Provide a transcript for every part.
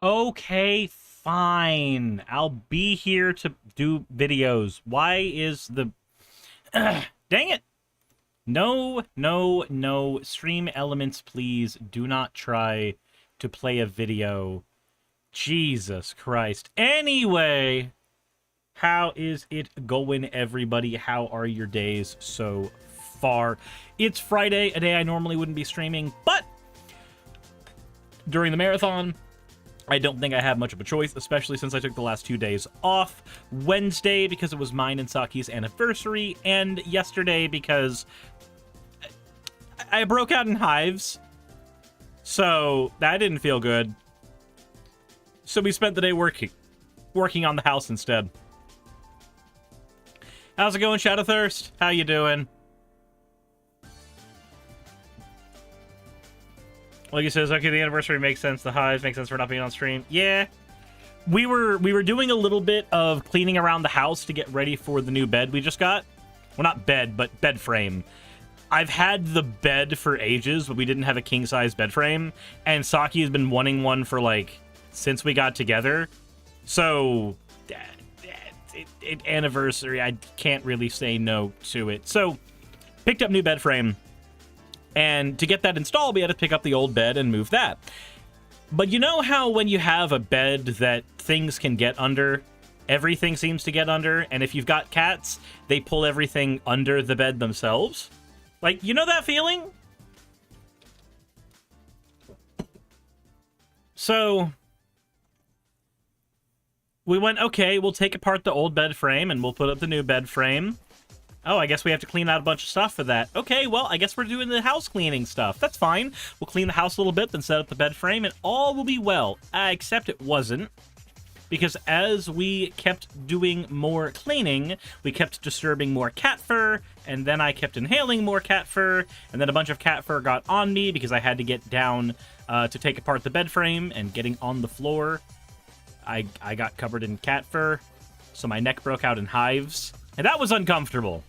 Okay, fine. I'll be here to do videos. Why is the... Dang it! No, no, no. Stream elements, please. Do not try to play a video. Jesus Christ. Anyway... How is it going, everybody? How are your days so far? It's Friday, a day I normally wouldn't be streaming, but during the marathon, I don't think I have much of a choice, especially since I took the last 2 days off. Wednesday, because it was mine and Saki's anniversary, and yesterday, because I broke out in hives, so that didn't feel good. So we spent the day working on the house instead. How's it going, Shadowthirst? How you doing? Like he says, okay, the anniversary makes sense. The hives make sense for not being on stream. Yeah, we were doing a little bit of cleaning around the house to get ready for the new bed we just got. Well, not bed, but bed frame. I've had the bed for ages, but we didn't have a king-size bed frame, and Saki has been wanting one for, like, since we got together. So, anniversary, I can't really say no to it. So, picked up new bed frame, and to get that installed, we had to pick up the old bed and move that. But you know how when you have a bed that things can get under, everything seems to get under, and if you've got cats, they pull everything under the bed themselves? Like, you know that feeling? So we went, okay, we'll take apart the old bed frame and we'll put up the new bed frame. Oh, I guess we have to clean out a bunch of stuff for that. Okay, well, I guess we're doing the house cleaning stuff. That's fine. We'll clean the house a little bit, then set up the bed frame, and all will be well. Except it wasn't. Because as we kept doing more cleaning, we kept disturbing more cat fur, and then I kept inhaling more cat fur, and then a bunch of cat fur got on me because I had to get down to take apart the bed frame, and getting on the floor, I got covered in cat fur, so my neck broke out in hives, and that was uncomfortable.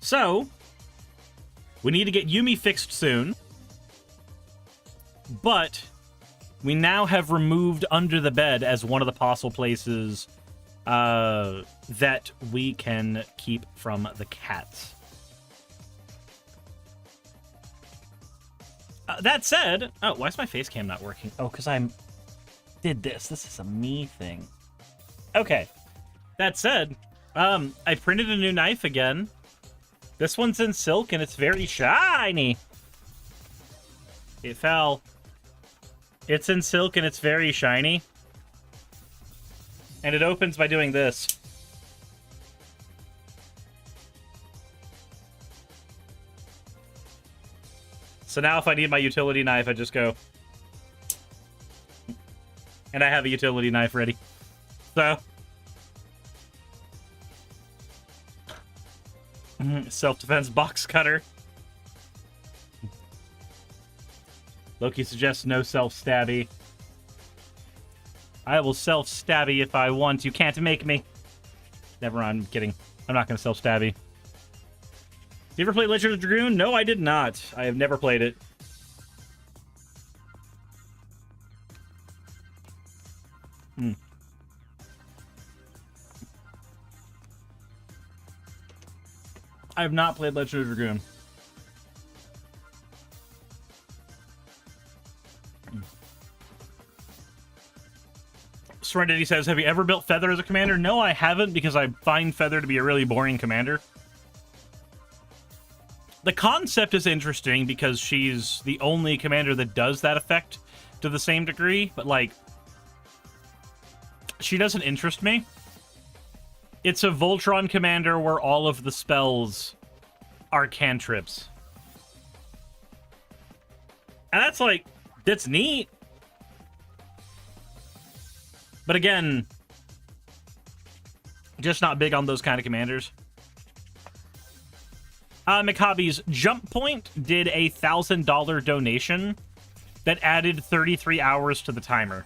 So we need to get Yumi fixed soon, but we now have removed under the bed as one of the possible places that we can keep from the cats. That said, oh, why is my face cam not working? Oh, because I did this. This is a me thing. Okay. That said, I printed a new knife again. This one's in silk, and it's very shiny. It fell. It's in silk, and it's very shiny. And it opens by doing this. So now if I need my utility knife, I just go. And I have a utility knife ready. So. Self-defense box cutter. Loki suggests no self-stabby. I will self-stabby if I want. You can't make me. Never mind, I'm kidding. I'm not going to self-stabby. Did you ever play Legend of Dragoon? No, I did not. I have never played it. I have not played Legend of Dragoon. Serenity says, have you ever built Feather as a commander? No, I haven't, because I find Feather to be a really boring commander. The concept is interesting because she's the only commander that does that effect to the same degree, but, like, she doesn't interest me. It's a Voltron commander where all of the spells are cantrips. And that's, like, that's neat. But again, just not big on those kind of commanders. McHobby's Jump Point did a $1,000 donation that added 33 hours to the timer.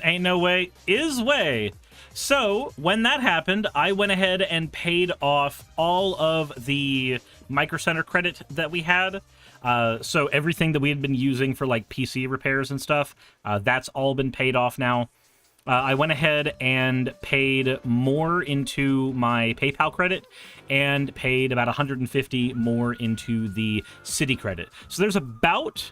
Ain't no way is way. So when that happened, I went ahead and paid off all of the Micro Center credit that we had. So everything that we had been using for like PC repairs and stuff, that's all been paid off now. I went ahead and paid more into my PayPal credit and paid about 150 more into the city credit. So there's about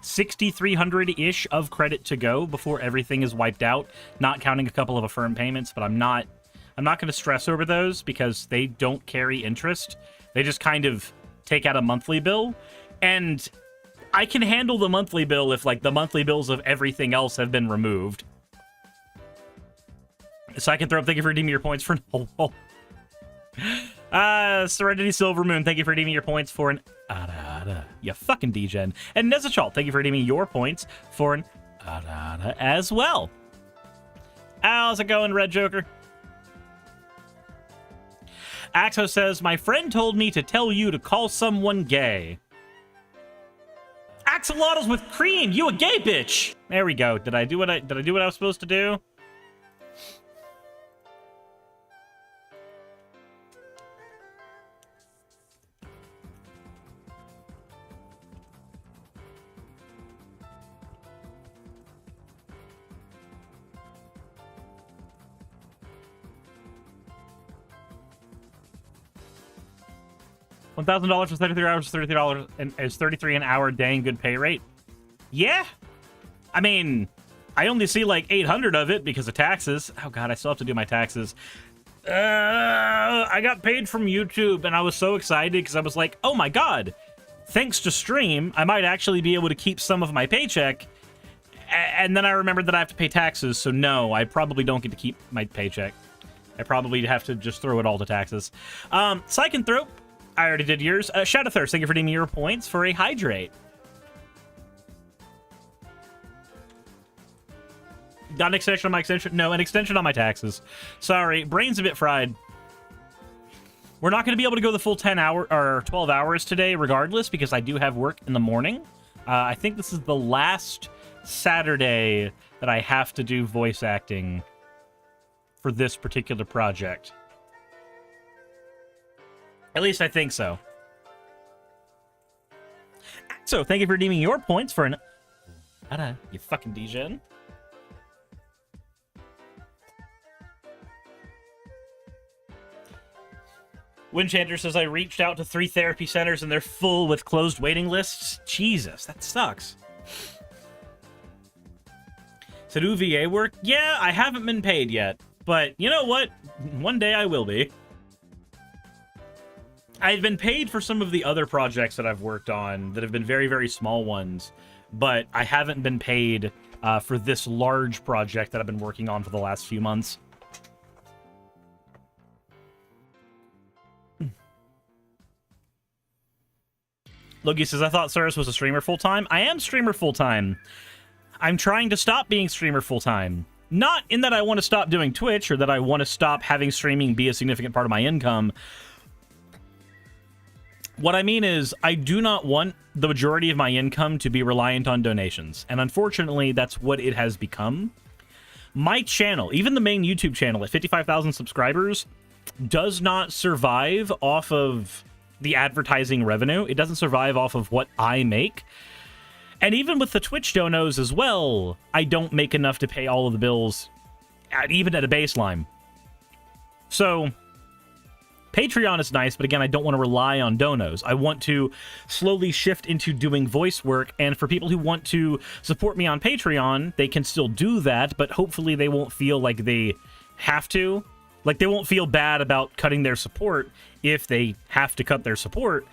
6,300-ish of credit to go before everything is wiped out, not counting a couple of affirmed payments, but I'm not going to stress over those because they don't carry interest. They just kind of take out a monthly bill, and I can handle the monthly bill if like the monthly bills of everything else have been removed. So I can throw up, thank you for redeeming your points for Serenity Silvermoon, thank you for redeeming your points for an you fucking degen. And Nezuchal, thank you for redeeming your points for an as well. How's it going, Red Joker? Axo says, my friend told me to tell you to call someone gay. Axolotls with cream, you a gay bitch. There we go. Did I do what I was supposed to do? $1,000 for 33 hours, $33 and is 33 an hour. Dang good pay rate. Yeah, I mean, I only see like 800 of it because of taxes. Oh god, I still have to do my taxes. I got paid from YouTube, and I was so excited because I was like, oh my god, thanks to stream, I might actually be able to keep some of my paycheck. And then I remembered that I have to pay taxes, so no, I probably don't get to keep my paycheck. I probably have to just throw it all to taxes. Psychanthrope, I already did yours. Shadow Thirst, thank you for redeeming your points for a hydrate. Got an extension on my extension? No, an extension on my taxes. Sorry, brain's a bit fried. We're not going to be able to go the full 10 hour or 12 hours today regardless because I do have work in the morning. I think this is the last Saturday that I have to do voice acting for this particular project. At least I think so. So, thank you for redeeming your points for an... you fucking degen. Windchanter says, I reached out to 3 therapy centers and they're full with closed waiting lists. Jesus, that sucks. So do VA work? Yeah, I haven't been paid yet. But you know what? One day I will be. I've been paid for some of the other projects that I've worked on that have been very, very small ones, but I haven't been paid for this large project that I've been working on for the last few months. Logie says, I thought Cyrus was a streamer full-time. I am streamer full-time. I'm trying to stop being streamer full-time. Not in that I want to stop doing Twitch or that I want to stop having streaming be a significant part of my income. What I mean is, I do not want the majority of my income to be reliant on donations. And unfortunately, that's what it has become. My channel, even the main YouTube channel at 55,000 subscribers, does not survive off of the advertising revenue. It doesn't survive off of what I make. And even with the Twitch donos as well, I don't make enough to pay all of the bills, even at a baseline. So Patreon is nice, but again, I don't want to rely on donos. I want to slowly shift into doing voice work, and for people who want to support me on Patreon, they can still do that, but hopefully they won't feel like they have to. Like, they won't feel bad about cutting their support if they have to cut their support.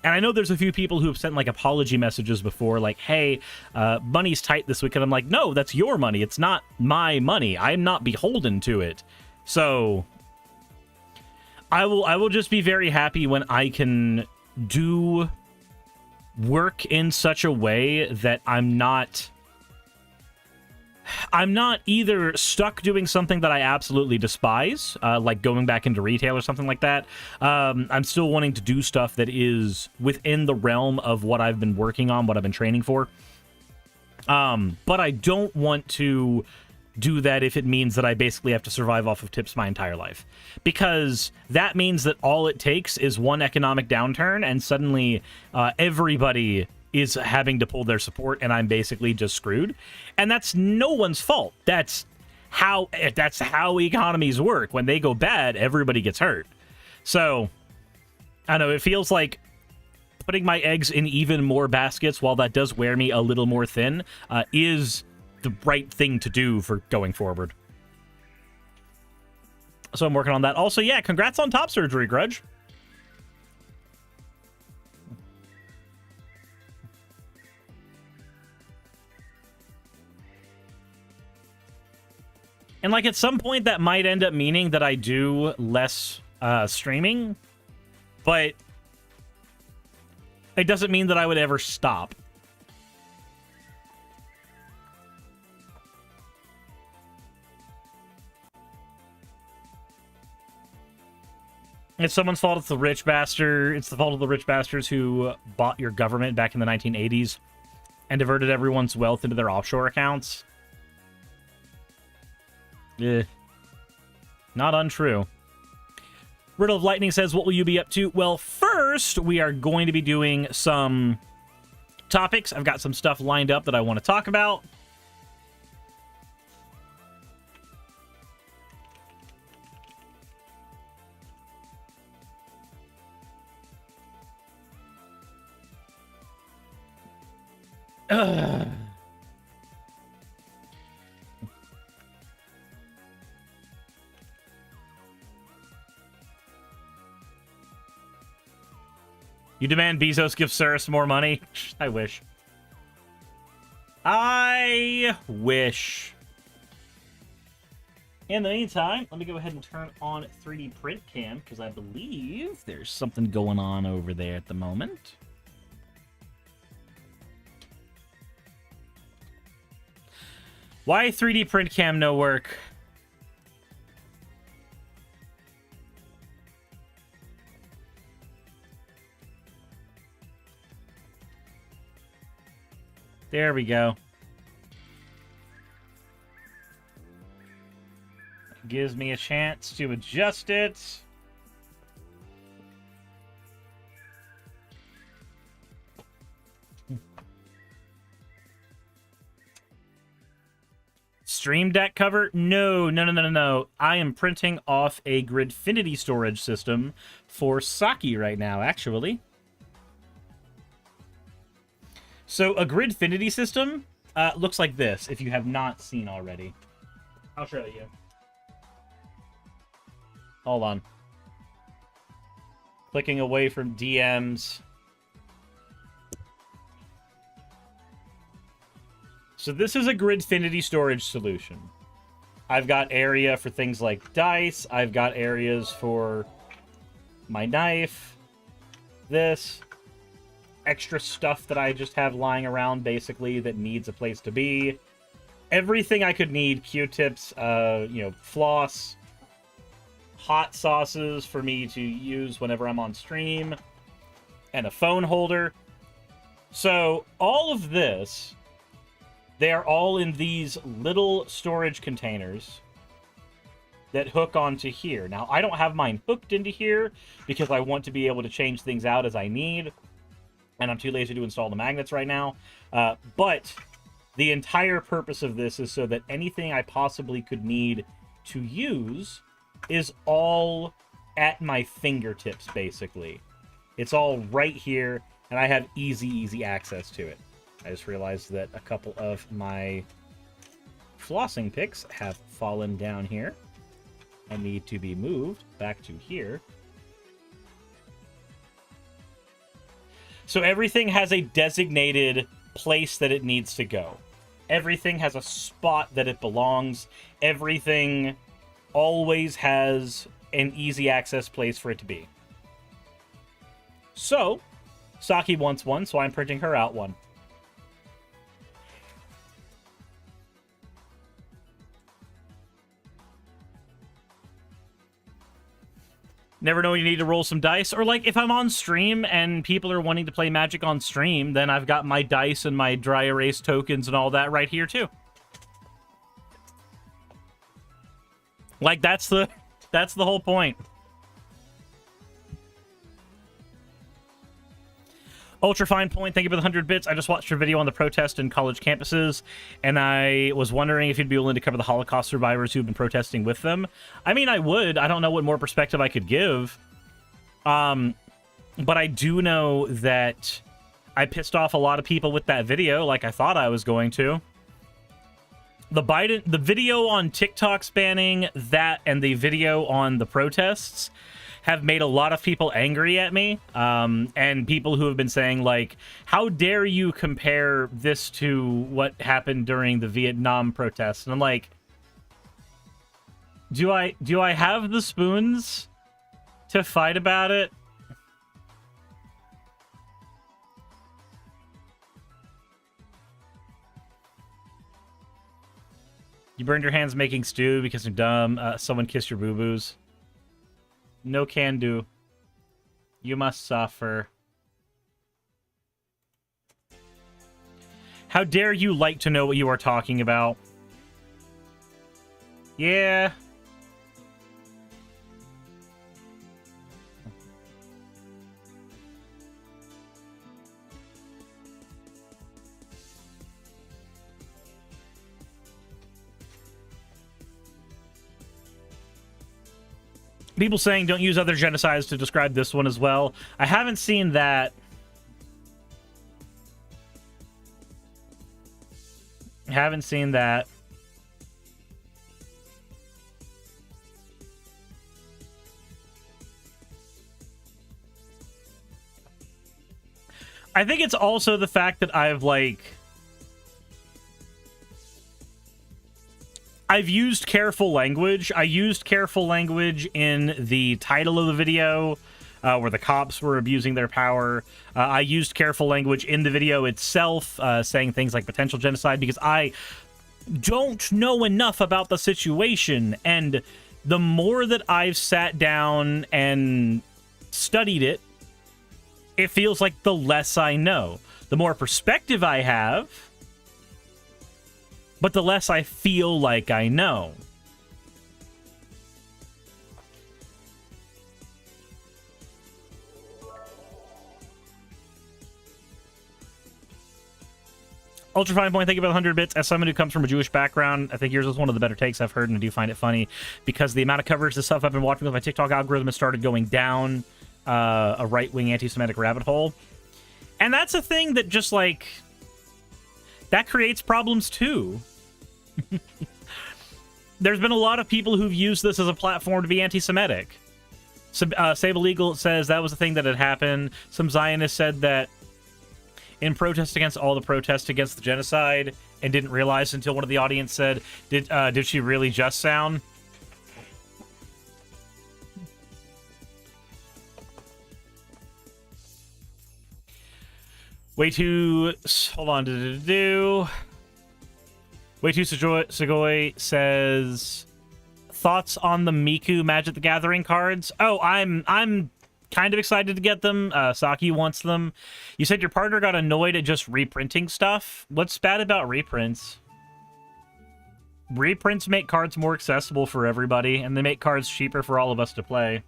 And I know there's a few people who have sent, like, apology messages before, like, hey, money's tight this week, and I'm like, no, that's your money. It's not my money. I'm not beholden to it. So I will just be very happy when I can do work in such a way that I'm not either stuck doing something that I absolutely despise, like going back into retail or something like that. I'm still wanting to do stuff that is within the realm of what I've been working on, what I've been training for. But I don't want to do that if it means that I basically have to survive off of tips my entire life. Because that means that all it takes is one economic downturn, and suddenly everybody is having to pull their support, and I'm basically just screwed. And that's no one's fault. That's how economies work. When they go bad, everybody gets hurt. So, I don't know, it feels like putting my eggs in even more baskets, while that does wear me a little more thin, is the right thing to do for going forward. So I'm working on that. Also, yeah, congrats on top surgery, Grudge. And, like, at some point, that might end up meaning that I do less streaming, but it doesn't mean that I would ever stop. It's someone's fault. It's the rich bastard. It's the fault of the rich bastards who bought your government back in the 1980s and diverted everyone's wealth into their offshore accounts. Not untrue. Riddle of Lightning says, what will you be up to? Well, first, we are going to be doing some topics. I've got some stuff lined up that I want to talk about. You demand Bezos give Saris more money? I wish. I wish. In the meantime, let me go ahead and turn on 3D print cam, because I believe there's something going on over there at the moment. Why 3D print cam no work? There we go. Gives me a chance to adjust it. Stream Deck cover? No. I am printing off a Gridfinity storage system for Saki right now, actually. So a Gridfinity system looks like this, if you have not seen already. I'll show you. Hold on. Clicking away from DMs. So this is a Gridfinity storage solution. I've got area for things like dice. I've got areas for my knife. This. Extra stuff that I just have lying around, basically, that needs a place to be. Everything I could need. Q-tips, floss. Hot sauces for me to use whenever I'm on stream. And a phone holder. So, all of this, they are all in these little storage containers that hook onto here. Now, I don't have mine hooked into here because I want to be able to change things out as I need. And I'm too lazy to install the magnets right now. But the entire purpose of this is so that anything I possibly could need to use is all at my fingertips, basically. It's all right here, and I have easy access to it. I just realized that a couple of my flossing picks have fallen down here and need to be moved back to here. So everything has a designated place that it needs to go. Everything has a spot that it belongs. Everything always has an easy access place for it to be. So, Saki wants one, so I'm printing her out one. Never know when you need to roll some dice. Or, like, if I'm on stream and people are wanting to play Magic on stream, then I've got my dice and my dry erase tokens and all that right here, too. Like, that's the whole point. Ultra Fine Point, thank you for the 100 bits. I just watched your video on the protest in college campuses, and I was wondering if you'd be willing to cover the Holocaust survivors who've been protesting with them. I mean, I would. I don't know what more perspective I could give. But I do know that I pissed off a lot of people with that video, like I thought I was going to. The video on TikTok's banning that, and the video on the protests have made a lot of people angry at me, and people who have been saying, like, how dare you compare this to what happened during the Vietnam protests? And I'm like, do I have the spoons to fight about it? You burned your hands making stew because you're dumb. Someone kissed your boo-boos. No can do. You must suffer. How dare you like to know what you are talking about? Yeah. People saying don't use other genocides to describe this one as well. I haven't seen that. I haven't seen that. I think it's also the fact that I've used careful language. I used careful language in the title of the video, where the cops were abusing their power. I used careful language in the video itself, saying things like potential genocide, because I don't know enough about the situation. And the more that I've sat down and studied it, it feels like the less I know. The more perspective I have, but the less I feel like I know. Ultra Fine Point, thank you for the 100 bits. As someone who comes from a Jewish background, I think yours is one of the better takes I've heard, and I do find it funny because the amount of coverage, the stuff I've been watching with my TikTok algorithm has started going down a right-wing anti-Semitic rabbit hole. And that's a thing that just, like, that creates problems too. There's been a lot of people who've used this as a platform to be anti-Semitic. Sable Legal says that was a thing that had happened. Some Zionists said that in protest against all the protests against the genocide, and didn't realize until one of the audience said, did she really just sound? Way too... Hold on. Way too Segoy says... Thoughts on the Miku Magic the Gathering cards? Oh, I'm kind of excited to get them. Saki wants them. You said your partner got annoyed at just reprinting stuff. What's bad about reprints? Reprints make cards more accessible for everybody, and they make cards cheaper for all of us to play.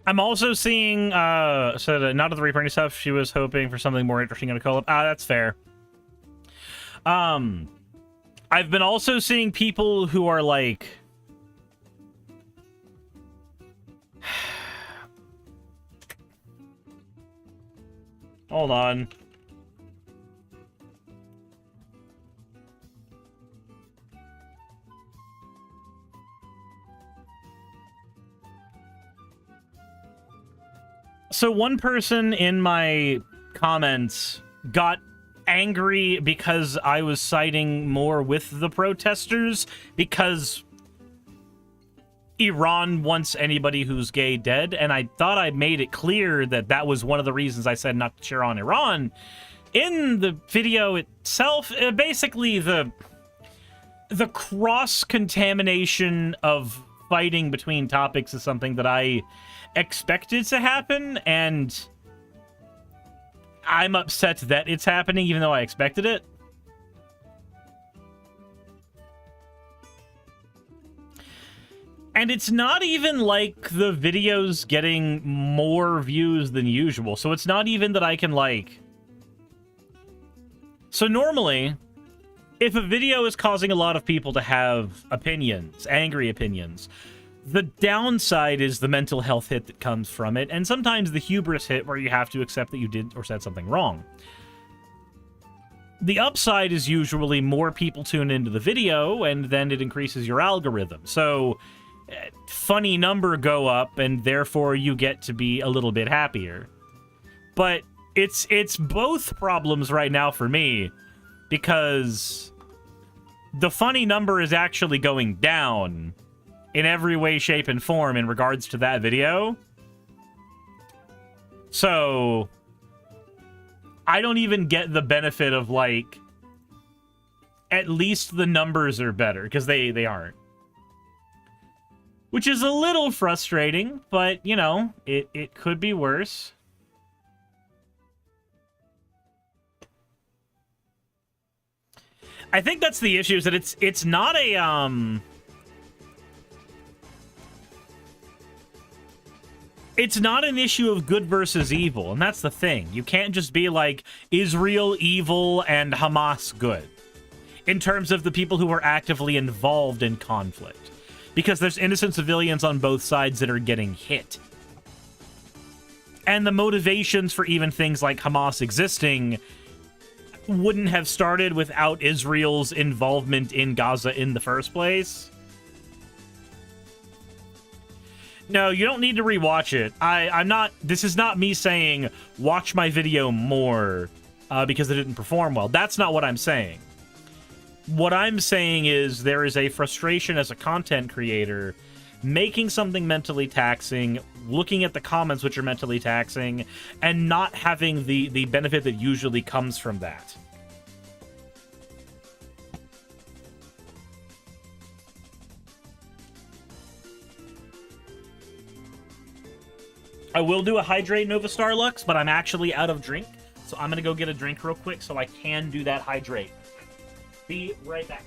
I'm also seeing, so not of the reprinting stuff, she was hoping for something more interesting in a collab. That's fair. I've been also seeing people who are like... Hold on. So one person in my comments got angry because I was siding more with the protesters because Iran wants anybody who's gay dead, and I thought I made it clear that that was one of the reasons I said not to cheer on Iran. In the video itself, basically the cross-contamination of fighting between topics is something that I expected to happen, and I'm upset that it's happening even though I expected it. And it's not even like the video's getting more views than usual. So it's not even that I can, like... So normally, if a video is causing a lot of people to have opinions, angry opinions, the downside is the mental health hit that comes from it, and sometimes the hubris hit where you have to accept that you did or said something wrong. The upside is usually more people tune into the video, and then it increases your algorithm. So... funny number go up, and therefore you get to be a little bit happier. But it's both problems right now for me, because the funny number is actually going down in every way, shape, and form in regards to that video. So I don't even get the benefit of, like, at least the numbers are better, because they aren't. Which is a little frustrating, but, you know, it could be worse. I think that's the issue, is that it's not a, it's not an issue of good versus evil, and that's the thing. You can't just be like, Israel evil and Hamas good, in terms of the people who are actively involved in conflict. Because there's innocent civilians on both sides that are getting hit. And the motivations for even things like Hamas existing wouldn't have started without Israel's involvement in Gaza in the first place. No, you don't need to rewatch it. I'm not... This is not me saying, watch my video more because it didn't perform well. That's not what I'm saying. What I'm saying is there is a frustration as a content creator making something mentally taxing, looking at the comments which are mentally taxing, and not having the benefit that usually comes from that. I will do a Hydrate Nova Starlux, but I'm actually out of drink, so I'm going to go get a drink real quick so I can do that Hydrate. Be right back.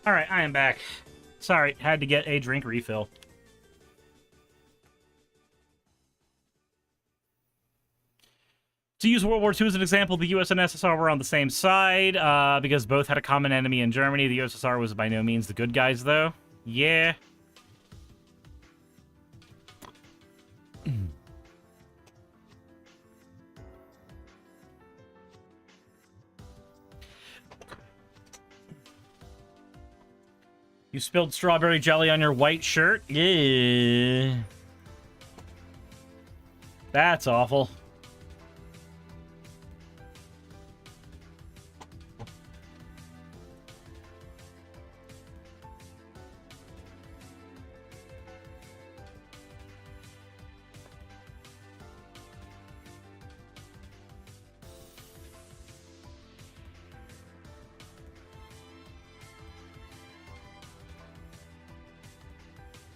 All right, I am back. Sorry, had to get a drink refill. To use World War II as an example, the US and SSR were on the same side because both had a common enemy in Germany. The USSR was by no means the good guys, though. Yeah. You spilled strawberry jelly on your white shirt? Yeah. That's awful.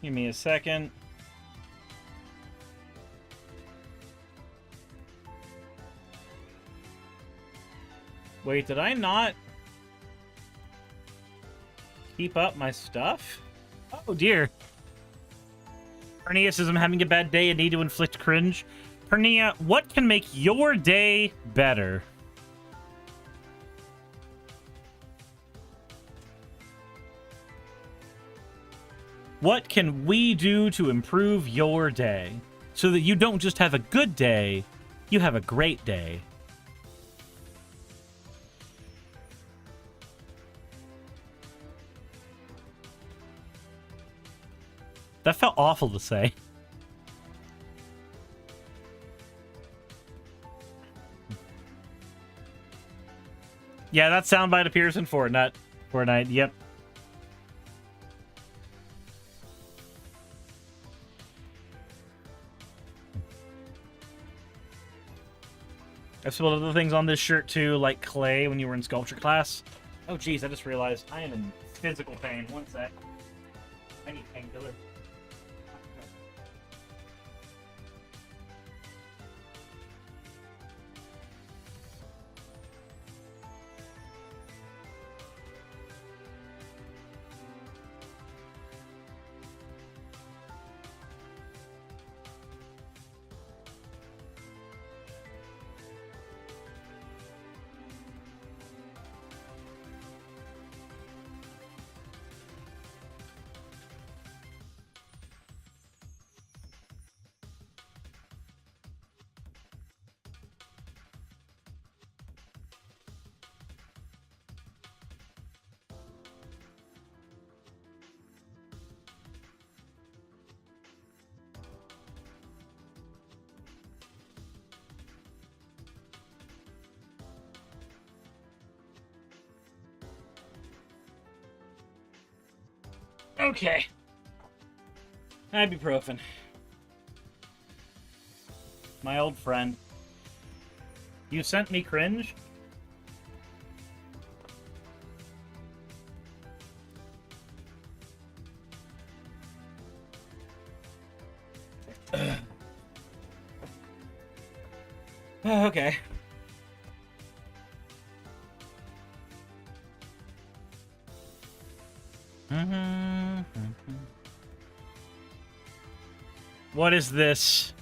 Give me a second. Wait, did I not keep up my stuff? Oh dear. Pernia says I'm having a bad day and need to inflict cringe. Pernia, what can make your day better? What can we do to improve your day so that you don't just have a good day, you have a great day? That felt awful to say. Yeah, that soundbite appears in Fortnite. Yep. I've spilled other things on this shirt too, like clay when you were in sculpture class. Oh geez, I just realized I am in physical pain. One sec. I need painkiller. Okay. Ibuprofen. My old friend. You sent me cringe? Okay. What is this?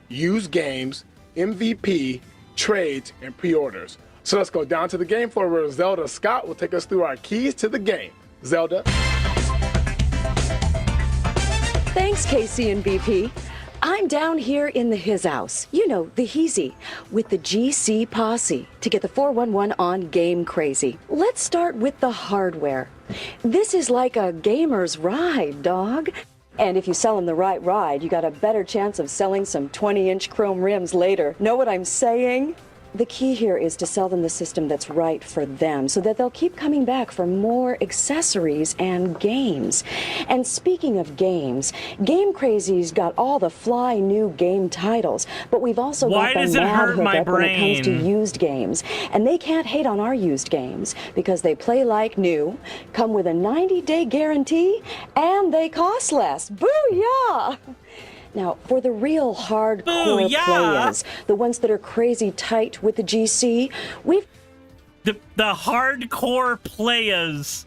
Used games, MVP, trades, and pre-orders. So let's go down to the game floor where Zelda Scott will take us through our keys to the game. Zelda. Thanks, KC and BP. I'm down here in the his house, you know, the Heezy, with the GC posse to get the 411 on Game Crazy. Let's start with the hardware. This is like a gamer's ride, dog. And if you sell them the right ride, you got a better chance of selling some 20-inch chrome rims later. Know what I'm saying? The key here is to sell them the system that's right for them so that they'll keep coming back for more accessories and games. And speaking of games, Game Crazy's got all the fly new game titles, but we've also got the mad hookup when it comes to used games. And they can't hate on our used games because they play like new, come with a 90-day guarantee, and they cost less. Booyah! Now, for the real hardcore players, the ones that are crazy tight with the GC, we've... The hardcore players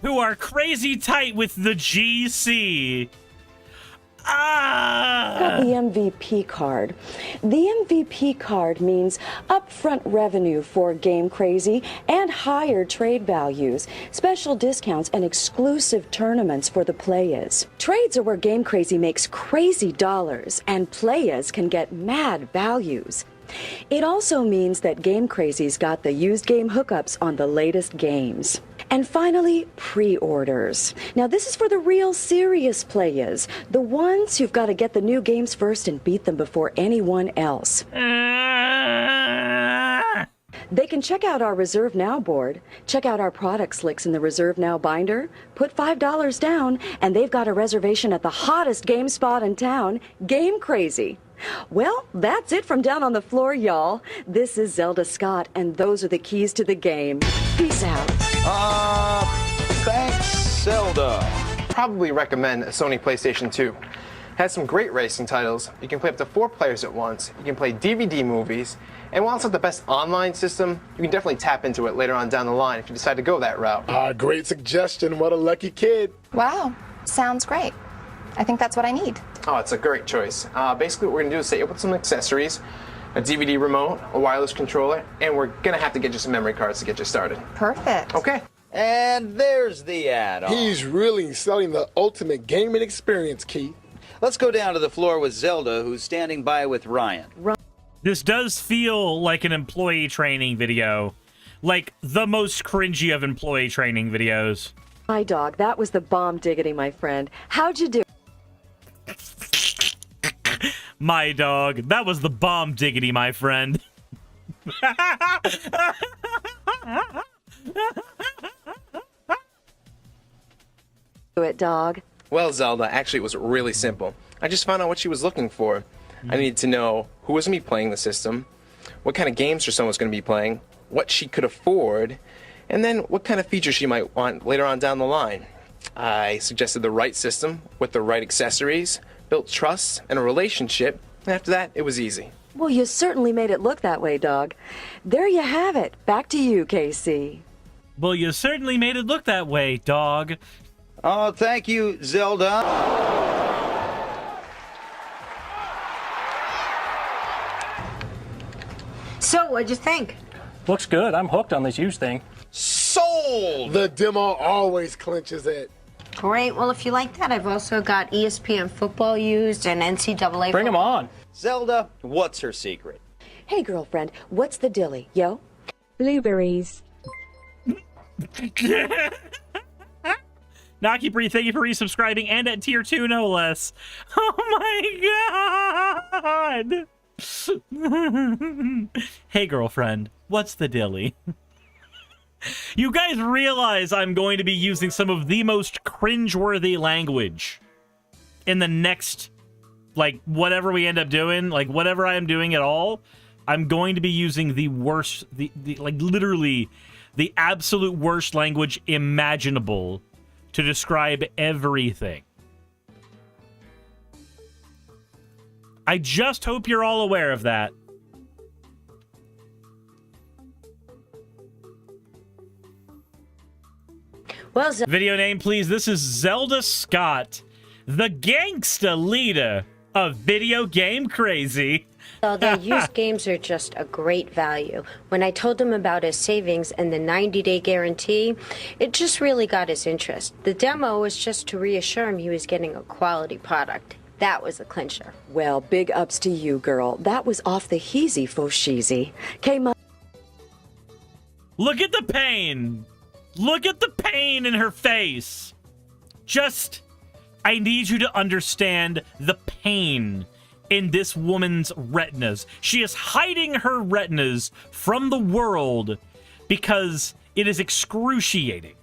who are crazy tight with the GC. Got the MVP card. The MVP card means upfront revenue for Game Crazy and higher trade values, special discounts, and exclusive tournaments for the players. Trades are where Game Crazy makes crazy dollars, and players can get mad values. It also means that Game Crazy's got the used game hookups on the latest games. And finally, pre-orders. Now, this is for the real serious players, the ones who've got to get the new games first and beat them before anyone else. They can check out our Reserve Now board, check out our product slicks in the Reserve Now binder, put $5 down, and they've got a reservation at the hottest game spot in town, Game Crazy. Well, that's it from down on the floor, y'all. This is Zelda Scott, and those are the keys to the game. Peace out. Thanks, Zelda. Probably recommend a Sony PlayStation 2. Has some great racing titles. You can play up to 4 players at once. You can play DVD movies. And while it's not the best online system, you can definitely tap into it later on down the line if you decide to go that route. Great suggestion. What a lucky kid. Wow, sounds great. I think that's what I need. Oh, it's a great choice. Basically what we're gonna do is set you up with some accessories, a DVD remote, a wireless controller, and we're gonna have to get you some memory cards to get you started. Perfect. Okay. And there's the add-on. He's really selling the ultimate gaming experience, Keith. Let's go down to the floor with Zelda, who's standing by with Ryan. This does feel like an employee training video. Like the most cringy of employee training videos. Hi, dog. That was the bomb diggity, my friend. How'd you do? My dog. That was the bomb diggity, my friend. Do it, dog. Well, Zelda, actually it was really simple. I just found out what she was looking for. I needed to know who was going to be playing the system, what kind of games her son was going to be playing, what she could afford, and then what kind of features she might want later on down the line. I suggested the right system with the right accessories, built trust and a relationship, and after that, it was easy. Well, you certainly made it look that way, dog. There you have it. Back to you, KC. Well, you certainly made it look that way, dog. Oh, thank you, Zelda. So, what'd you think? Looks good. I'm hooked on this used thing. Sold! The demo always clinches it. Great. Well, if you like that, I've also got ESPN football used and NCAA. Bring 'em on. Zelda, what's her secret? Hey, girlfriend, what's the dilly, yo? Blueberries. Naki Bree, thank you for resubscribing and at tier 2, no less. Oh my god! Hey, girlfriend, what's the dilly? You guys realize I'm going to be using some of the most cringeworthy language in the next, like, whatever we end up doing, like, whatever I am doing at all, I'm going to be using the worst, like, literally, the absolute worst language imaginable to describe everything. I just hope you're all aware of that. Well, Video name, please. This is Zelda Scott, the gangsta leader of Video Game Crazy. their used games are just a great value. When I told him about his savings and the 90-day guarantee, it just really got his interest. The demo was just to reassure him he was getting a quality product. That was a clincher. Well, big ups to you, girl. That was off the heezy fo sheezy. Look at the pain. Look at the pain in her face. Just, I need you to understand the pain in this woman's retinas. She is hiding her retinas from the world because it is excruciating.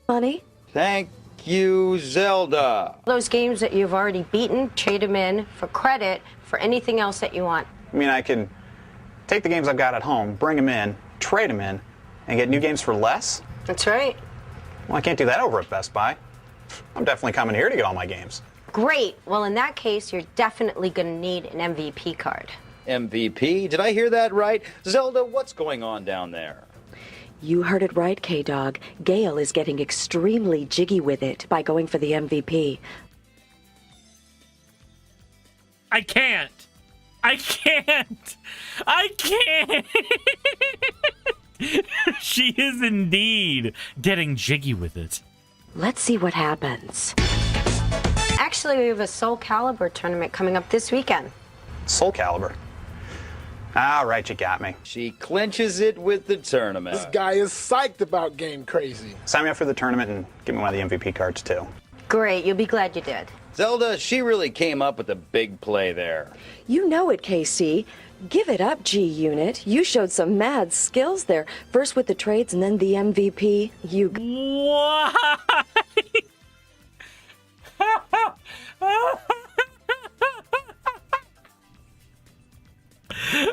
Money? Thank you, Zelda. Those games that you've already beaten, trade them in for credit for anything else that you want. I mean, I can take the games I've got at home, bring them in, trade them in, and get new games for less? That's right. Well, I can't do that over at Best Buy. I'm definitely coming here to get all my games. Great. Well, in that case, you're definitely going to need an MVP card. MVP? Did I hear that right? Zelda, what's going on down there? You heard it right, K-Dog. Gail is getting extremely jiggy with it by going for the MVP. I can't. I can't. I can't. She is indeed getting jiggy with it. Let's see what happens. Actually, we have a Soul Calibur tournament coming up this weekend. Soul Calibur. All right, you got me. She clinches it with the tournament. This guy is psyched about Game Crazy. Sign me up for the tournament and give me one of the MVP cards, too. Great, you'll be glad you did. Zelda, she really came up with a big play there. You know it, KC. Give it up, G-Unit. You showed some mad skills there. First with the trades and then the MVP. You... Why?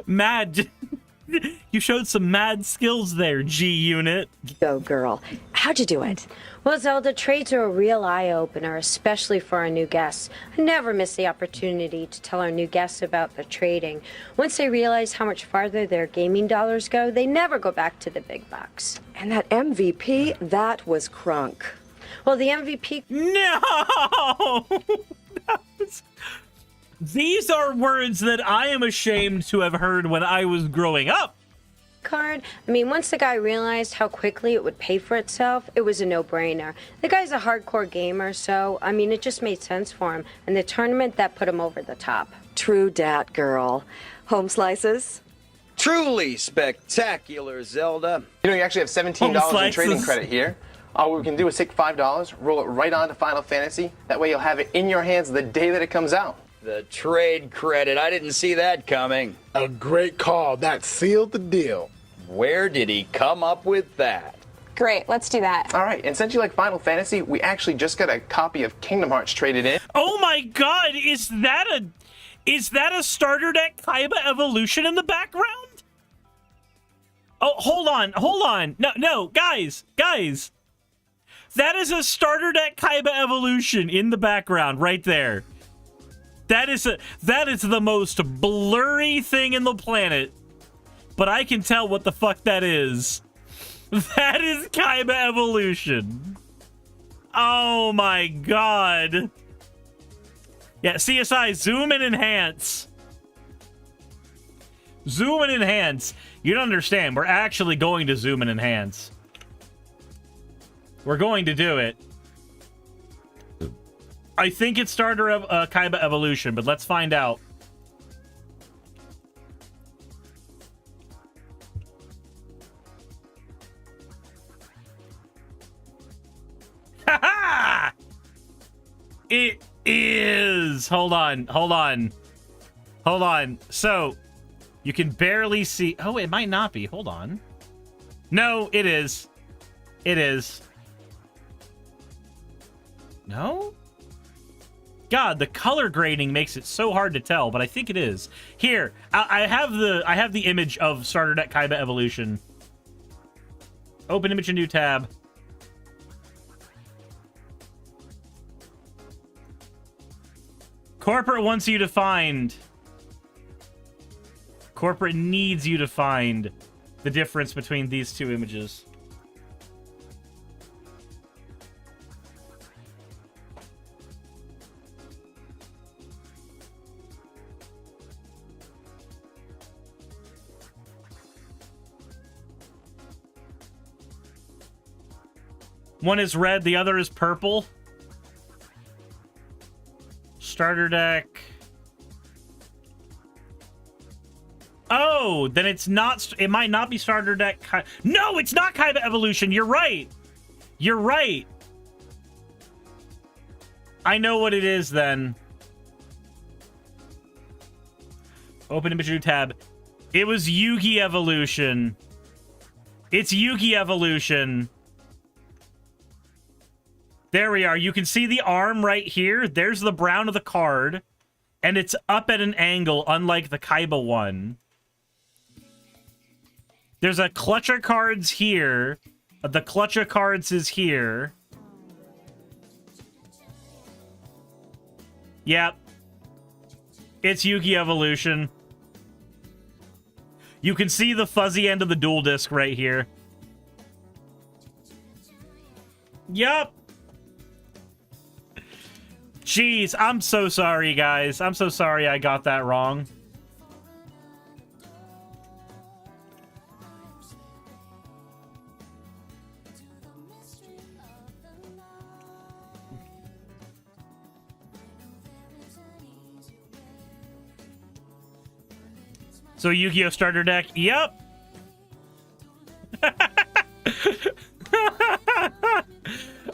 Mad. You showed some mad skills there, G-Unit. Go, girl. How'd you do it? Well, Zelda, trades are a real eye-opener, especially for our new guests. I never miss the opportunity to tell our new guests about the trading. Once they realize how much farther their gaming dollars go, they never go back to the big bucks. And that MVP, that was crunk. Well, the MVP... No! These are words that I am ashamed to have heard when I was growing up. Card, I mean, once the guy realized how quickly it would pay for itself, it was a no-brainer. The guy's a hardcore gamer, so, I mean, it just made sense for him. And the tournament, that put him over the top. True dat, girl. Home slices? Truly spectacular, Zelda. You know, you actually have $17 in trading credit here. All we can do is take $5, roll it right onto Final Fantasy. That way you'll have it in your hands the day that it comes out. The trade credit, I didn't see that coming. A great call. That sealed the deal. Where did he come up with that? Great, let's do that. All right, and since you like Final Fantasy, we actually just got a copy of Kingdom Hearts traded in. Oh my god, is that a starter deck Kaiba evolution in the background? Oh, hold on. No, guys. That is a starter deck Kaiba evolution in the background right there. That is the most blurry thing in the planet. But I can tell what the fuck that is. That is Kaiba evolution. Oh my god. Yeah, CSI, zoom and enhance. Zoom and enhance. You don't understand. We're actually going to zoom and enhance. We're going to do it. I think it's starter of Kaiba evolution, but let's find out. Ha-ha! It is. Hold on. So, you can barely see. Oh, it might not be. Hold on. No, it is. It is. No? God, the color grading makes it so hard to tell, but I think it is. Here, I have the image of starter deck Kaiba evolution. Open image, a new tab. Corporate wants you to find. Corporate needs you to find the difference between these two images. One is red, the other is purple. Starter deck. Oh, then it's not. It might not be starter deck. No, it's not Kaiba evolution. You're right. You're right. I know what it is then. Open image, new tab. It was Yugi evolution. It's Yugi evolution. There we are. You can see the arm right here. There's the brown of the card. And it's up at an angle, unlike the Kaiba one. There's a clutch of cards here. The clutch of cards is here. Yep. It's Yugi evolution. You can see the fuzzy end of the dual disc right here. Yup. Jeez, I'm so sorry, guys. I'm so sorry I got that wrong. So Yu-Gi-Oh! Starter deck? Yep.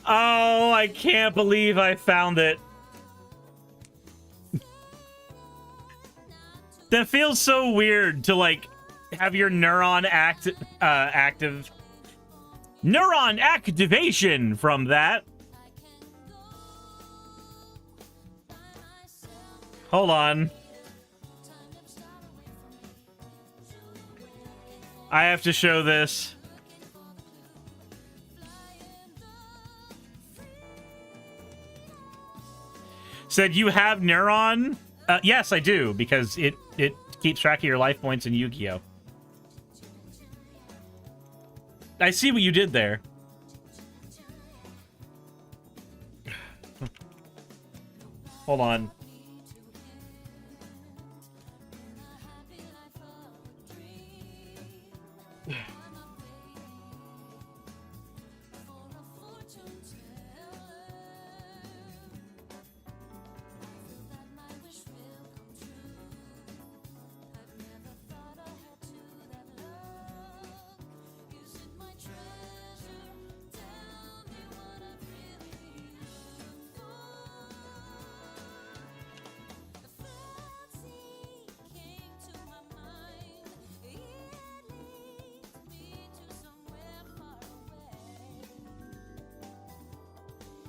Oh, I can't believe I found it. That feels so weird to, like, have your neuron active. Neuron activation from that. Hold on. I have to show this. Said you have neuron? Yes, I do, because it keeps track of your life points in Yu-Gi-Oh! I see what you did there. Hold on.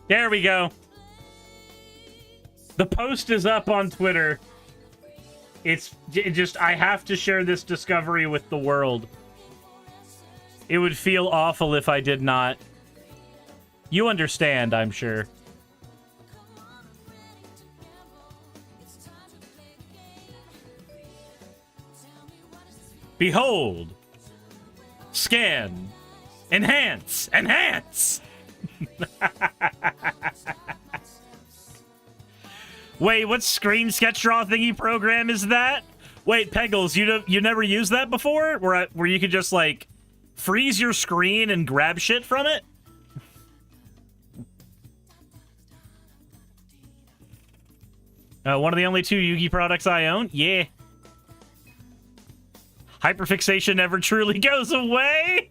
There we go. The post is up on Twitter. It just, I have to share this discovery with the world. It would feel awful if I did not. You understand, I'm sure. Behold. Scan. Enhance. Enhance. Wait, what screen sketch draw thingy program is that? Wait, Pegels, you never used that before? Where you could just, like, freeze your screen and grab shit from it? One of the only 2 Yugi products I own? Yeah. Hyperfixation never truly goes away?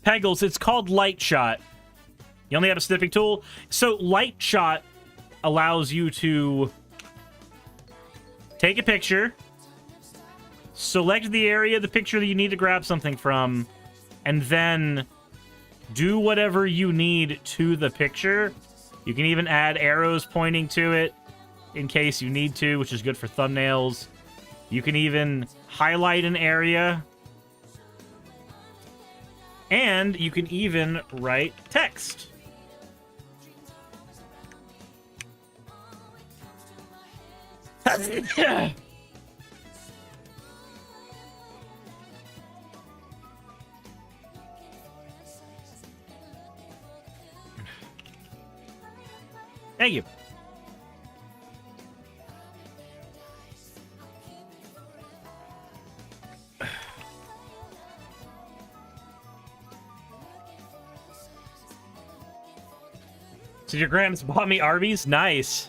Pegels, it's called Light Shot. You only have a snipping tool. So Light Shot allows you to take a picture, select the area of the picture that you need to grab something from, and then do whatever you need to the picture. You can even add arrows pointing to it in case you need to, which is good for thumbnails. You can even highlight an area. And you can even write text. Thank you. So your Grams bought me Arby's? Nice.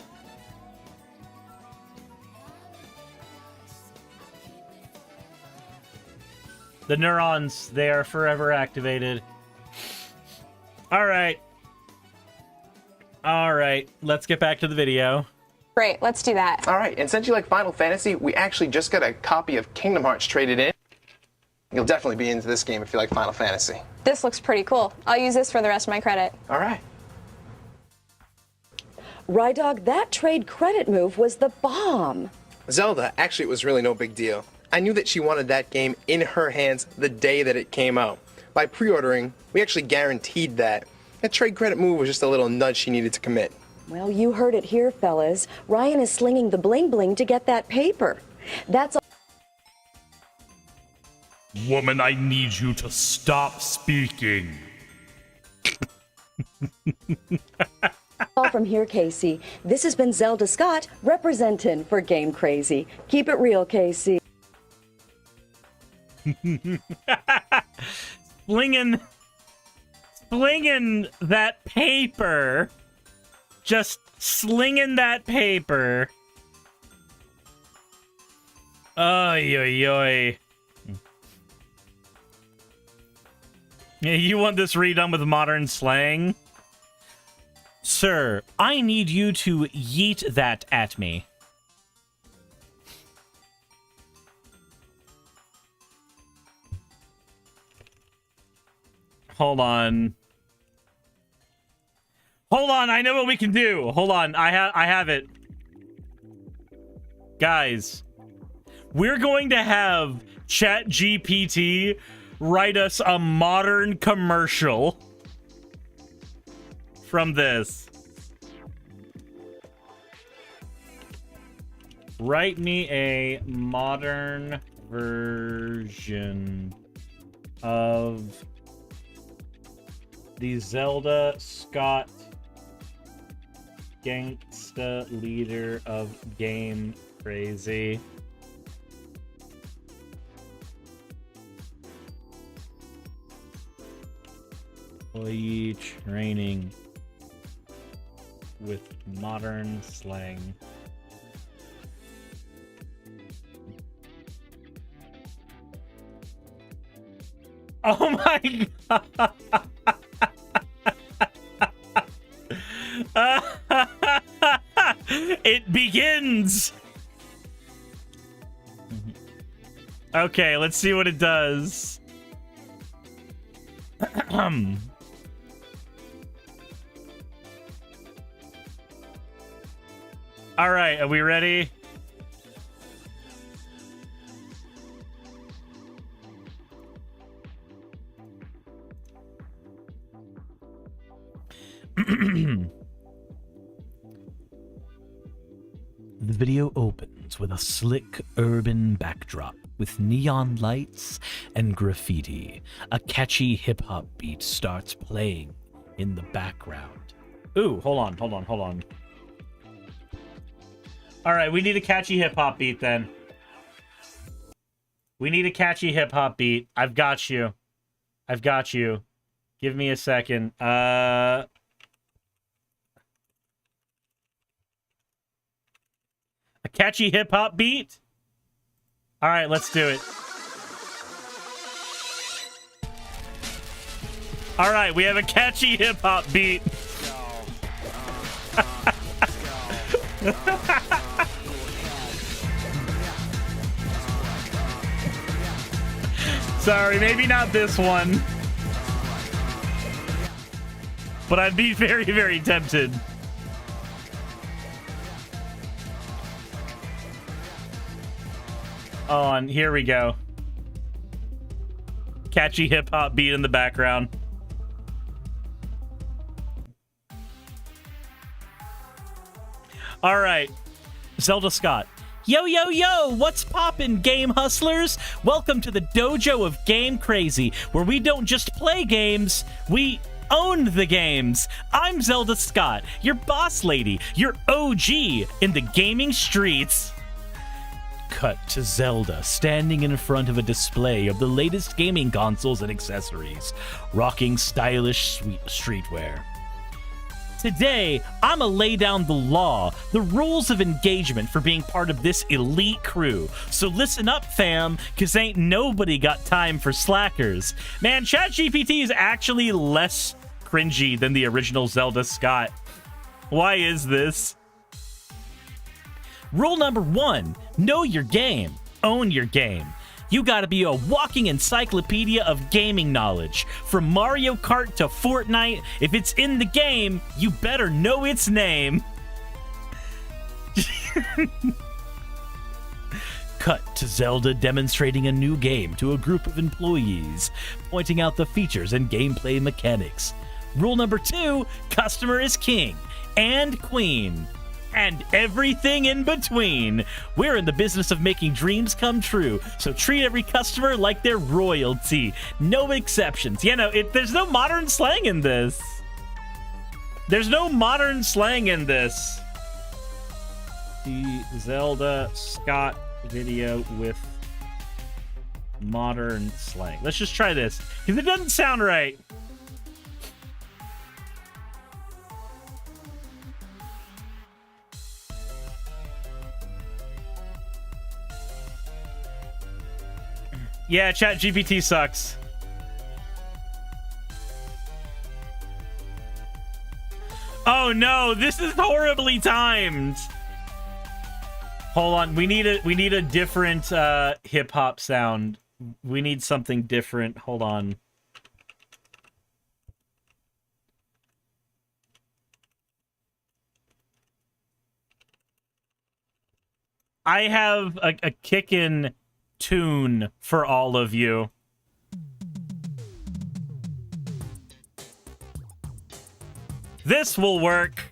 The neurons, they are forever activated. Alright. Alright, let's get back to the video. Great, let's do that. All right, and since you like Final Fantasy, we actually just got a copy of Kingdom Hearts traded in. You'll definitely be into this game if you like Final Fantasy. This looks pretty cool. I'll use this for the rest of my credit. All right. Rydog, that trade credit move was the bomb. Zelda, actually, it was really no big deal. I knew that she wanted that game in her hands the day that it came out. By pre-ordering, we actually guaranteed that. That trade credit move was just a little nudge she needed to commit. Well, you heard it here, fellas. Ryan is slinging the bling-bling to get that paper. That's all. Woman, I need you to stop speaking. All from here, Casey. This has been Zelda Scott representing for Game Crazy. Keep it real, Casey. Slinging that paper. Just slinging that paper. Oy, oy, oy. Yeah, you want this redone with modern slang? Sir, I need you to yeet that at me. Hold on. Hold on, I know what we can do. Hold on, I have it. Guys, we're going to have ChatGPT write us a modern commercial from this. Write me a modern version of the Zelda Scott gangsta leader of Game Crazy. Employee training with modern slang. Oh my god! It begins! Okay, let's see what it does. All right, are we ready? The video opens with a slick urban backdrop with neon lights and graffiti. A catchy hip-hop beat starts playing in the background. Ooh, hold on. All right, we need a catchy hip-hop beat then. We need a catchy hip-hop beat. I've got you. Give me a second. A catchy hip-hop beat? All right, let's do it. All right, we have a catchy hip-hop beat. Sorry, maybe not this one. But I'd be very, very tempted. On, here we go. Catchy hip-hop beat in the background. All right, Zelda Scott. Yo, yo, yo, what's poppin', game hustlers? Welcome to the dojo of Game Crazy, where we don't just play games, we own the games. I'm Zelda Scott, your boss lady, your OG in the gaming streets. Cut to Zelda standing in front of a display of the latest gaming consoles and accessories, rocking stylish streetwear. Today, I'ma lay down the law, the rules of engagement for being part of this elite crew. So listen up, fam, cause ain't nobody got time for slackers. Man, ChatGPT is actually less cringy than the original Zelda Scott. Why is this? Rule number 1, know your game, own your game. You gotta be a walking encyclopedia of gaming knowledge. From Mario Kart to Fortnite, if it's in the game, you better know its name. Cut to Zelda demonstrating a new game to a group of employees, pointing out the features and gameplay mechanics. Rule number 2, customer is king and queen. And everything in between. We're in the business of making dreams come true, so treat every customer like they're royalty. No exceptions. You know, there's no modern slang in this. There's no modern slang in this. The Zelda Scott video with modern slang. Let's just try this, because it doesn't sound right. Yeah, ChatGPT sucks. Oh no, this is horribly timed. Hold on, we need a different hip hop sound. We need something different. Hold on. I have a kickin' tune for all of you. This will work.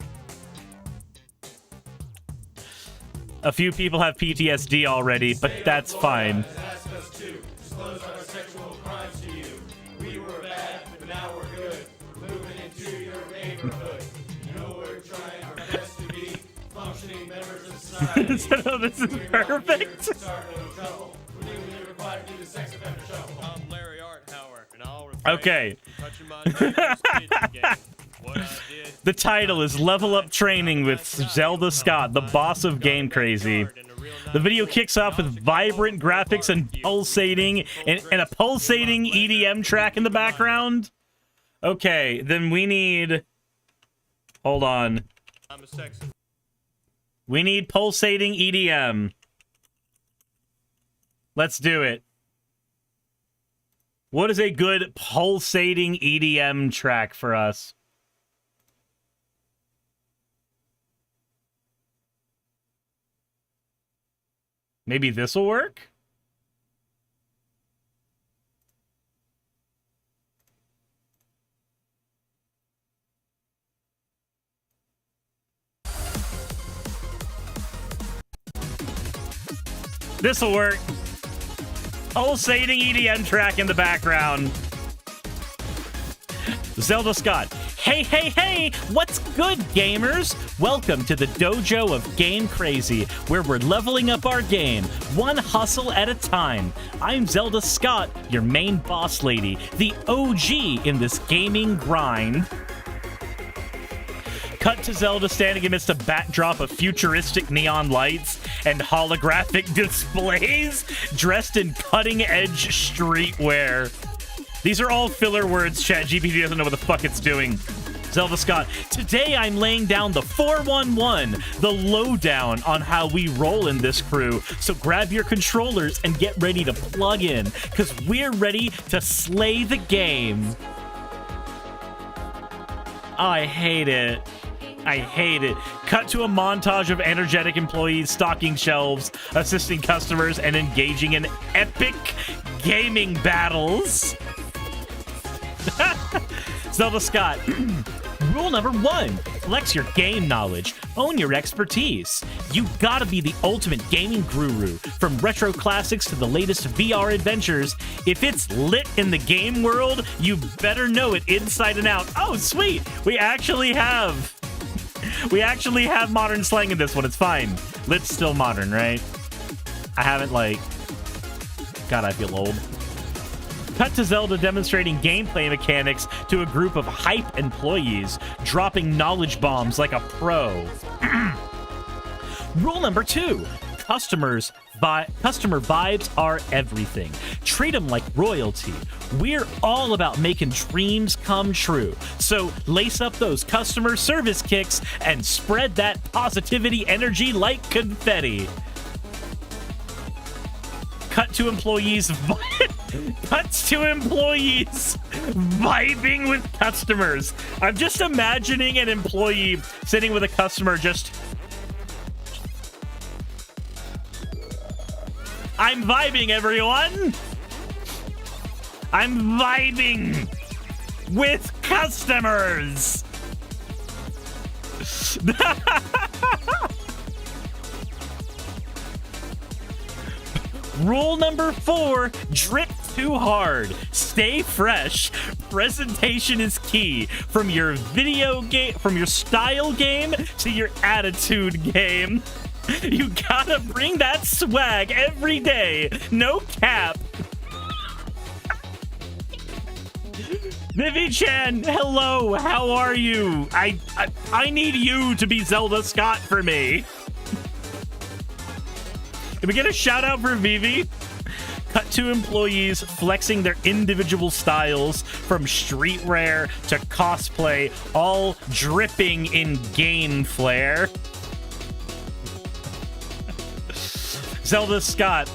A few people have PTSD already, but that's fine. So this is perfect. Okay. The title is Level Up Training with Zelda Scott, the boss of Game Crazy. The video kicks off with vibrant graphics and pulsating and a pulsating EDM track in the background. Okay, then we need... Hold on. We need pulsating EDM. Let's do it. What is a good pulsating EDM track for us? Maybe this will work? This'll work. Pulsating EDM track in the background. Zelda Scott. Hey, hey, hey! What's good, gamers? Welcome to the dojo of Game Crazy, where we're leveling up our game, one hustle at a time. I'm Zelda Scott, your main boss lady, the OG in this gaming grind. Cut to Zelda standing amidst a backdrop of futuristic neon lights and holographic displays, dressed in cutting-edge streetwear. These are all filler words. ChatGPT doesn't know what the fuck it's doing. Zelda Scott, today I'm laying down the 411, the lowdown on how we roll in this crew. So grab your controllers and get ready to plug in, because we're ready to slay the game. Oh, I hate it. I hate it. Cut to a montage of energetic employees stocking shelves, assisting customers, and engaging in epic gaming battles. Zelda Scott. Rule number 1, flex your game knowledge, own your expertise. You gotta be the ultimate gaming guru, from retro classics to the latest VR adventures. If it's lit in the game world, you better know it inside and out. Oh, sweet! We actually have modern slang in this one. It's fine. Lit's still modern, right? I haven't, like... God, I feel old. Cut to Zelda demonstrating gameplay mechanics to a group of hype employees, dropping knowledge bombs like a pro. Rule number 2, customer vibes are everything. Treat them like royalty. We're all about making dreams come true. So lace up those customer service kicks and spread that positivity energy like confetti. Cuts to employees vibing with customers. I'm just imagining an employee sitting with a customer just... I'm vibing, everyone! I'm vibing with customers! Rule number 4, drip too hard. Stay fresh. Presentation is key. From your video game, from your style game to your attitude game. You gotta bring that swag every day. No cap. Vivi-chan, hello, how are you? I need you to be Zelda Scott for me. Can we get a shout out for Vivi? Cut to employees flexing their individual styles from streetwear to cosplay, all dripping in game flair. Zelda Scott.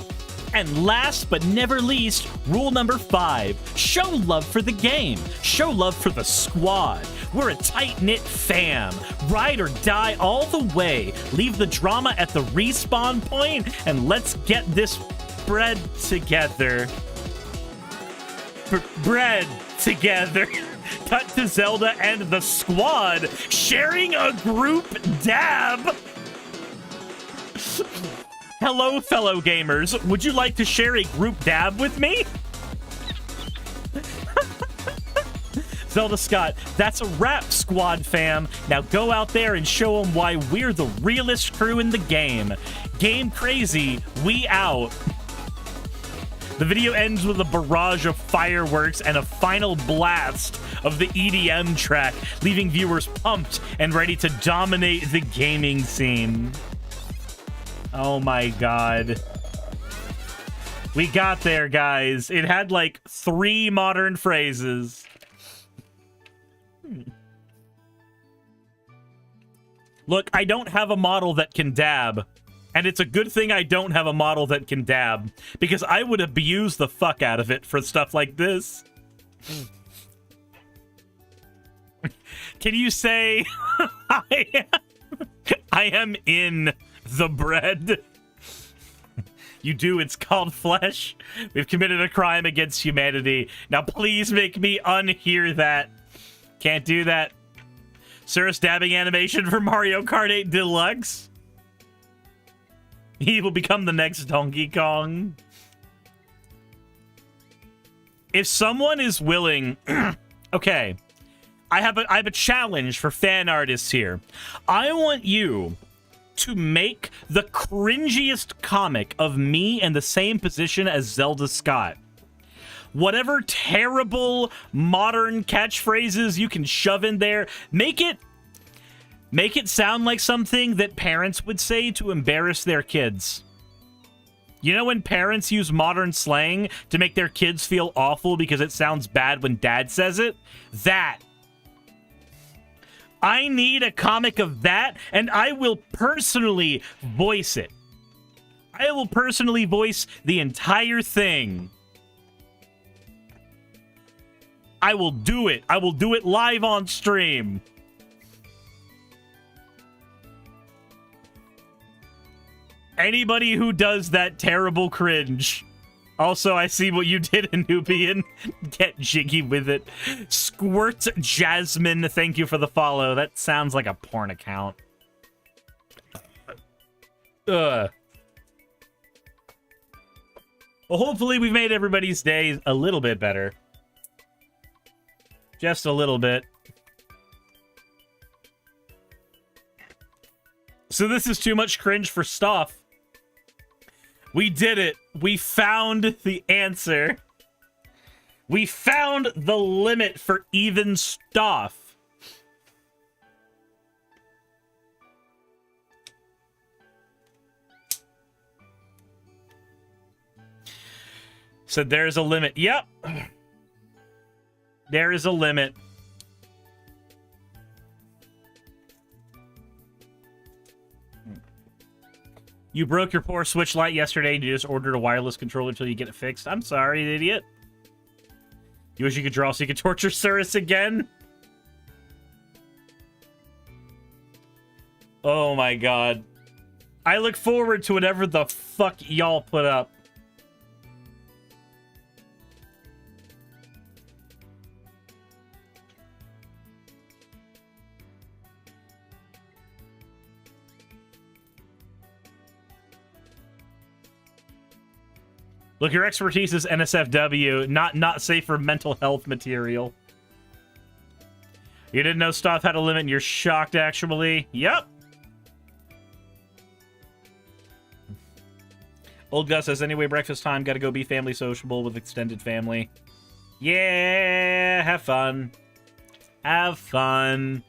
And last but never least, rule number 5, show love for the game. Show love for the squad. We're a tight-knit fam. Ride or die all the way. Leave the drama at the respawn point and let's get this bread together. Bread together. Cut to Zelda and the squad sharing a group dab. Hello, fellow gamers. Would you like to share a group dab with me? Zelda Scott, that's a wrap, squad fam. Now go out there and show them why we're the realest crew in the game. Game crazy, we out. The video ends with a barrage of fireworks and a final blast of the EDM track, leaving viewers pumped and ready to dominate the gaming scene. Oh my god. We got there, guys. It had like 3 modern phrases. Look, I don't have a model that can dab. And it's a good thing I don't have a model that can dab, because I would abuse the fuck out of it for stuff like this. Can you say, I am in the bread? You do, it's called flesh. We've committed a crime against humanity. Now please make me unhear that. Can't do that. Cirrus dabbing animation for Mario Kart 8 Deluxe. He will become the next Donkey Kong. If someone is willing... Okay. I have a challenge for fan artists here. I want you to make the cringiest comic of me in the same position as Zelda Scott. Whatever terrible modern catchphrases you can shove in there, make it sound like something that parents would say to embarrass their kids. You know when parents use modern slang to make their kids feel awful because it sounds bad when dad says it? That. I need a comic of that, and I will personally voice it. I will personally voice the entire thing. I will do it. I will do it live on stream. Anybody who does that terrible cringe. Also, I see what you did in Nubian. Get jiggy with it. Squirt Jasmine, thank you for the follow. That sounds like a porn account. Well, hopefully we've made everybody's day a little bit better. Just a little bit. So this is too much cringe for stuff. We did it. We found the answer. We found the limit for even stuff. So there's a limit. Yep. There is a limit. You broke your poor Switch Lite yesterday and you just ordered a wireless controller until you get it fixed. I'm sorry, idiot. You wish you could draw so you could torture Cirrus again? Oh my god. I look forward to whatever the fuck y'all put up. Look, your expertise is NSFW, not safe for mental health material. You didn't know stuff had a limit and you're shocked, actually. Yep. Old Gus says, anyway, breakfast time. Gotta go be family sociable with extended family. Yeah, have fun. Have fun.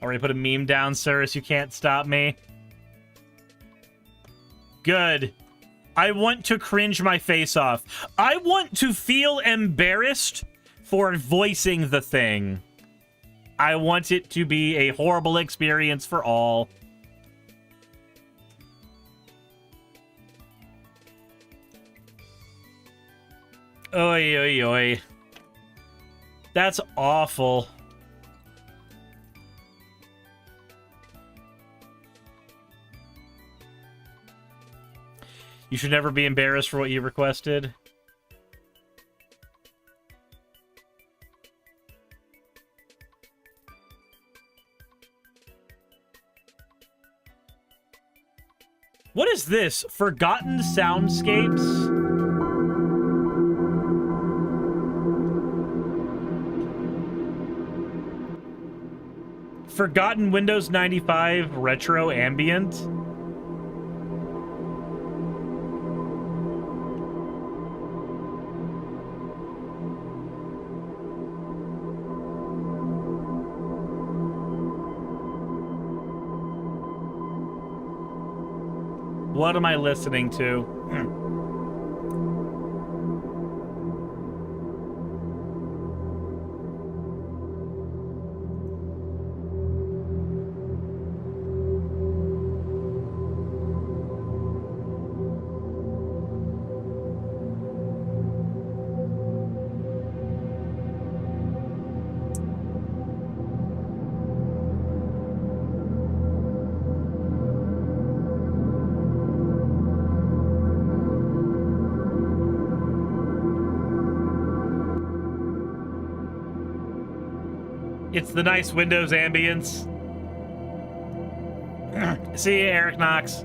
Already put a meme down, Cyrus. You can't stop me. Good. I want to cringe my face off. I want to feel embarrassed for voicing the thing. I want it to be a horrible experience for all. Oy, oy, oy. That's awful. You should never be embarrassed for what you requested. What is this? Forgotten soundscapes? Forgotten Windows 95 retro ambient? What am I listening to? It's the nice Windows ambience. See you, Eric Knox.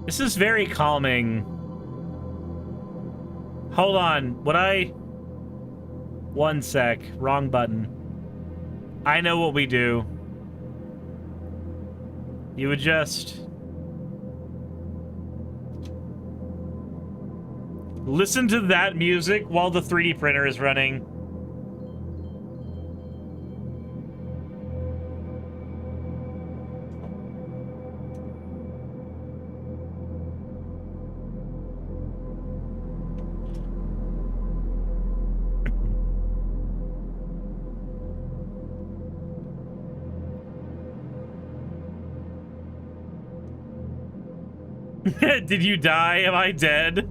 This is very calming. Hold on. Would I... One sec. Wrong button. I know what we do. You would just... listen to that music while the 3D printer is running. Did you die? Am I dead?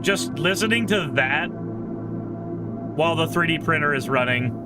Just listening to that while the 3D printer is running.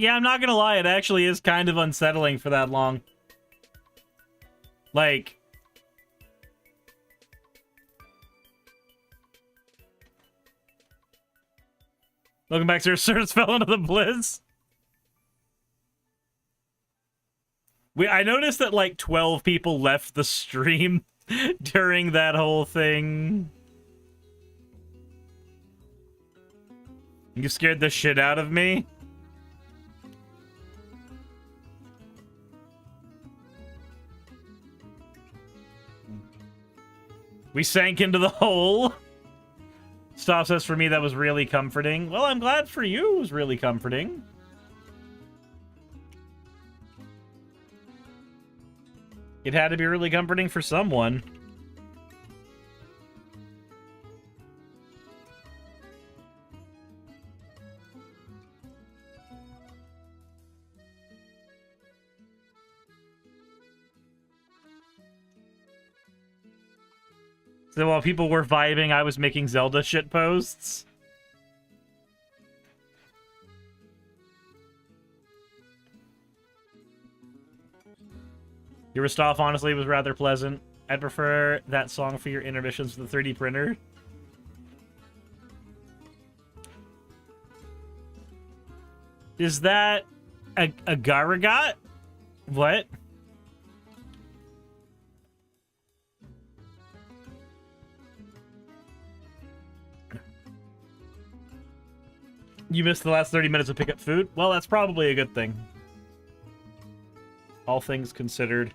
Yeah, I'm not gonna lie, it actually is kind of unsettling for that long. Like... Welcome back, sir. Sir's fell into the bliss. I noticed that like 12 people left the stream during that whole thing. You scared the shit out of me. We sank into the hole. Stop says, for me, that was really comforting. Well, I'm glad for you it was really comforting. It had to be really comforting for someone. So while people were vibing, I was making Zelda shit posts. Your stuff honestly was rather pleasant. I'd prefer that song for your intermissions with the 3D printer. Is that a Garagot? What? You missed the last 30 minutes of pick up food? Well, that's probably a good thing. All things considered.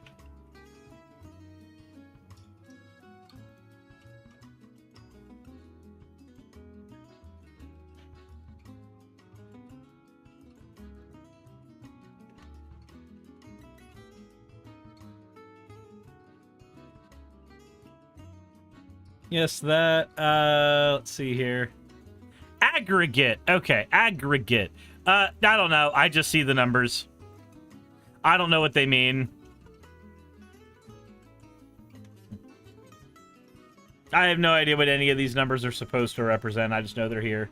Yes, that, let's see here. Aggregate. Okay, aggregate. I don't know. I just see the numbers. I don't know what they mean. I have no idea what any of these numbers are supposed to represent. I just know they're here.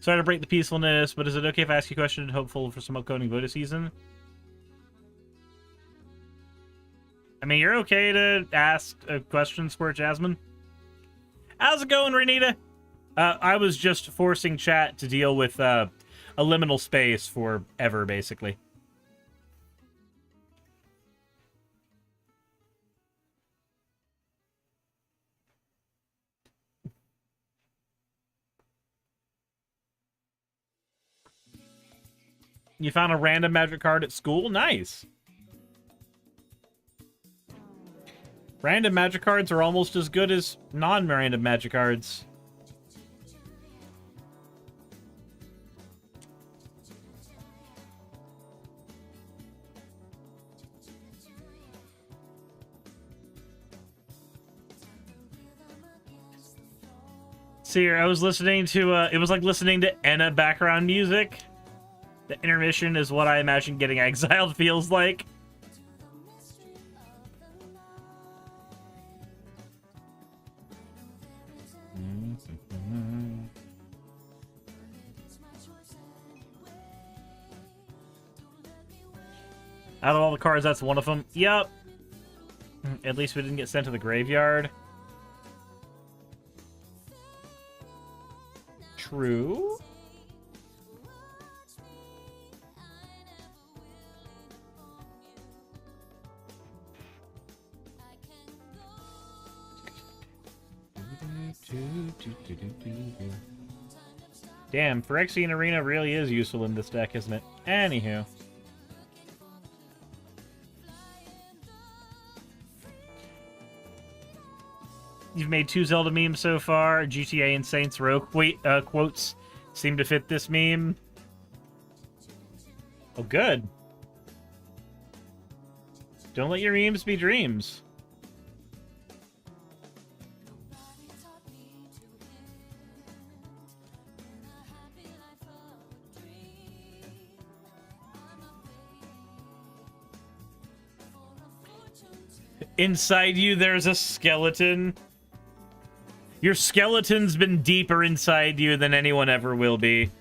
Sorry to break the peacefulness, but is it okay if I ask you a question hopeful for some upcoming voter season? I mean, you're okay to ask a question, Squirt Jasmine. How's it going, Renita? I was just forcing chat to deal with a liminal space forever, basically. You found a random magic card at school? Nice. Random magic cards are almost as good as non-random magic cards. See here, I was listening to, it was like listening to Enna background music. The intermission is what I imagine getting exiled feels like. Out of all the cards, that's one of them. Yep. At least we didn't get sent to the graveyard. True. Damn, Phyrexian Arena really is useful in this deck, isn't it? Anywho. You've made 2 Zelda memes so far. GTA and Saints Row quotes seem to fit this meme. Oh, good. Don't let your memes be dreams. Inside you, there's a skeleton. Your skeleton's been deeper inside you than anyone ever will be.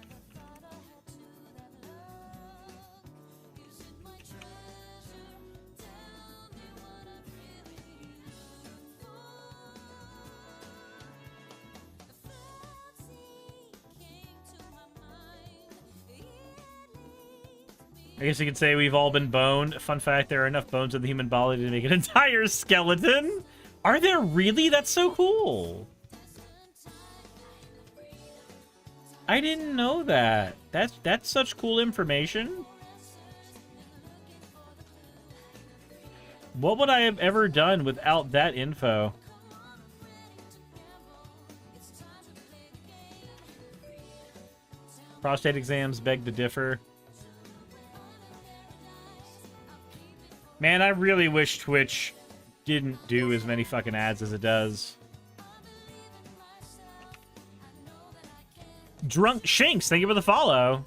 I guess you could say we've all been boned. Fun fact, there are enough bones in the human body to make an entire skeleton. Are there really? That's so cool. I didn't know that. That's such cool information. What would I have ever done without that info? Prostate exams beg to differ. Man, I really wish Twitch didn't do as many fucking ads as it does. Drunk Shinks, thank you for the follow.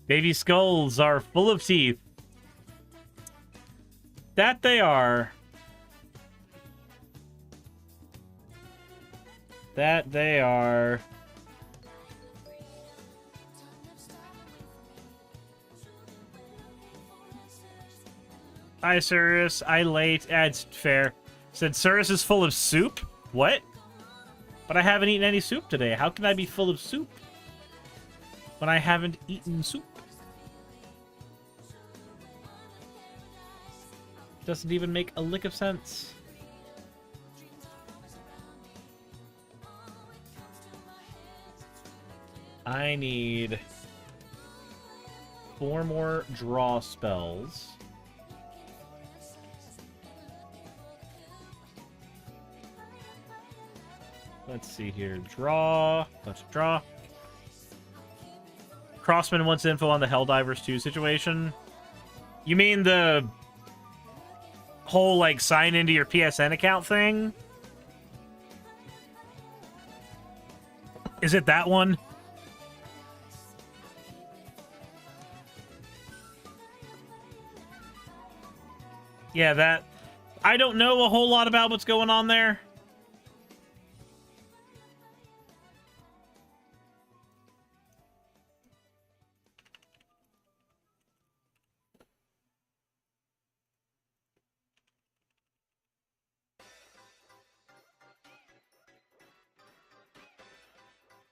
Baby skulls are full of teeth. That they are. That they are. Hi, Cirrus. I late. It's fair. Said Cirrus is full of soup? What? But I haven't eaten any soup today. How can I be full of soup when I haven't eaten soup? Doesn't even make a lick of sense. I need 4 more draw spells. Let's see here. Draw. Let's draw. Crossman wants info on the Helldivers 2 situation. You mean the whole, like, sign into your PSN account thing? Is it that one? Yeah, that... I don't know a whole lot about what's going on there.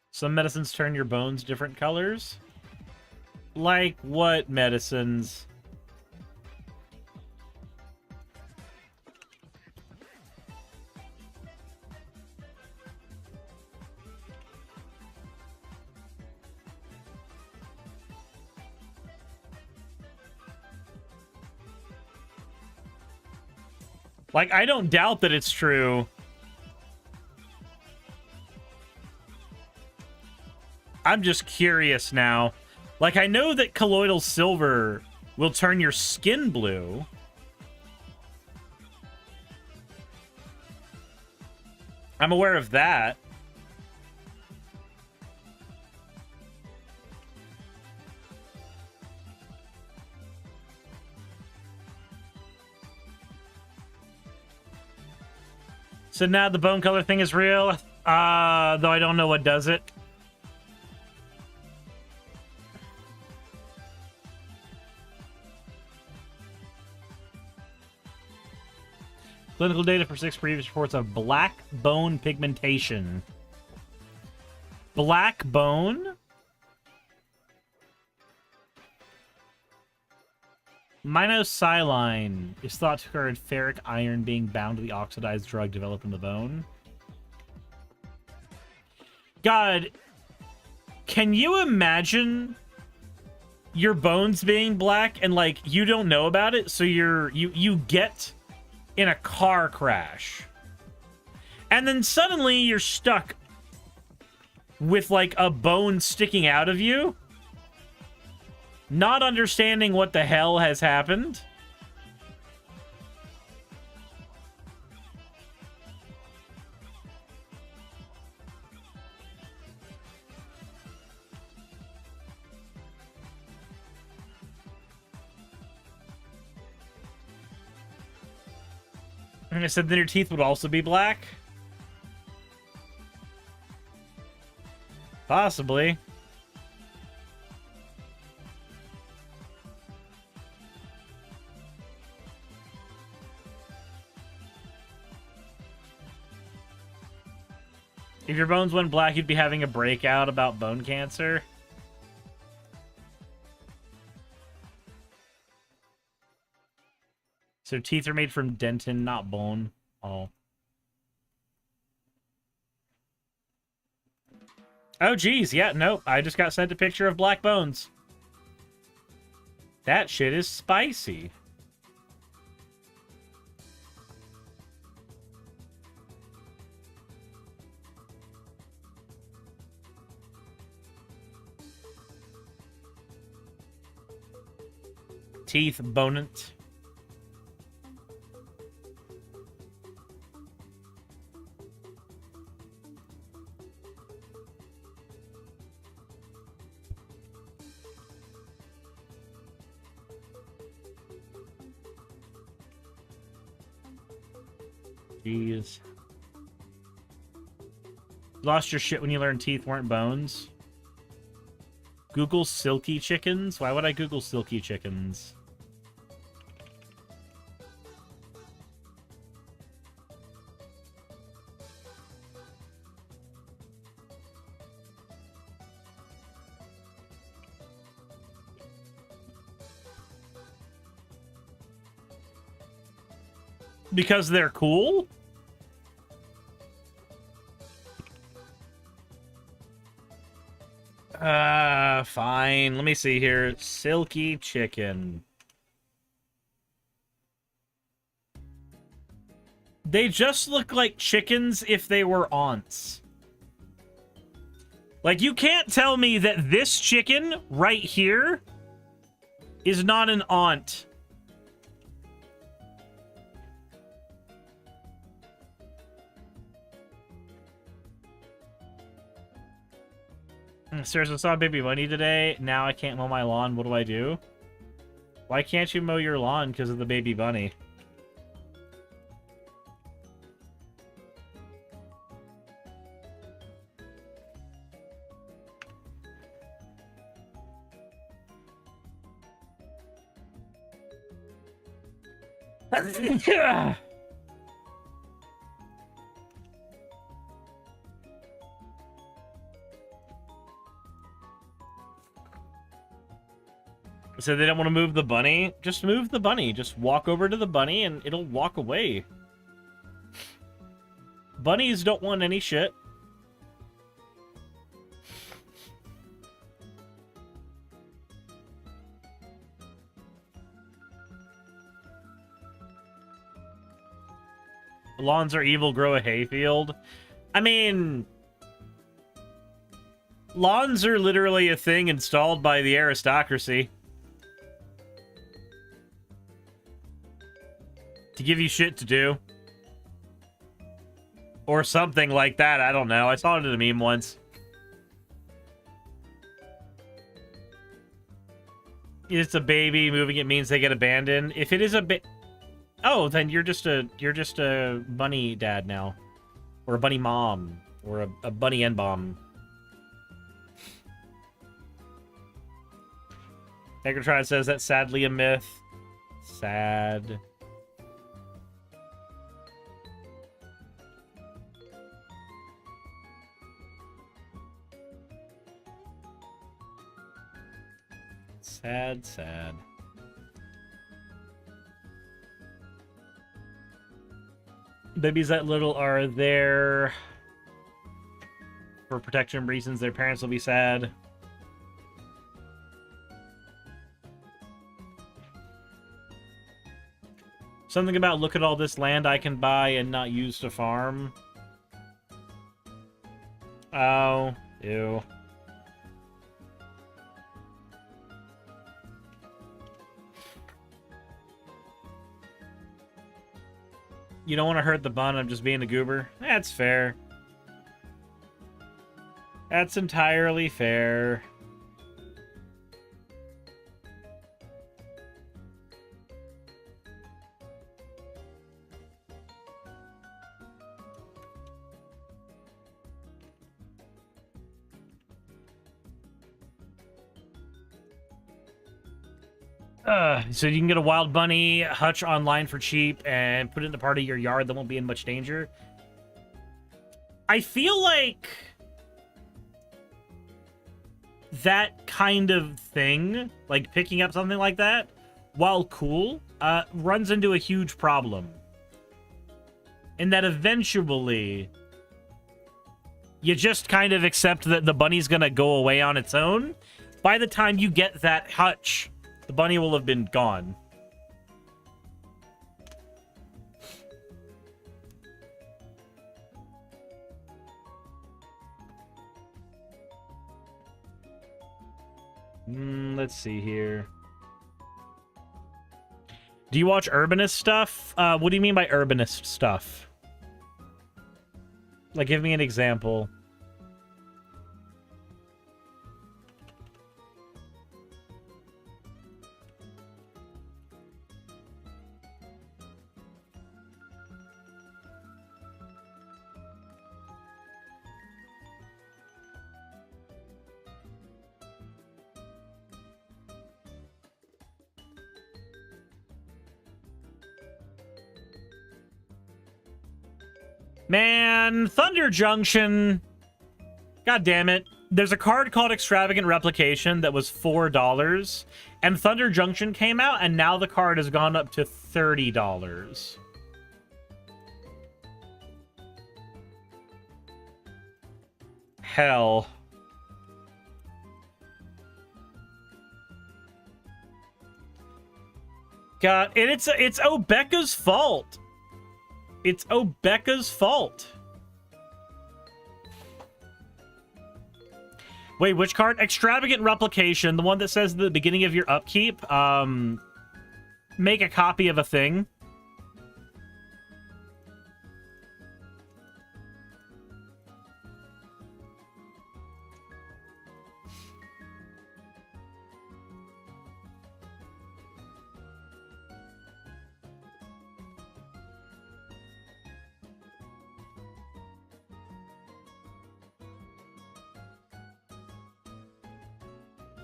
Some medicines turn your bones different colors. Like what medicines? Like, I don't doubt that it's true. I'm just curious now. Like, I know that colloidal silver will turn your skin blue. I'm aware of that. So now the bone color thing is real? Though I don't know what does it. Clinical data for 6 previous reports of black bone pigmentation. Black bone? Minocyline is thought to occur in ferric iron being bound to the oxidized drug developed in the bone. God, can you imagine your bones being black and, like, you don't know about it, so you get in a car crash, and then suddenly you're stuck with, like, a bone sticking out of you, not understanding what the hell has happened? And I said then your teeth would also be black? Possibly. If your bones went black, you'd be having a breakout about bone cancer. So teeth are made from dentin, not bone. Oh. Oh, geez. Yeah, nope. I just got sent a picture of black bones. That shit is spicy. Teeth, bonant. Jeez. Lost your shit when you learned teeth weren't bones. Google silky chickens? Why would I Google silky chickens? Because they're cool? Fine. Let me see here. Silky chicken. They just look like chickens if they were aunts. Like, you can't tell me that this chicken right here is not an aunt. Seriously, I saw a baby bunny today. Now I can't mow my lawn. What do I do? Why can't you mow your lawn because of the baby bunny? So they don't want to move the bunny? Just move the bunny. Just walk over to the bunny and it'll walk away. Bunnies don't want any shit. Lawns are evil, grow a hayfield. I mean, lawns are literally a thing installed by the aristocracy. To give you shit to do. Or something like that, I don't know. I saw it in a meme once. It's a baby, moving it means they get abandoned. If it is a oh, then you're just a bunny dad now. Or a bunny mom. Or a bunny N-bomb. Megatron says that's sadly a myth. Sad. Sad, sad. Babies that little are there for protection reasons. Their parents will be sad. Something about look at all this land I can buy and not use to farm. Oh, ew. You don't want to hurt the bun, I'm just being a goober. That's fair. That's entirely fair. So you can get a wild bunny hutch online for cheap and put it in a part of your yard that won't be in much danger. I feel like that kind of thing, like picking up something like that, while cool, runs into a huge problem. In that eventually, you just kind of accept that the bunny's gonna go away on its own. By the time you get that hutch, the bunny will have been gone. Let's see here. Do you watch urbanist stuff? What do you mean by urbanist stuff? Like, give me an example. Man, Thunder Junction. God damn it. There's a card called Extravagant Replication that was $4, and Thunder Junction came out, and now the card has gone up to $30. Hell. God, and it's Obeka's fault. It's Obeka's fault. Wait, which card? Extravagant Replication, the one that says at the beginning of your upkeep, make a copy of a thing.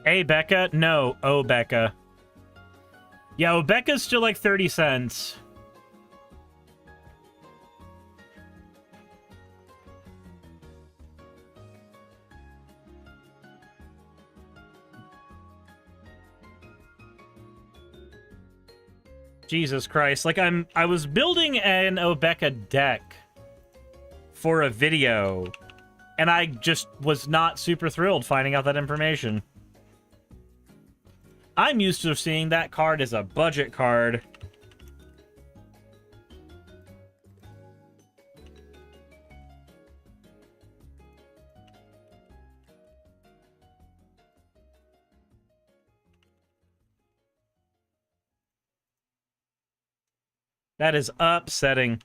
Hey, Becca? No, oh, Becca. Yeah, Obeka's still like 30 cents. Jesus Christ. Like, I was building an Obeka deck for a video, and I just was not super thrilled finding out that information. I'm used to seeing that card as a budget card. That is upsetting.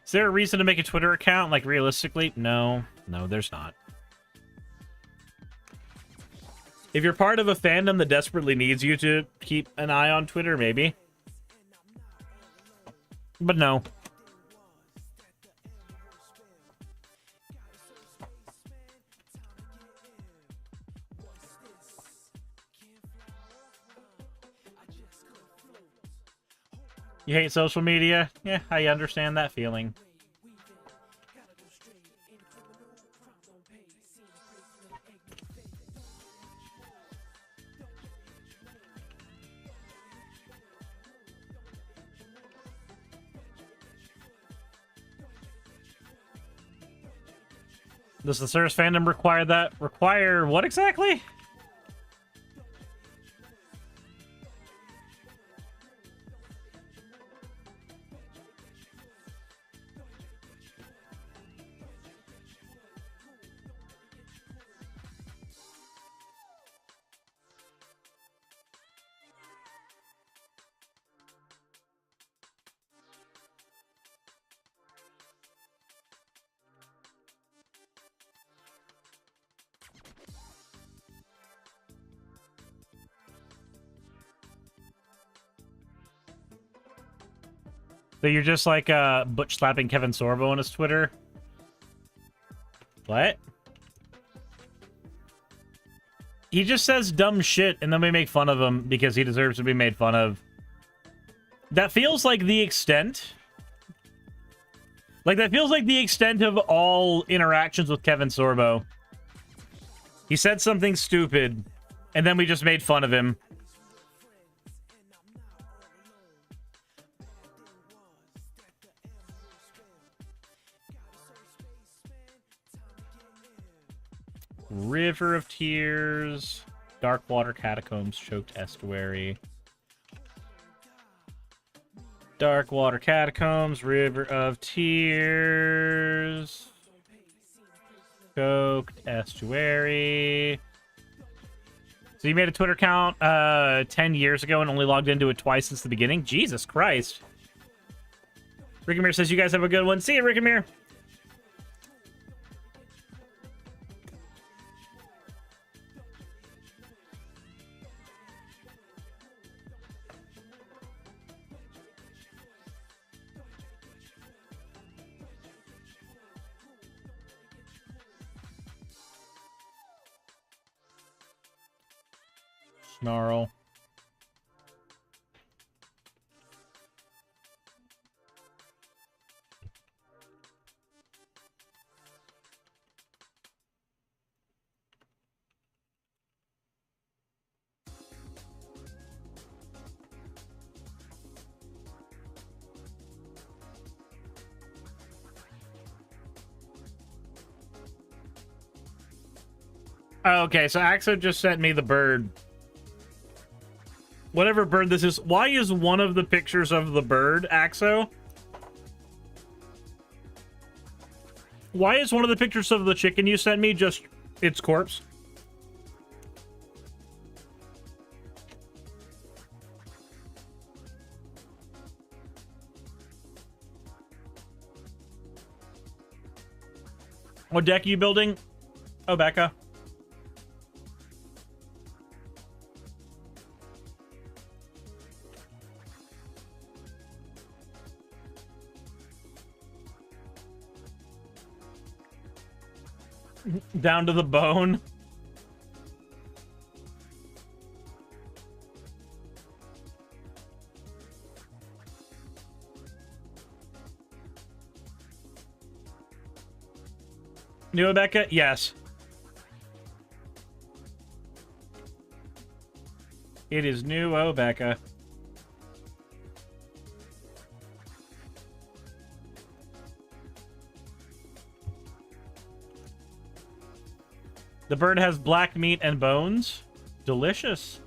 Is there a reason to make a Twitter account? Like, realistically? No. No, there's not. If you're part of a fandom that desperately needs you to keep an eye on Twitter, maybe. But no. You hate social media? Yeah, I understand that feeling. Does the service fandom require that? Require what exactly? So you're just like Butch slapping Kevin Sorbo on his Twitter? What? He just says dumb shit and then we make fun of him because he deserves to be made fun of. That feels like the extent. Like, that feels like the extent of all interactions with Kevin Sorbo. He said something stupid, and then we just made fun of him. River of Tears, Dark Water Catacombs, Choked Estuary. Dark Water Catacombs, River of Tears, Choked Estuary. So you made a Twitter account 10 years ago and only logged into it twice since the beginning? Jesus Christ. Rickamere says, you guys have a good one. See you, Rickamere. Snarl. Okay, so Axo just sent me the bird. Whatever bird this is. Why is one of the pictures of the bird, Axo? Why is one of the pictures of the chicken you sent me just its corpse? What deck are you building? Oh, Becca. Down to the bone. New Becca? Yes. It is new Becca. The bird has black meat and bones. Delicious.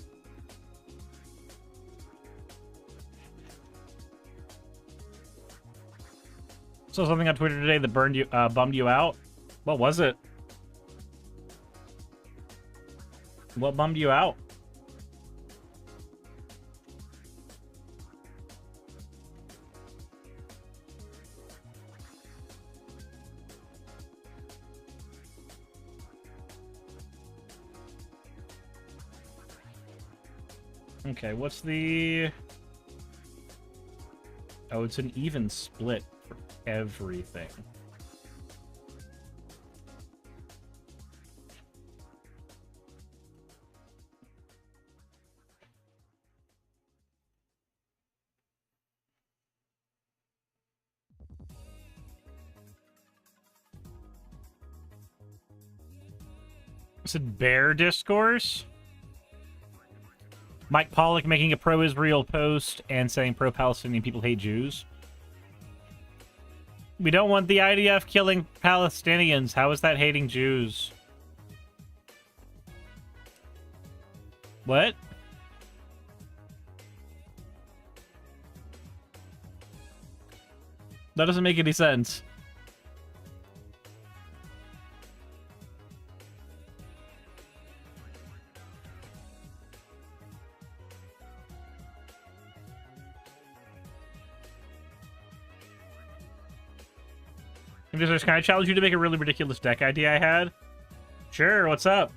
Saw something on Twitter today that bummed you out. What was it? What bummed you out? Okay, what's the... Oh, it's an even split for everything. Is it bear discourse? Mike Pollock making a pro-Israel post and saying pro-Palestinian people hate Jews. We don't want the IDF killing Palestinians. How is that hating Jews? What? That doesn't make any sense. Can I challenge you to make a really ridiculous deck idea I had? Sure, what's up?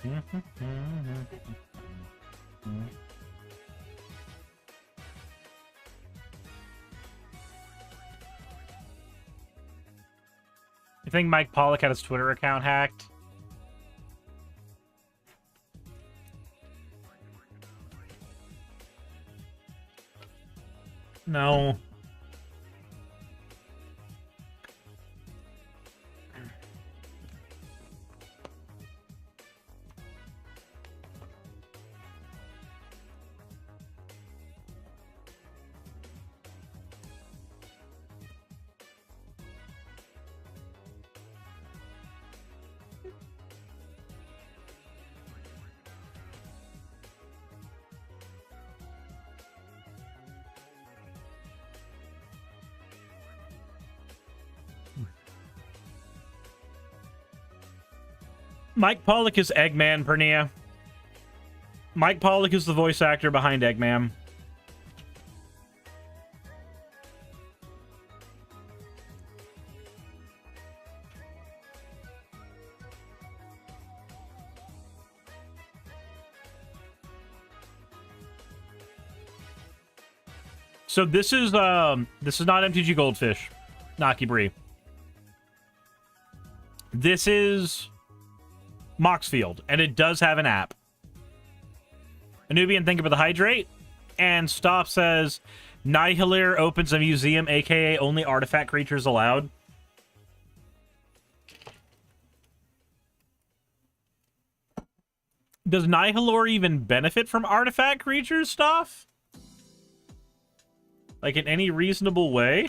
You think Mike Pollock had his Twitter account hacked? No. Mike Pollock is Eggman, Pernia. Mike Pollock is the voice actor behind Eggman. So this is not MTG Goldfish, Naki Bree. This is Moxfield, and it does have an app. Anubian, think about the hydrate. And Stop says, Nihilir opens a museum, aka only artifact creatures allowed. Does Nihilor even benefit from artifact creatures stuff? Like in any reasonable way?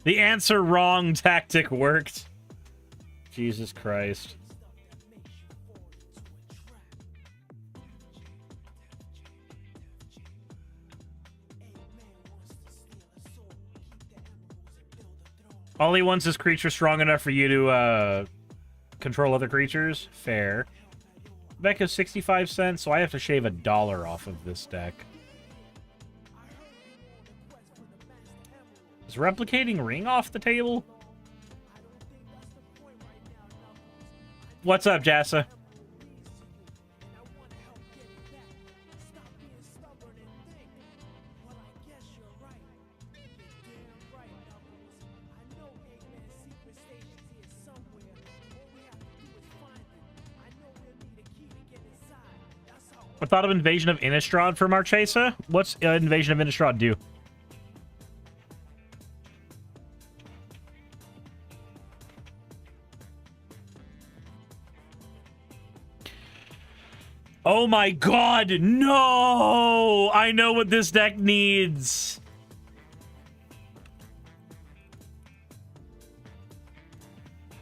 The answer wrong tactic worked. Jesus Christ. All he wants is creatures strong enough for you to control other creatures. Fair. Becca's 65 cents, so I have to shave $1 off of this deck. Is replicating ring off the table? What's up, Jassa? I thought of Invasion of Innistrad for Marchesa. What's Invasion of Innistrad do? Oh my god, no! I know what this deck needs.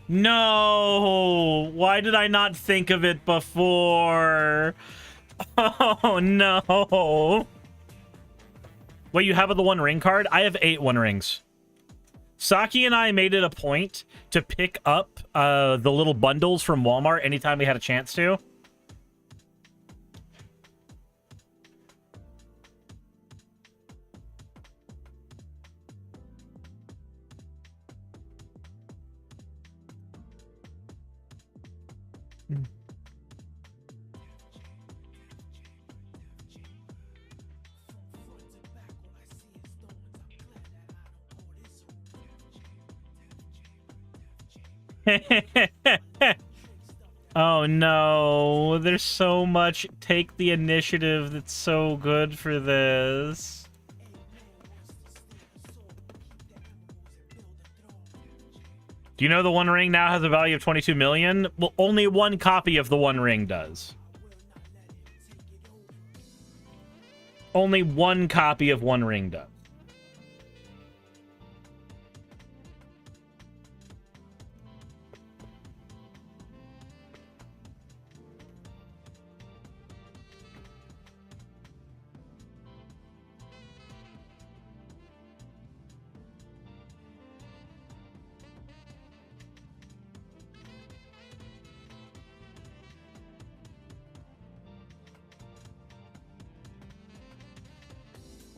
No! Why did I not think of it before? Oh no! Wait, you have the One Ring card? I have 8 One Rings. Saki and I made it a point to pick up the little bundles from Walmart anytime we had a chance to. Oh no, there's so much take the initiative that's so good for this. Do you know the One Ring now has a value of 22 million? Well, only one copy of the One Ring does. Only one copy of One Ring does.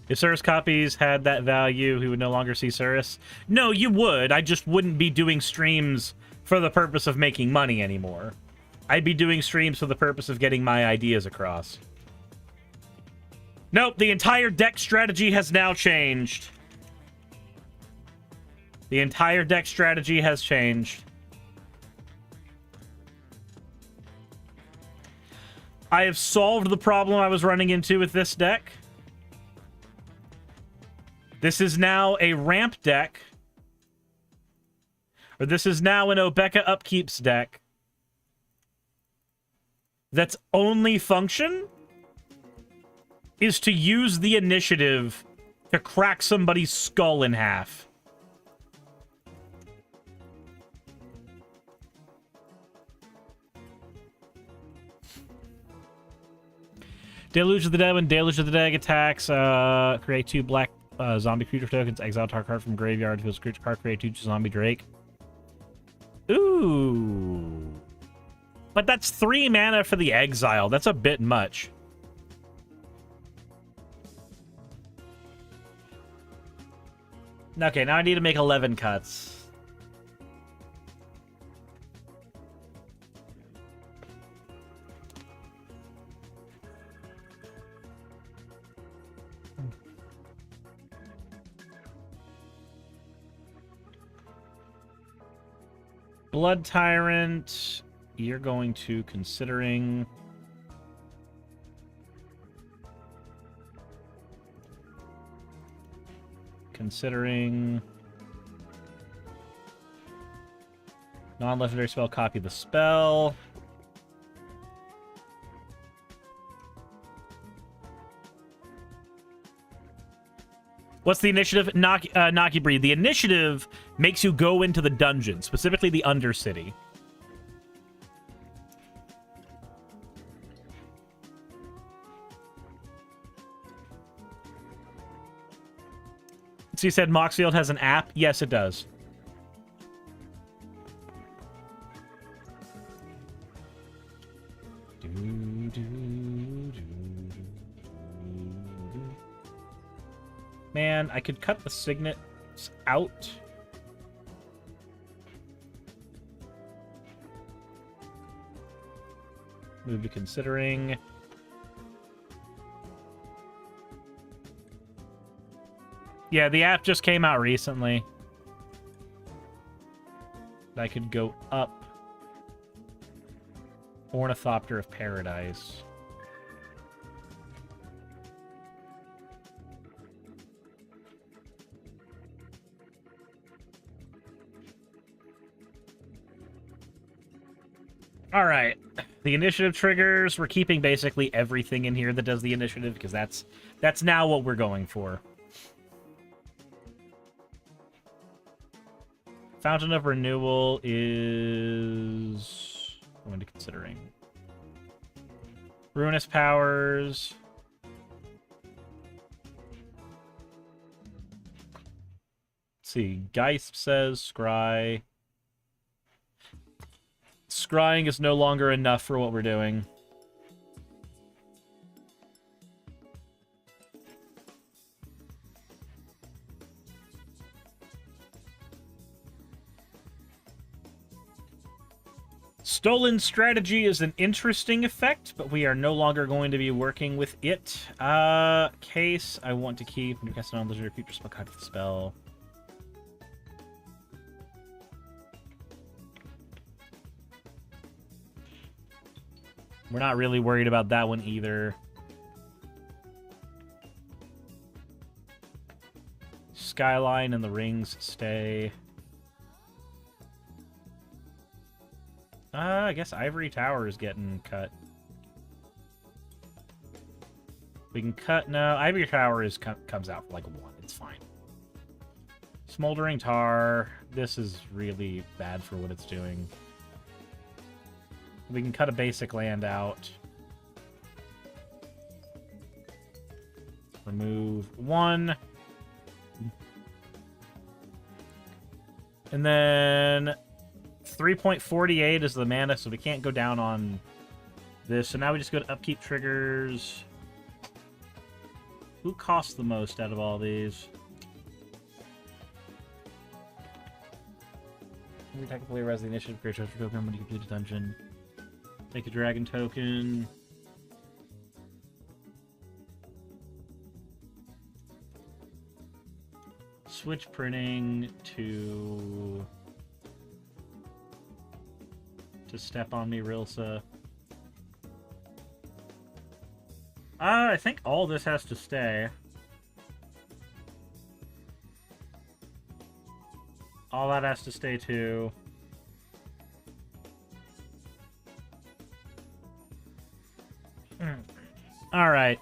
If Cirrus copies had that value, we would no longer see Cirrus. No, you would. I just wouldn't be doing streams for the purpose of making money anymore. I'd be doing streams for the purpose of getting my ideas across. Nope, the entire deck strategy has now changed. The entire deck strategy has changed. I have solved the problem I was running into with this deck. This is now a ramp deck. Or this is now an Obeka upkeeps deck. That's only function is to use the initiative to crack somebody's skull in half. Deluge of the Dead. When Deluge of the Dead attacks, create 2 black zombie creature tokens. Exile target card from graveyard. If it's creature card, create 2 zombie Drake. Ooh. But that's 3 mana for the exile. That's a bit much. Okay, now I need to make 11 cuts. Blood Tyrant, you're going to considering... non-legendary spell, copy the spell. What's the initiative? Naki Breed. The initiative makes you go into the dungeon, specifically the Undercity. So you said Moxfield has an app? Yes, it does. Man, I could cut the signets out. Move to considering. Yeah, the app just came out recently. I could go up. Ornithopter of Paradise. All right. The initiative triggers, we're keeping basically everything in here that does the initiative because that's now what we're going for. Fountain of Renewal is... I'm into considering. Ruinous Powers. Let's see. Geist says Scry. Scrying is no longer enough for what we're doing. Stolen Strategy is an interesting effect, but we are no longer going to be working with it. Case, I want to keep. When you cast a non-legendary creature spell, copy the spell. We're not really worried about that one either. Skyline and the rings stay. I guess Ivory Tower is getting cut. We can cut... No, Ivory Tower comes out for like 1. It's fine. Smoldering Tar. This is really bad for what it's doing. We can cut a basic land out. Remove 1. And then 3.48 is the mana, so we can't go down on this. So now we just go to upkeep triggers. Who costs the most out of all these? Every time player has the initiative, create a treasure token when you complete a dungeon. Take a dragon token. Switch printing to step on me, Rilsa. I think all this has to stay. All that has to stay too. All right.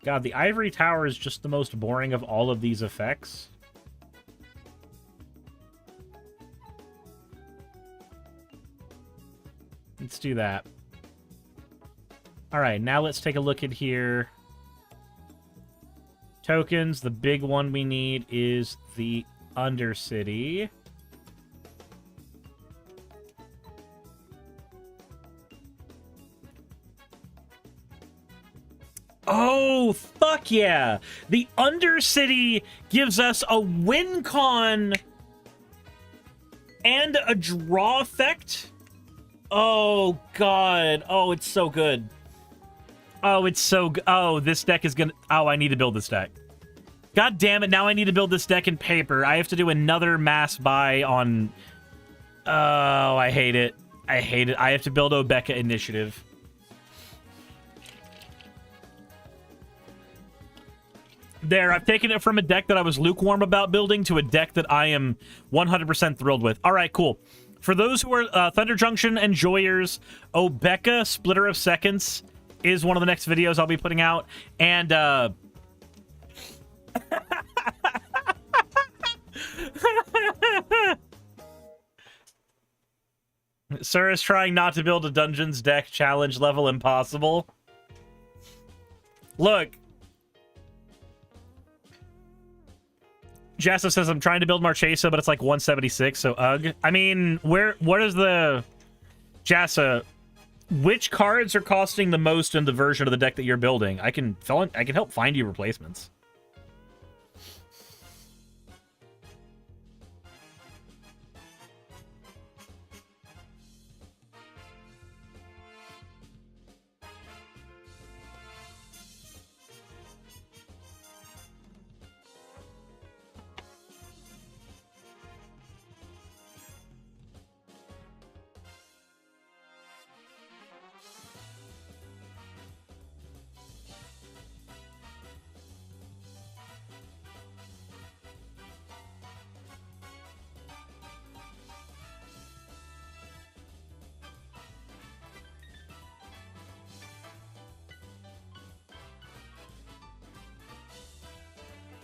God, the ivory tower is just the most boring of all of these effects. Let's do that. All right, now let's take a look at here. Tokens, the big one we need is the Undercity. Oh, fuck yeah! The Undercity gives us a win con and a draw effect. Oh, God. Oh, it's so good. Oh, it's so good. Oh, this deck is gonna... Oh, I need to build this deck. God damn it, now I need to build this deck in paper. I have to do another mass buy on... Oh, I hate it. I hate it. I have to build Obeka Initiative. There, I've taken it from a deck that I was lukewarm about building to a deck that I am 100% thrilled with. All right, cool. For those who are Thunder Junction enjoyers, Obeka Splitter of Seconds is one of the next videos I'll be putting out. And, Sir is trying not to build a Dungeons deck challenge level impossible. Look. Jessa says, I'm trying to build Marchesa, but it's like 176, so ugh. I mean, what is the... Jessa, which cards are costing the most in the version of the deck that you're building? I can help find you replacements.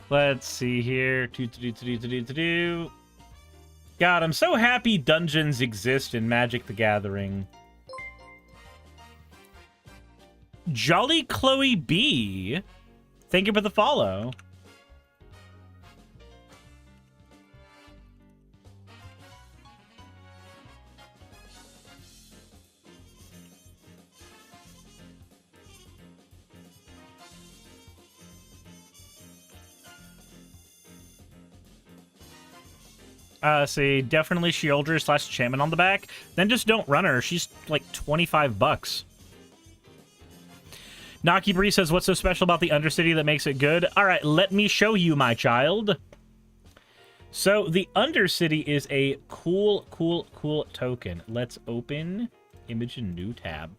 Let's see here. God, I'm so happy dungeons exist in Magic the Gathering. Jolly Chloe B. Thank you for the follow. See, definitely Shieldra / Enchantment on the back. Then just don't run her. She's like $25. Naki Bree says, what's so special about the Undercity that makes it good? All right, let me show you, my child. So the Undercity is a cool token. Let's open image in new tab.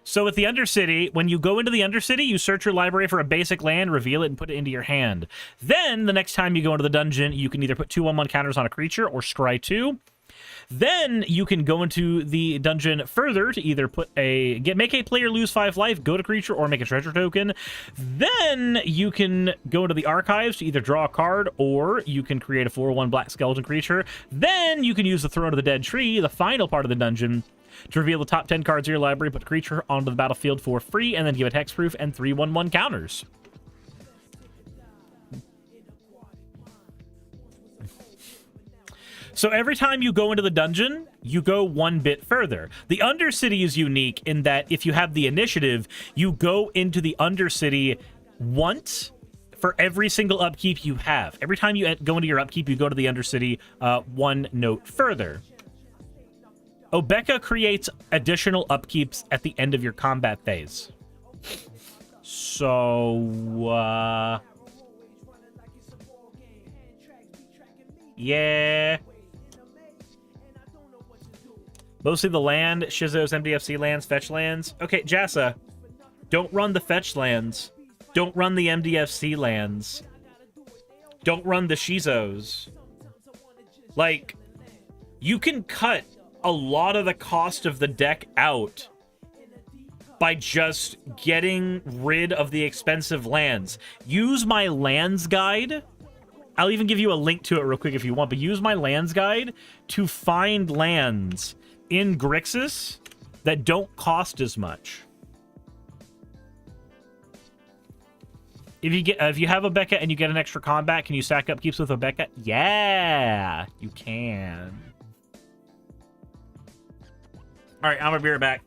So with the Undercity, when you go into the Undercity, you search your library for a basic land, reveal it, and put it into your hand. Then, the next time you go into the dungeon, you can either put 2/1/1 counters on a creature or scry 2. Then you can go into the dungeon further to either make a player lose 5 life, go to creature, or make a treasure token. Then you can go into the archives to either draw a card, or you can create a 4/1 black skeleton creature. Then you can use the Throne of the Dead Tree, the final part of the dungeon, to reveal the top 10 cards of your library, put a creature onto the battlefield for free, and then give it hexproof and 3/1/1 counters. So every time you go into the dungeon, you go one bit further. The Undercity is unique in that if you have the initiative, you go into the Undercity once for every single upkeep you have. Every time you go into your upkeep, you go to the Undercity one note further. Obeka creates additional upkeeps at the end of your combat phase. So, yeah. Mostly the land, Shizo's MDFC lands, fetch lands. Okay, Jassa, don't run the fetch lands. Don't run the MDFC lands. Don't run the Shizos. Like, you can cut a lot of the cost of the deck out by just getting rid of the expensive lands. Use my lands guide. I'll even give you a link to it real quick if you want, but use my lands guide to find lands in Grixis that don't cost as much. If you have Obeka and you get an extra combat, can you stack up keeps with Obeka? Yeah, you can. All right, I'm gonna be right back.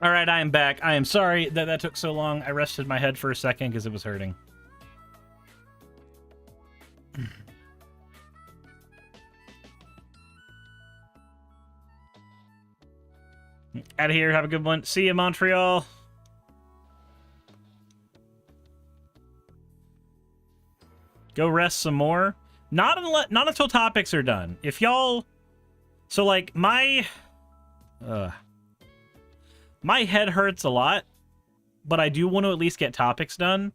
All right, I am back. I am sorry that that took so long. I rested my head for a second because it was hurting. Out of here. Have a good one. See you, Montreal. Go rest some more. Not until topics are done. If y'all... So, like, my head hurts a lot, but I do want to at least get topics done.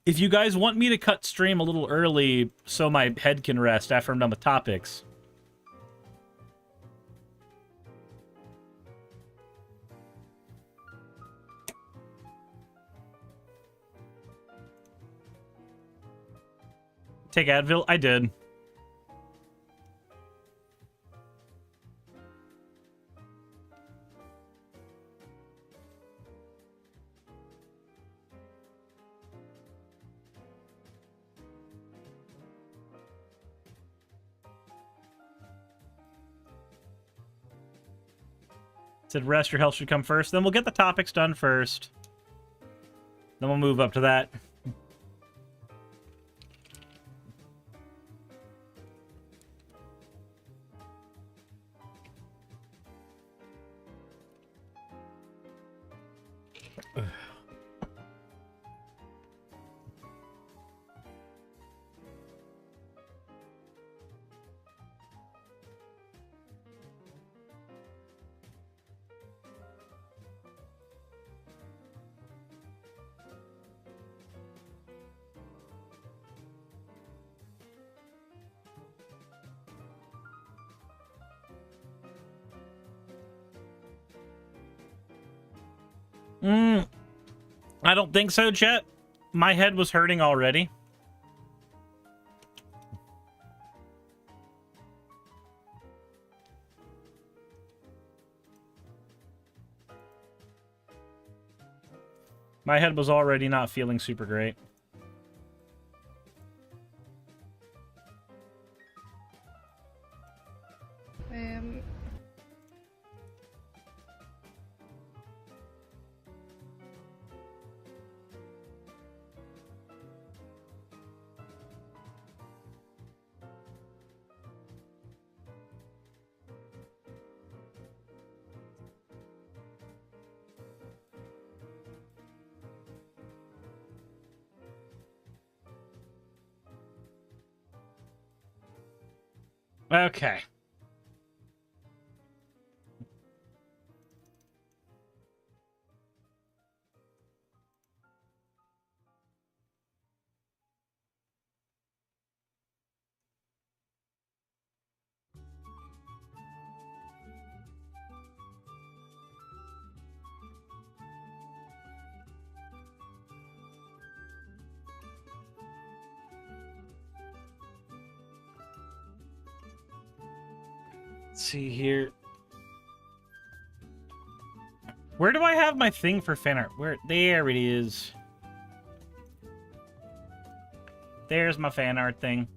If you guys want me to cut stream a little early so my head can rest after I'm done with topics... Take Advil? I did. Said rest, your health should come first. Then we'll get the topics done first. Then we'll move up to that. I don't think so, chat. My head was hurting already. My head was already not feeling super great. Okay. Let's see here. Where do I have my thing for fan art? Where? There it is. There's my fan art thing.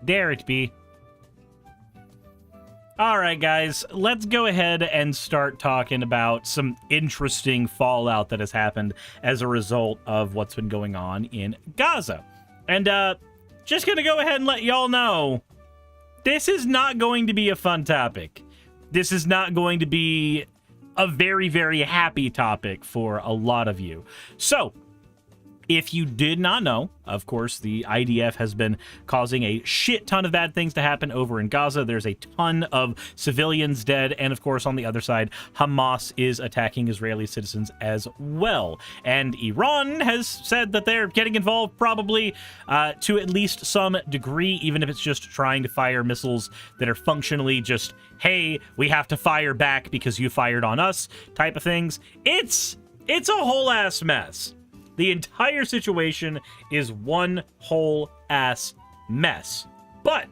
There it be. All right, guys, let's go ahead and start talking about some interesting fallout that has happened as a result of what's been going on in Gaza. And just gonna go ahead and let y'all know, this is not going to be a fun topic. This is not going to be a very, very happy topic for a lot of you. So, if you did not know, of course, the IDF has been causing a shit ton of bad things to happen over in Gaza. There's a ton of civilians dead. And of course, on the other side, Hamas is attacking Israeli citizens as well. And Iran has said that they're getting involved probably to at least some degree, even if it's just trying to fire missiles that are functionally just, hey, we have to fire back because you fired on us type of things. It's a whole ass mess. The entire situation is one whole ass mess. But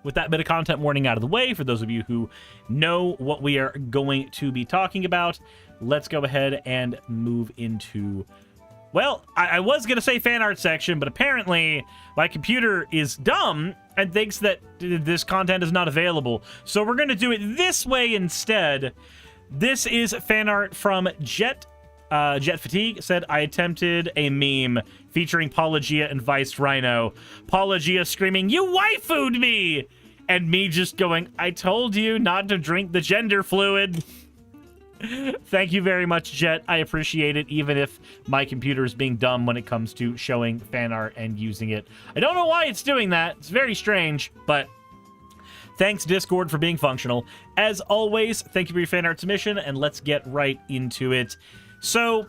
with that bit of content warning out of the way, for those of you who know what we are going to be talking about, let's go ahead and move into... Well, I was going to say fan art section, but apparently my computer is dumb and thinks that this content is not available. So we're going to do it this way instead. This is fan art from Jet. Jet Fatigue said, I attempted a meme featuring Paulogia and Vice Rhino. Paulogia screaming, "You waifu'd me!" And me just going, "I told you not to drink the gender fluid." Thank you very much, Jet. I appreciate it, even if my computer is being dumb when it comes to showing fan art and using it. I don't know why it's doing that. It's very strange, but thanks, Discord, for being functional. As always, thank you for your fan art submission, and let's get right into it. So,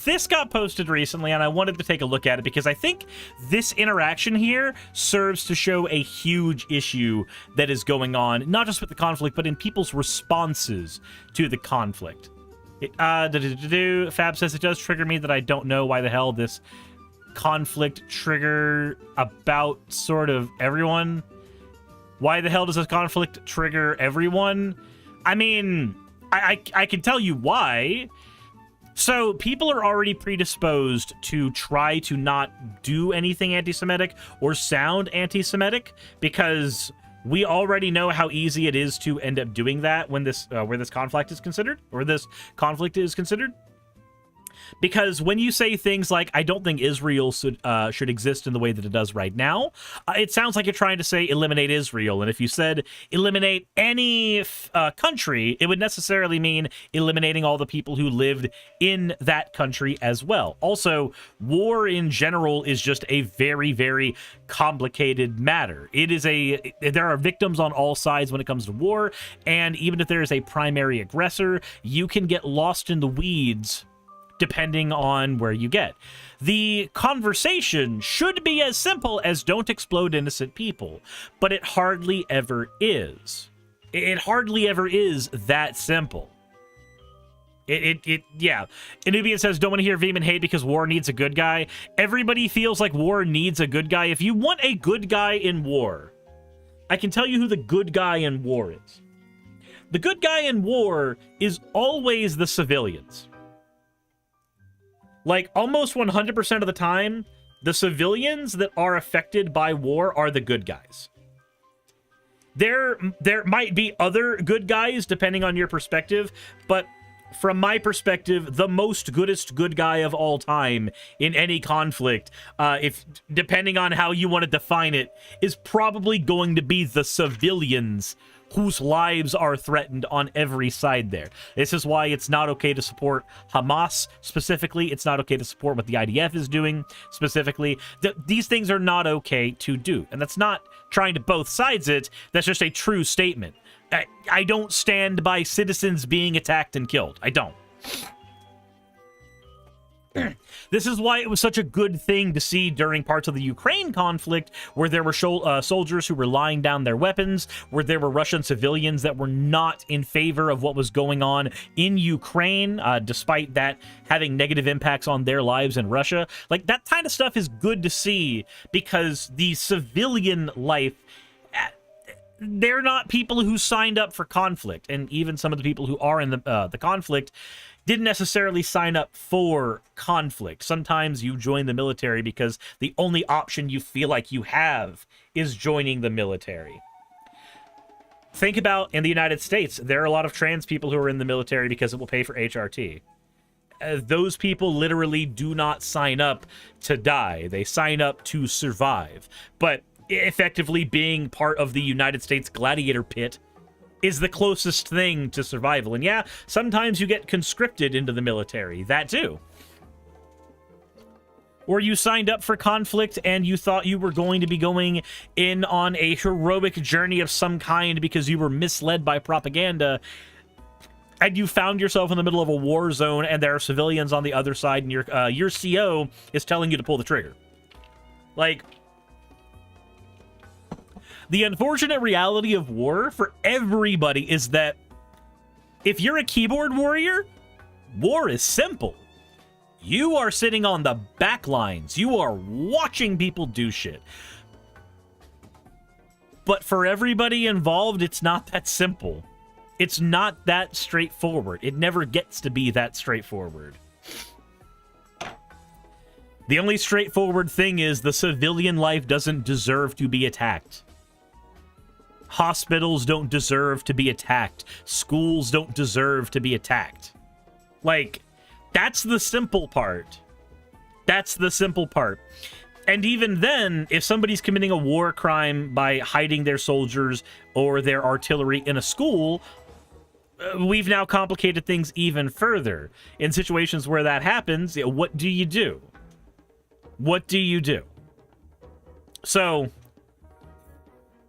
this got posted recently, and I wanted to take a look at it because I think this interaction here serves to show a huge issue that is going on, not just with the conflict, but in people's responses to the conflict. Fab says, it does trigger me that I don't know why the hell this conflict trigger about sort of everyone. Why the hell does this conflict trigger everyone? I mean, I can tell you why. So, people are already predisposed to try to not do anything anti-Semitic or sound anti-Semitic because we already know how easy it is to end up doing that when this where this conflict is considered, or this conflict is considered. Because when you say things like, I don't think Israel should exist in the way that it does right now, it sounds like you're trying to say eliminate Israel. And if you said eliminate any country, it would necessarily mean eliminating all the people who lived in that country as well. Also, war in general is just a very, very complicated matter. There are victims on all sides when it comes to war. And even if there is a primary aggressor, you can get lost in the weeds depending on where you get. The conversation should be as simple as don't explode innocent people, but it hardly ever is. It hardly ever is that simple. Yeah. Anubian says, don't want to hear vehement hate because war needs a good guy. Everybody feels like war needs a good guy. If you want a good guy in war, I can tell you who the good guy in war is. The good guy in war is always the civilians. Like, almost 100% of the time, the civilians that are affected by war are the good guys. There might be other good guys, depending on your perspective, but from my perspective, the most goodest good guy of all time in any conflict, if depending on how you want to define it, is probably going to be the civilians whose lives are threatened on every side there. This is why it's not okay to support Hamas specifically. It's not okay to support what the IDF is doing specifically. These things are not okay to do. And that's not trying to both sides it. That's just a true statement. I don't stand by citizens being attacked and killed. I don't. This is why it was such a good thing to see during parts of the Ukraine conflict where there were soldiers who were laying down their weapons, where there were Russian civilians that were not in favor of what was going on in Ukraine, despite that having negative impacts on their lives in Russia. Like, that kind of stuff is good to see because the civilian life, they're not people who signed up for conflict. And even some of the people who are in the conflict didn't necessarily sign up for conflict. Sometimes you join the military because the only option you feel like you have is joining the military. Think about in the United States, there are a lot of trans people who are in the military because it will pay for HRT. Those people literally do not sign up to die. They sign up to survive. But effectively being part of the United States gladiator pit is the closest thing to survival. And yeah, sometimes you get conscripted into the military. That too. Or you signed up for conflict and you thought you were going to be going in on a heroic journey of some kind because you were misled by propaganda, and you found yourself in the middle of a war zone and there are civilians on the other side and your CO is telling you to pull the trigger. Like, the unfortunate reality of war for everybody is that if you're a keyboard warrior, war is simple. You are sitting on the back lines. You are watching people do shit. But for everybody involved, it's not that simple. It's not that straightforward. It never gets to be that straightforward. The only straightforward thing is the civilian life doesn't deserve to be attacked. Hospitals don't deserve to be attacked. Schools don't deserve to be attacked. Like, that's the simple part. That's the simple part. And even then, if somebody's committing a war crime by hiding their soldiers or their artillery in a school, we've now complicated things even further. In situations where that happens, what do you do? What do you do? So,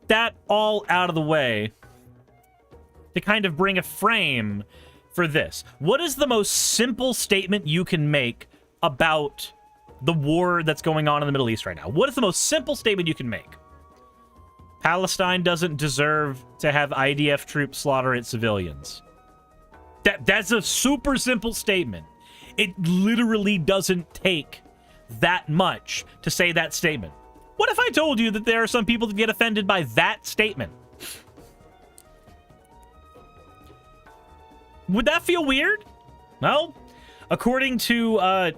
that all out of the way to kind of bring a frame for this. What is the most simple statement you can make about the war that's going on in the Middle East right now? What is the most simple statement you can make? Palestine doesn't deserve to have IDF troops slaughter its civilians. That's a super simple statement. It literally doesn't take that much to say that statement. What if I told you that there are some people that get offended by that statement? Would that feel weird? Well, according to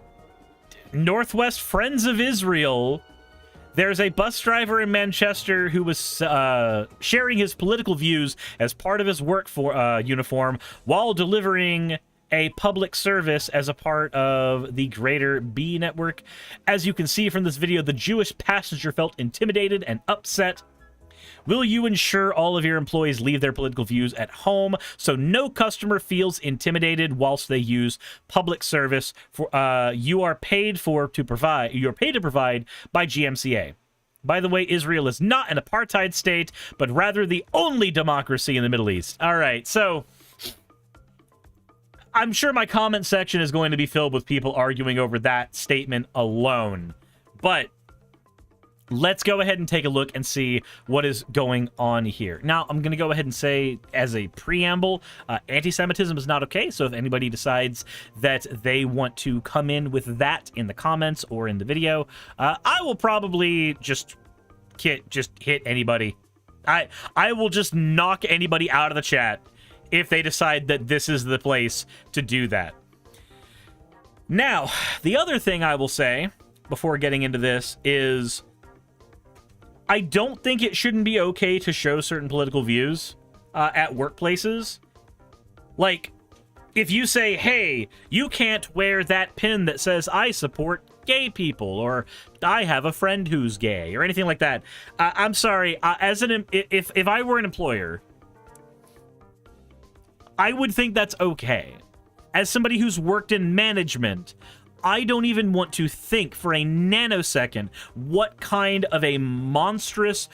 Northwest Friends of Israel, there's a bus driver in Manchester who was sharing his political views as part of his work for uniform while delivering a public service as a part of the greater B network. As you can see from this video, the Jewish passenger felt intimidated and upset. Will you ensure all of your employees leave their political views at home so no customer feels intimidated whilst they use public service? For you are paid to provide by GMCA. By the way, Israel is not an apartheid state, but rather the only democracy in the Middle East. All right, so I'm sure my comment section is going to be filled with people arguing over that statement alone, but let's go ahead and take a look and see what is going on here. Now, I'm going to go ahead and say, as a preamble, anti-Semitism is not okay. So if anybody decides that they want to come in with that in the comments or in the video, I will probably just hit anybody. I will just knock anybody out of the chat if they decide that this is the place to do that. Now, the other thing I will say before getting into this is I don't think it shouldn't be okay to show certain political views at workplaces. Like, if you say, hey, you can't wear that pin that says I support gay people, or I have a friend who's gay, or anything like that. I'm sorry, if I were an employer, I would think that's okay. As somebody who's worked in management, I don't even want to think for a nanosecond what kind of a monstrous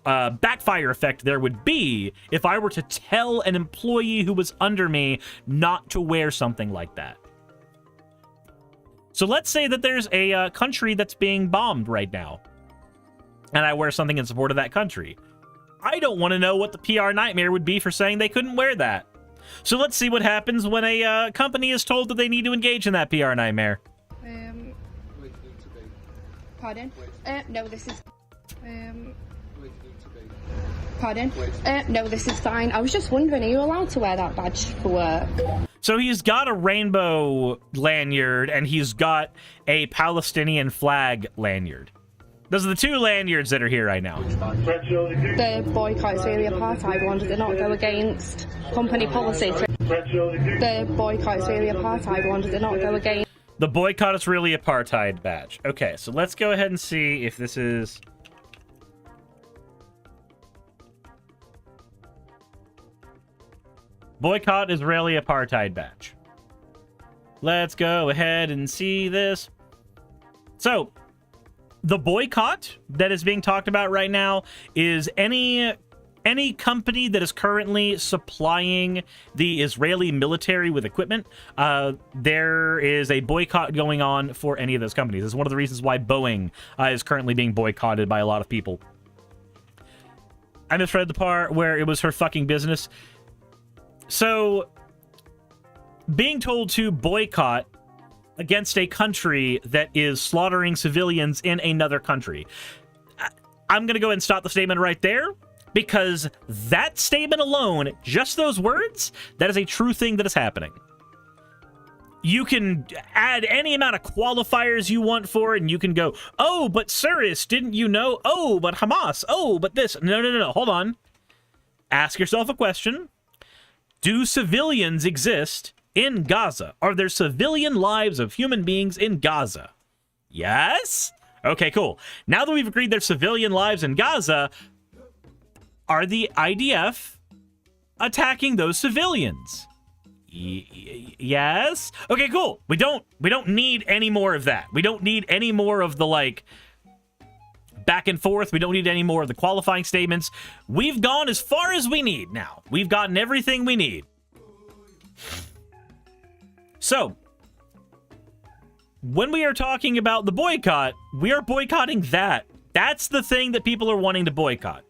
backfire effect there would be if I were to tell an employee who was under me not to wear something like that. So let's say that there's a country that's being bombed right now, and I wear something in support of that country. I don't want to know what the PR nightmare would be for saying they couldn't wear that. So let's see what happens when a company is told that they need to engage in that PR nightmare. Pardon? No, this is... Pardon? No, this is fine. I was just wondering, are you allowed to wear that badge for work? So he's got a rainbow lanyard, and he's got a Palestinian flag lanyard. Those are the two lanyards that are here right now. The boycott is really apartheid one. Does it not go against company policy? The boycott is really apartheid one. Does it not go against... The boycott is really apartheid badge. Okay, so let's go ahead and see if this is... Boycott Israeli apartheid badge. Let's go ahead and see this. So, the boycott that is being talked about right now is any company that is currently supplying the Israeli military with equipment. There is a boycott going on for any of those companies. It's one of the reasons why Boeing is currently being boycotted by a lot of people. I misread the part where it was her fucking business. So, being told to boycott against a country that is slaughtering civilians in another country. I'm going to go ahead and stop the statement right there, because that statement alone, just those words, that is a true thing that is happening. You can add any amount of qualifiers you want for it, and you can go, oh, but Suris, didn't you know? Oh, but Hamas. Oh, but this. No, hold on. Ask yourself a question. Do civilians exist in Gaza? Are there civilian lives of human beings in Gaza? Yes? Okay, cool. Now that we've agreed there's civilian lives in Gaza, are the IDF attacking those civilians? Yes? Okay, cool. We don't need any more of that. We don't need any more of the, like, back and forth. We don't need any more of the qualifying statements. We've gone as far as we need now. We've gotten everything we need. So, when we are talking about the boycott, we are boycotting that. That's the thing that people are wanting to boycott.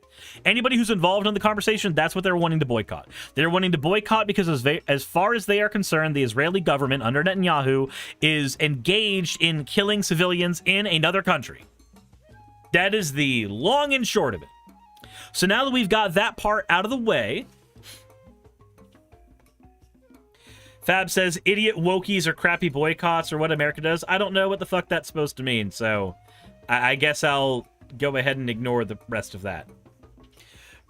Anybody who's involved in the conversation, that's what they're wanting to boycott. They're wanting to boycott because as far as they are concerned, the Israeli government under Netanyahu is engaged in killing civilians in another country. That is the long and short of it. So now that we've got that part out of the way, Fab says, idiot wokies or crappy boycotts or what America does. I don't know what the fuck that's supposed to mean, so I guess I'll go ahead and ignore the rest of that.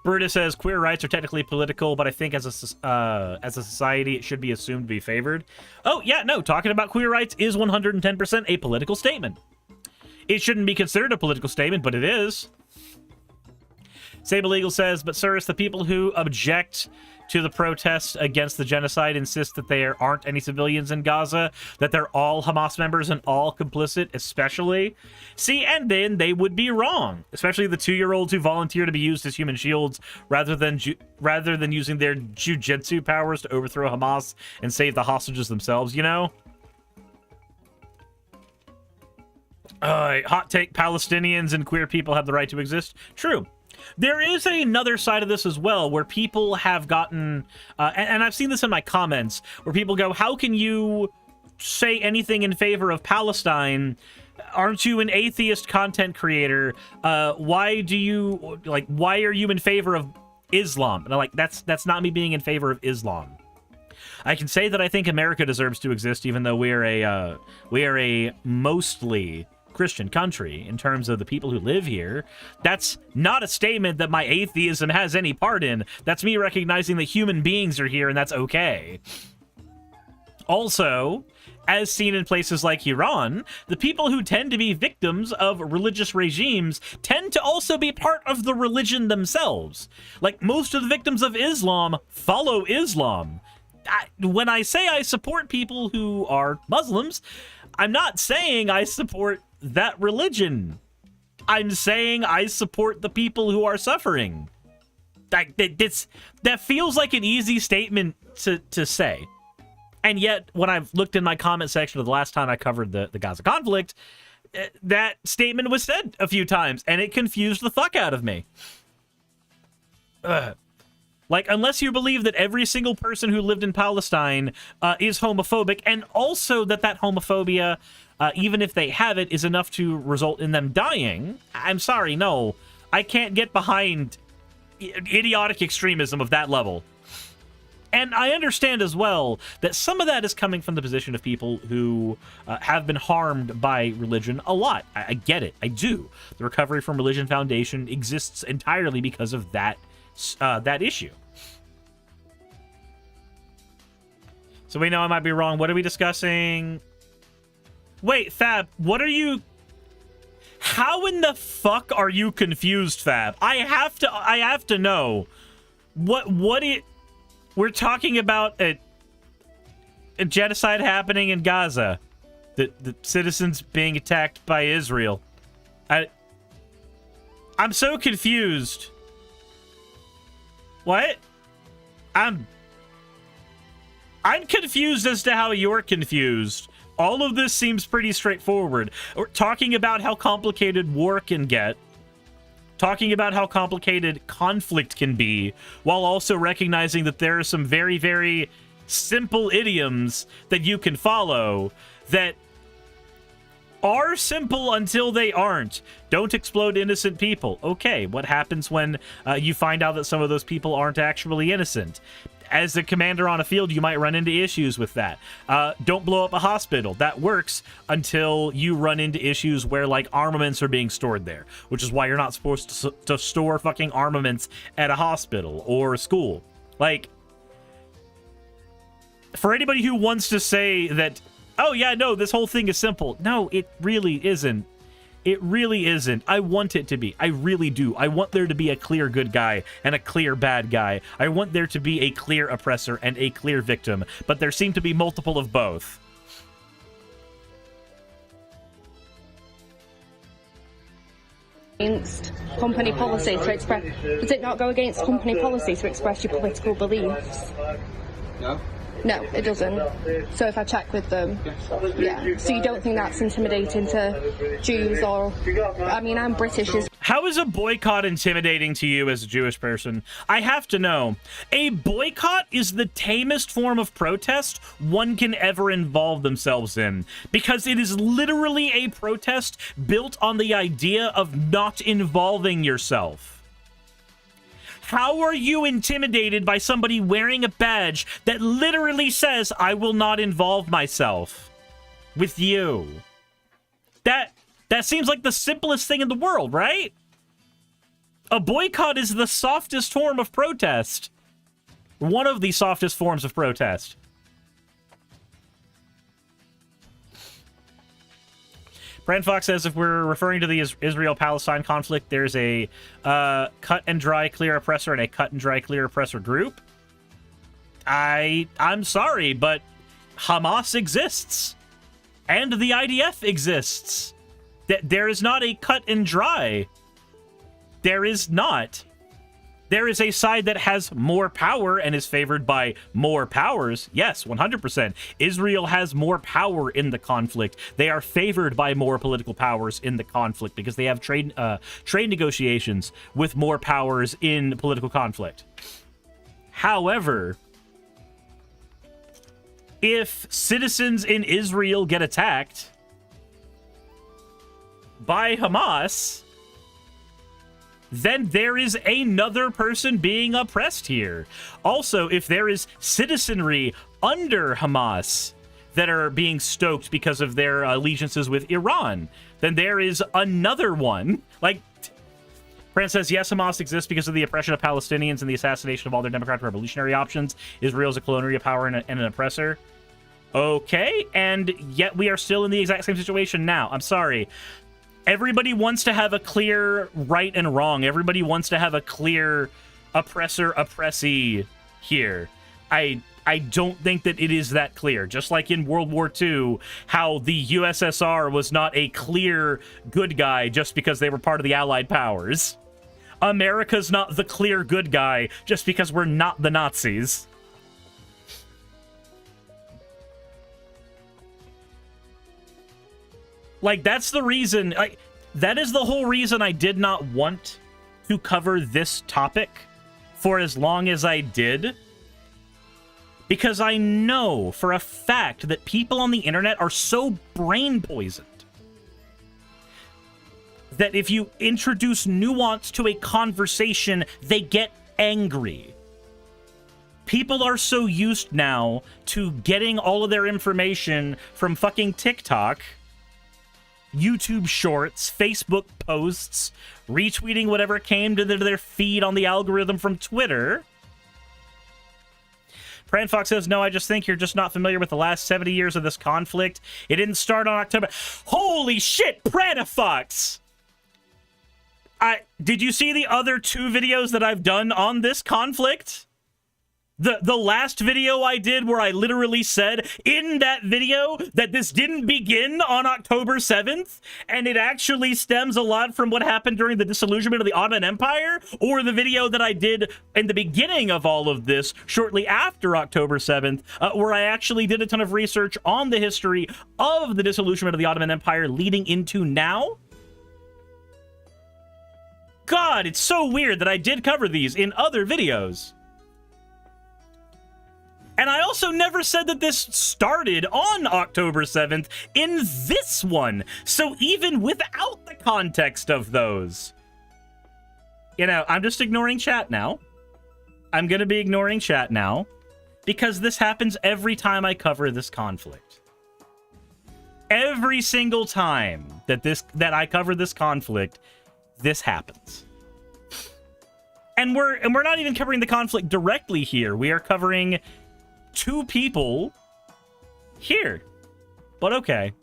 Brutus says, queer rights are technically political, but I think as a society, it should be assumed to be favored. Oh, yeah, no, talking about queer rights is 110% a political statement. It shouldn't be considered a political statement, but it is. Sable Eagle says, but sirs, the people who object to the protests against the genocide insist that there aren't any civilians in Gaza, that they're all Hamas members and all complicit, especially. See, and then they would be wrong, especially the 2-year-olds who volunteer to be used as human shields rather than using their jujitsu powers to overthrow Hamas and save the hostages themselves, you know? Hot take, Palestinians and queer people have the right to exist. True. There is another side of this as well, where people have gotten, and I've seen this in my comments, where people go, how can you say anything in favor of Palestine? Aren't you an atheist content creator? Why are you in favor of Islam? And I'm like, that's not me being in favor of Islam. I can say that I think America deserves to exist, even though we are a mostly Christian country in terms of the people who live here. That's not a statement that my atheism has any part in. That's me recognizing that human beings are here and that's okay. Also, as seen in places like Iran, the people who tend to be victims of religious regimes tend to also be part of the religion themselves. Like, most of the victims of Islam follow Islam. When I say I support people who are Muslims, I'm not saying I support that religion. I'm saying I support the people who are suffering. That feels like an easy statement to say. And yet, when I've looked in my comment section of the last time I covered the Gaza conflict, that statement was said a few times, and it confused the fuck out of me. Like, unless you believe that every single person who lived in Palestine is homophobic, and also that homophobia, even if they have it, is enough to result in them dying, I'm sorry, no. I can't get behind idiotic extremism of that level. And I understand as well that some of that is coming from the position of people who have been harmed by religion a lot. I get it. I do. The Recovery from Religion Foundation exists entirely because of that issue. So we know I might be wrong. What are we discussing? Wait, Fab, what are you... How in the fuck are you confused, Fab? I have to know. We're talking about a genocide happening in Gaza. The citizens being attacked by Israel. I'm so confused. What? I'm confused as to how you're confused. All of this seems pretty straightforward. We're talking about how complicated war can get. Talking about how complicated conflict can be, while also recognizing that there are some very, very simple idioms that you can follow that are simple until they aren't. Don't explode innocent people. Okay, what happens when you find out that some of those people aren't actually innocent? As a commander on a field, you might run into issues with that. Don't blow up a hospital. That works until you run into issues where, like, armaments are being stored there, which is why you're not supposed to store fucking armaments at a hospital or a school. Like, for anybody who wants to say that, oh yeah, no, this whole thing is simple. No, it really isn't. It really isn't. I want it to be. I really do. I want there to be a clear good guy and a clear bad guy. I want there to be a clear oppressor and a clear victim, but there seem to be multiple of both. Against company policy to express. Does it not go against company policy to express your political beliefs? No. No, it doesn't. So if I check with them, yeah. So you don't think that's intimidating to Jews or... I mean, I'm British. How is a boycott intimidating to you as a Jewish person? I have to know. A boycott is the tamest form of protest one can ever involve themselves in, because it is literally a protest built on the idea of not involving yourself. How are you intimidated by somebody wearing a badge that literally says, I will not involve myself with you? That seems like the simplest thing in the world, right? A boycott is the softest form of protest. One of the softest forms of protest. Brand Fox says if we're referring to the Israel-Palestine conflict, there's a cut and dry clear oppressor and a cut and dry clear oppressor group. I'm sorry, but Hamas exists. And the IDF exists. There is not a cut and dry. There is not. There is a side that has more power and is favored by more powers. Yes, 100%. Israel has more power in the conflict. They are favored by more political powers in the conflict because they have trade negotiations with more powers in political conflict. However, if citizens in Israel get attacked by Hamas, then there is another person being oppressed here. Also, if there is citizenry under Hamas that are being stoked because of their allegiances with Iran, then there is another one. Like, Fran says, yes, Hamas exists because of the oppression of Palestinians and the assassination of all their democratic revolutionary options. Israel is a colonial power and an oppressor. Okay, and yet we are still in the exact same situation now. I'm sorry. Everybody wants to have a clear right and wrong. Everybody wants to have a clear oppressor-oppressee here. I don't think that it is that clear. Just like in World War II, how the USSR was not a clear good guy just because they were part of the Allied powers. America's not the clear good guy just because we're not the Nazis. Like, that's the reason, that is the whole reason I did not want to cover this topic for as long as I did. Because I know for a fact that people on the internet are so brain poisoned that if you introduce nuance to a conversation, they get angry. People are so used now to getting all of their information from fucking TikTok, YouTube shorts, Facebook posts, retweeting whatever came to their feed on the algorithm from Twitter. Pran Fox says, no, I just think you're just not familiar with the last 70 years of this conflict. It didn't start on October. Holy shit, Pran Fox! Did you see the other 2 videos that I've done on this conflict? The last video I did where I literally said in that video that this didn't begin on October 7th, and it actually stems a lot from what happened during the disillusionment of the Ottoman Empire, or the video that I did in the beginning of all of this, shortly after October 7th, where I actually did a ton of research on the history of the disillusionment of the Ottoman Empire leading into now. God, it's so weird that I did cover these in other videos. And I also never said that this started on October 7th in this one. So even without the context of those, you know, I'm just ignoring chat now. I'm going to be ignoring chat now. because this happens every time I cover this conflict. Every single time that I cover this conflict, this happens. And we're not even covering the conflict directly here. We are covering two people here. But okay.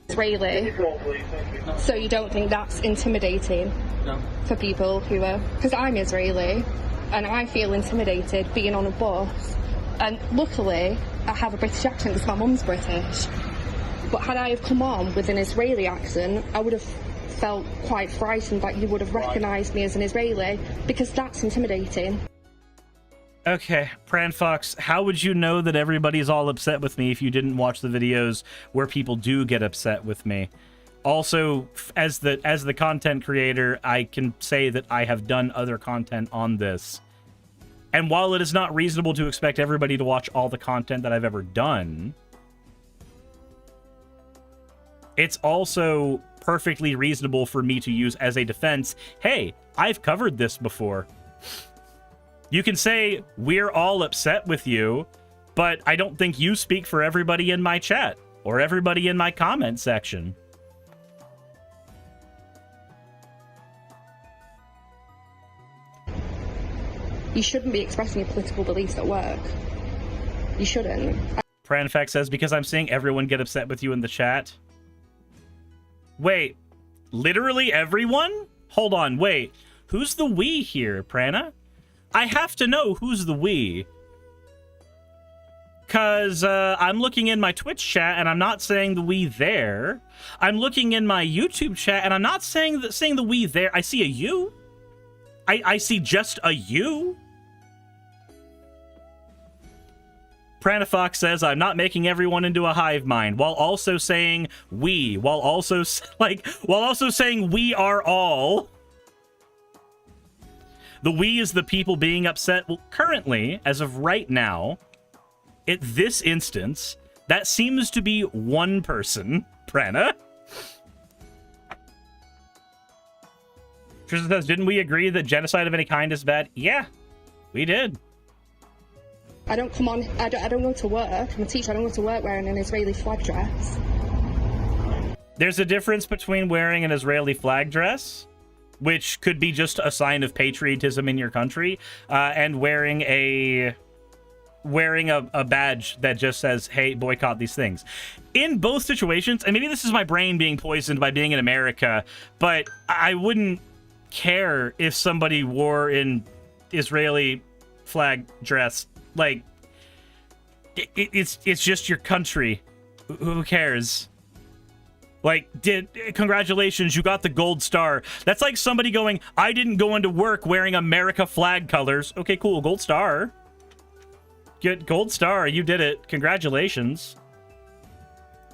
Israeli. So you don't think that's intimidating for people who are... Because I'm Israeli, and I feel intimidated being on a bus. And luckily, I have a British accent because my mum's British. But had I have come on with an Israeli accent, I would have felt quite frightened that you would have recognised me as an Israeli, because that's intimidating. Okay, Pran Fox, how would you know that everybody's all upset with me if you didn't watch the videos where people do get upset with me? Also, as the content creator, I can say that I have done other content on this. And while it is not reasonable to expect everybody to watch all the content that I've ever done, it's also perfectly reasonable for me to use as a defense. Hey, I've covered this before. You can say, we're all upset with you, but I don't think you speak for everybody in my chat or everybody in my comment section. You shouldn't be expressing your political beliefs at work. You shouldn't. Pranfax says, because I'm seeing everyone get upset with you in the chat. Wait, literally everyone? Hold on, wait. Who's the we here, Prana? I have to know who's the we. Because I'm looking in my Twitch chat, and I'm not saying the we there. I'm looking in my YouTube chat, and I'm not saying the we there. I see a you. I see just a you. Pranafox says, I'm not making everyone into a hive mind, while also saying we, while also saying we are all. The we is the people being upset. Well, currently, as of right now, at this instance, that seems to be one person, Prana. Tristan says, didn't we agree that genocide of any kind is bad? Yeah, we did. I don't come on, I don't go to work. I'm a teacher, I don't go to work wearing an Israeli flag dress. There's a difference between wearing an Israeli flag dress, which could be just a sign of patriotism in your country, and wearing a badge that just says, hey, boycott these things. In both situations, and maybe this is my brain being poisoned by being in America, but I wouldn't care if somebody wore an Israeli flag dress. Like, it's just your country. Who cares? Like, congratulations, you got the gold star. That's like somebody going, I didn't go into work wearing America flag colors. Okay, cool, gold star. Get gold star, you did it. Congratulations.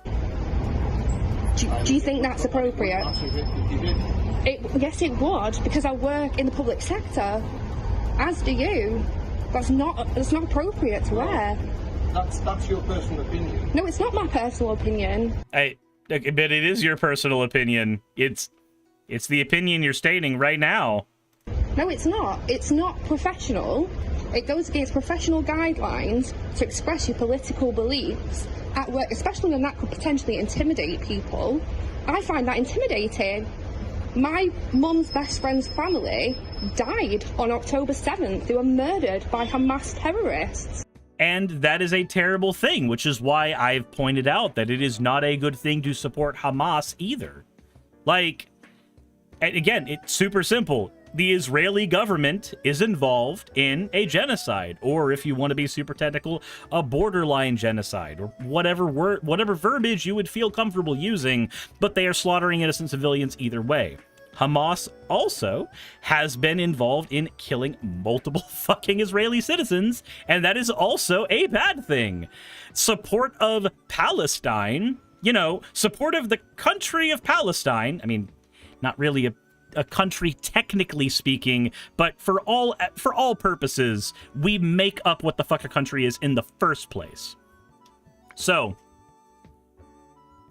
Do you think that's appropriate? Yes, it would, because I work in the public sector, as do you. That's not appropriate to wear. That's your personal opinion. No, it's not my personal opinion. But it is your personal opinion. It's the opinion you're stating right now. No, it's not. It's not professional. It goes against professional guidelines to express your political beliefs at work, especially when that could potentially intimidate people. I find that intimidating. My mum's best friend's family died on October 7th. They were murdered by Hamas terrorists. And that is a terrible thing, which is why I've pointed out that it is not a good thing to support Hamas either. Like, again, it's super simple. The Israeli government is involved in a genocide, or if you want to be super technical, a borderline genocide, or whatever verbiage you would feel comfortable using, but they are slaughtering innocent civilians either way. Hamas also has been involved in killing multiple fucking Israeli citizens, and that is also a bad thing. Support of Palestine, support of the country of Palestine, I mean, not really a country technically speaking, but for all purposes, we make up what the fuck a country is in the first place. So,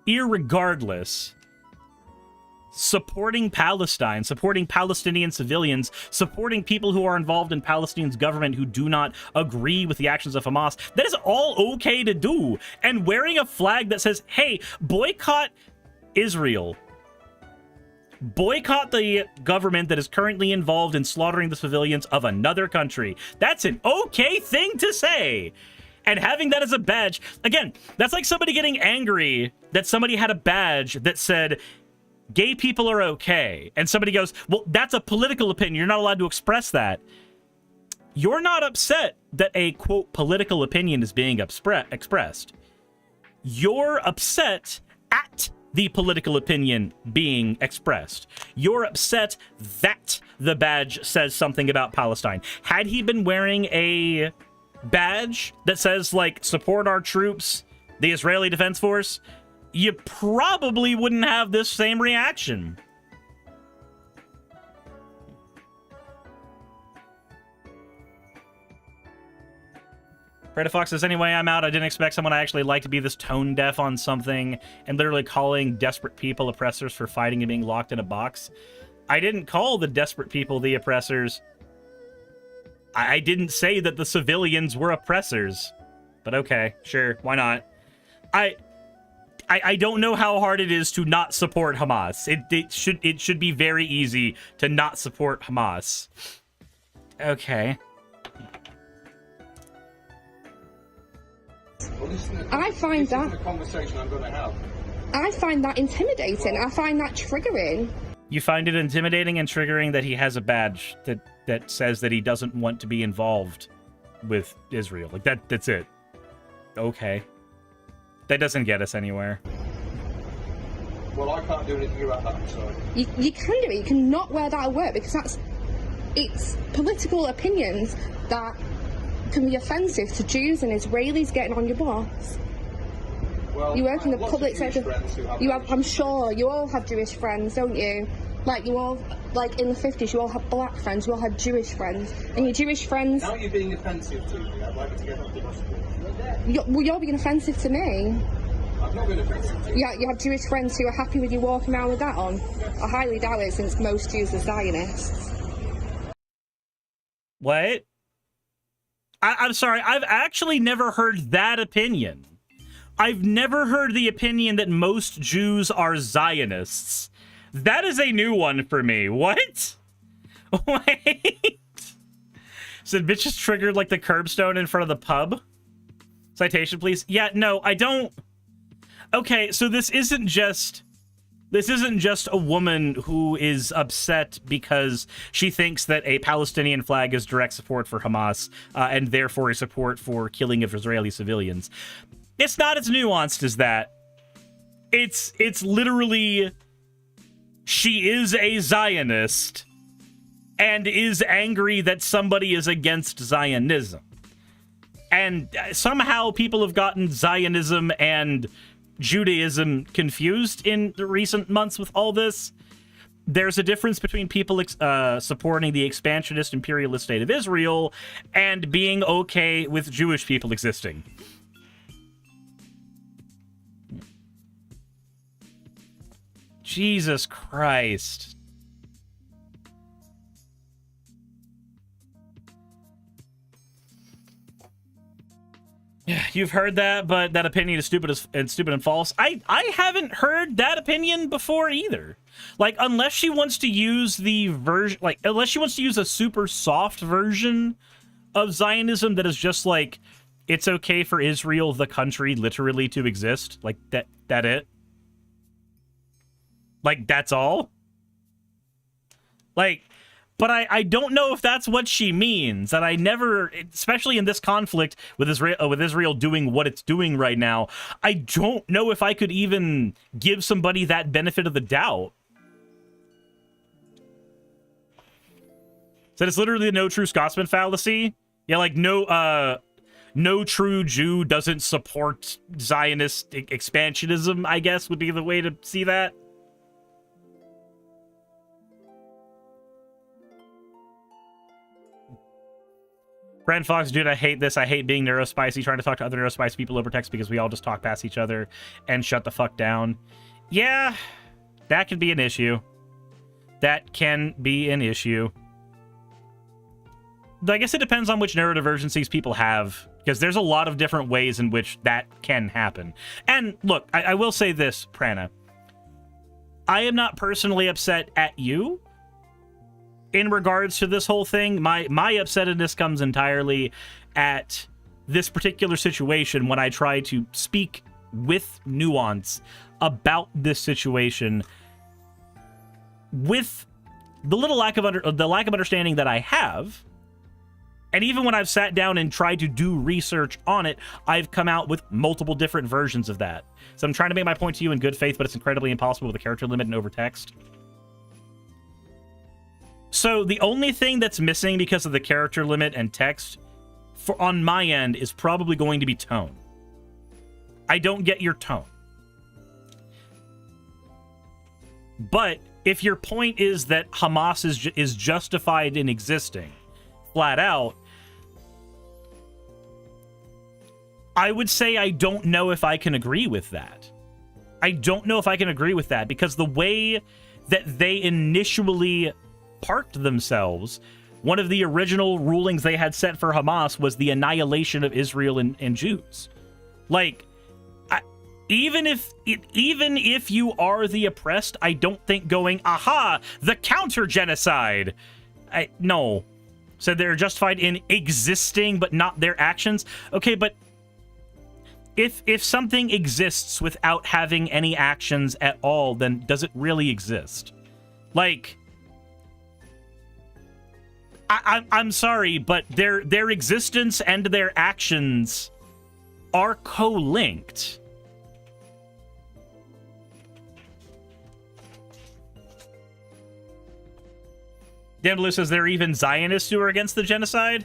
irregardless, supporting Palestine, supporting Palestinian civilians, supporting people who are involved in Palestine's government who do not agree with the actions of Hamas. That is all okay to do. And wearing a flag that says, hey, boycott Israel. Boycott the government that is currently involved in slaughtering the civilians of another country. That's an okay thing to say. And having that as a badge, again, that's like somebody getting angry that somebody had a badge that said, gay people are okay. And somebody goes, well, that's a political opinion. You're not allowed to express that. You're not upset that a, quote, political opinion is being expressed. You're upset at the political opinion being expressed. You're upset that the badge says something about Palestine. Had he been wearing a badge that says, like, support our troops, the Israeli Defense Force, you probably wouldn't have this same reaction. Freda Fox says, anyway, I'm out. I didn't expect someone I actually like to be this tone deaf on something and literally calling desperate people oppressors for fighting and being locked in a box. I didn't call the desperate people the oppressors. I didn't say that the civilians were oppressors. But okay, sure, why not? I don't know how hard it is to not support Hamas. It should be very easy to not support Hamas. Okay. I find this isn't that a conversation I'm going to have. I find that intimidating. I find that triggering. You find it intimidating and triggering that he has a badge that says that he doesn't want to be involved with Israel. Like that's it. Okay. That doesn't get us anywhere. Well, I can't do anything about that, so... You can do it. You can not wear that at work because it's political opinions that can be offensive to Jews and Israelis getting on your boss. Well, you work in the lots public of Jewish sector. friends who have You have, I'm sure you all have Jewish friends, don't you? Like you all, like in the 50s, you all had black friends, you all had Jewish friends, and your Jewish friends. Now you're being offensive to me. I'd like to get off the hospital. You're being offensive to me. I've not been offensive to you. Yeah, you have Jewish friends who are happy with you walking around with that on. I highly doubt it, since most Jews are Zionists. What? I'm sorry, I've actually never heard that opinion. I've never heard the opinion that most Jews are Zionists. That is a new one for me. What? Wait. Said bitches triggered like the curbstone in front of the pub? Citation, please. Yeah, no, I don't... Okay, so this isn't just a woman who is upset because she thinks that a Palestinian flag is direct support for Hamas and therefore a support for killing of Israeli civilians. It's not as nuanced as that. It's literally she is a Zionist and is angry that somebody is against Zionism. And somehow people have gotten Zionism and Judaism confused in the recent months with all this. There's a difference between people supporting the expansionist imperialist state of Israel and being okay with Jewish people existing. Jesus Christ. You've heard that, but that opinion is stupid and false. I haven't heard that opinion before either. Like, unless she wants to use the version, like, unless she wants to use a super soft version of Zionism that is just like, it's okay for Israel, the country, literally to exist. Like, that it. Like, that's all. Like, but I don't know if that's what she means. That I never, especially in this conflict with Israel doing what it's doing right now, I don't know if I could even give somebody that benefit of the doubt. So it's literally the no true Scotsman fallacy. Yeah, like no true Jew doesn't support Zionist expansionism, I guess would be the way to see that. Brand Fox, dude, I hate this. I hate being neurospicy, trying to talk to other neurospicy people over text because we all just talk past each other and shut the fuck down. Yeah, That can be an issue. That can be an issue. I guess it depends on which neurodivergencies people have, because there's a lot of different ways in which that can happen. And look, I will say this, Prana. I am not personally upset at you in regards to this whole thing. My upsetness comes entirely at this particular situation when I try to speak with nuance about this situation with the lack of understanding that I have. And even when I've sat down and tried to do research on it, I've come out with multiple different versions of that. So I'm trying to make my point to you in good faith, but it's incredibly impossible with a character limit and over text. So the only thing that's missing because of the character limit and text on my end is probably going to be tone. I don't get your tone. But if your point is that Hamas is justified in existing, flat out, I would say I don't know if I can agree with that. I don't know if I can agree with that, because the way that they initially parked themselves, one of the original rulings they had set for Hamas was the annihilation of Israel and Jews. Like, even if you are the oppressed, I don't think going, aha, the counter-genocide. No. So they're justified in existing, but not their actions. Okay, but if something exists without having any actions at all, then does it really exist? Like, I'm sorry, but their existence and their actions are co-linked. Dan Blue says there are even Zionists who are against the genocide.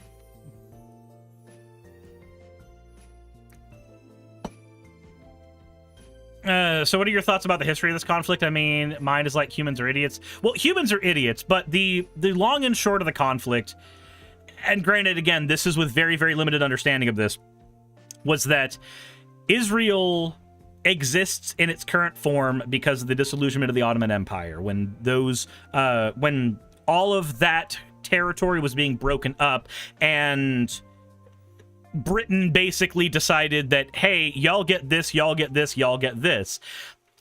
So what are your thoughts about the history of this conflict? I mean, mine is like humans are idiots. Well, humans are idiots, but the long and short of the conflict, and granted, again, this is with very, very limited understanding of this, was that Israel exists in its current form because of the disillusionment of the Ottoman Empire. When all of that territory was being broken up, and Britain basically decided that, hey, y'all get this, y'all get this, y'all get this.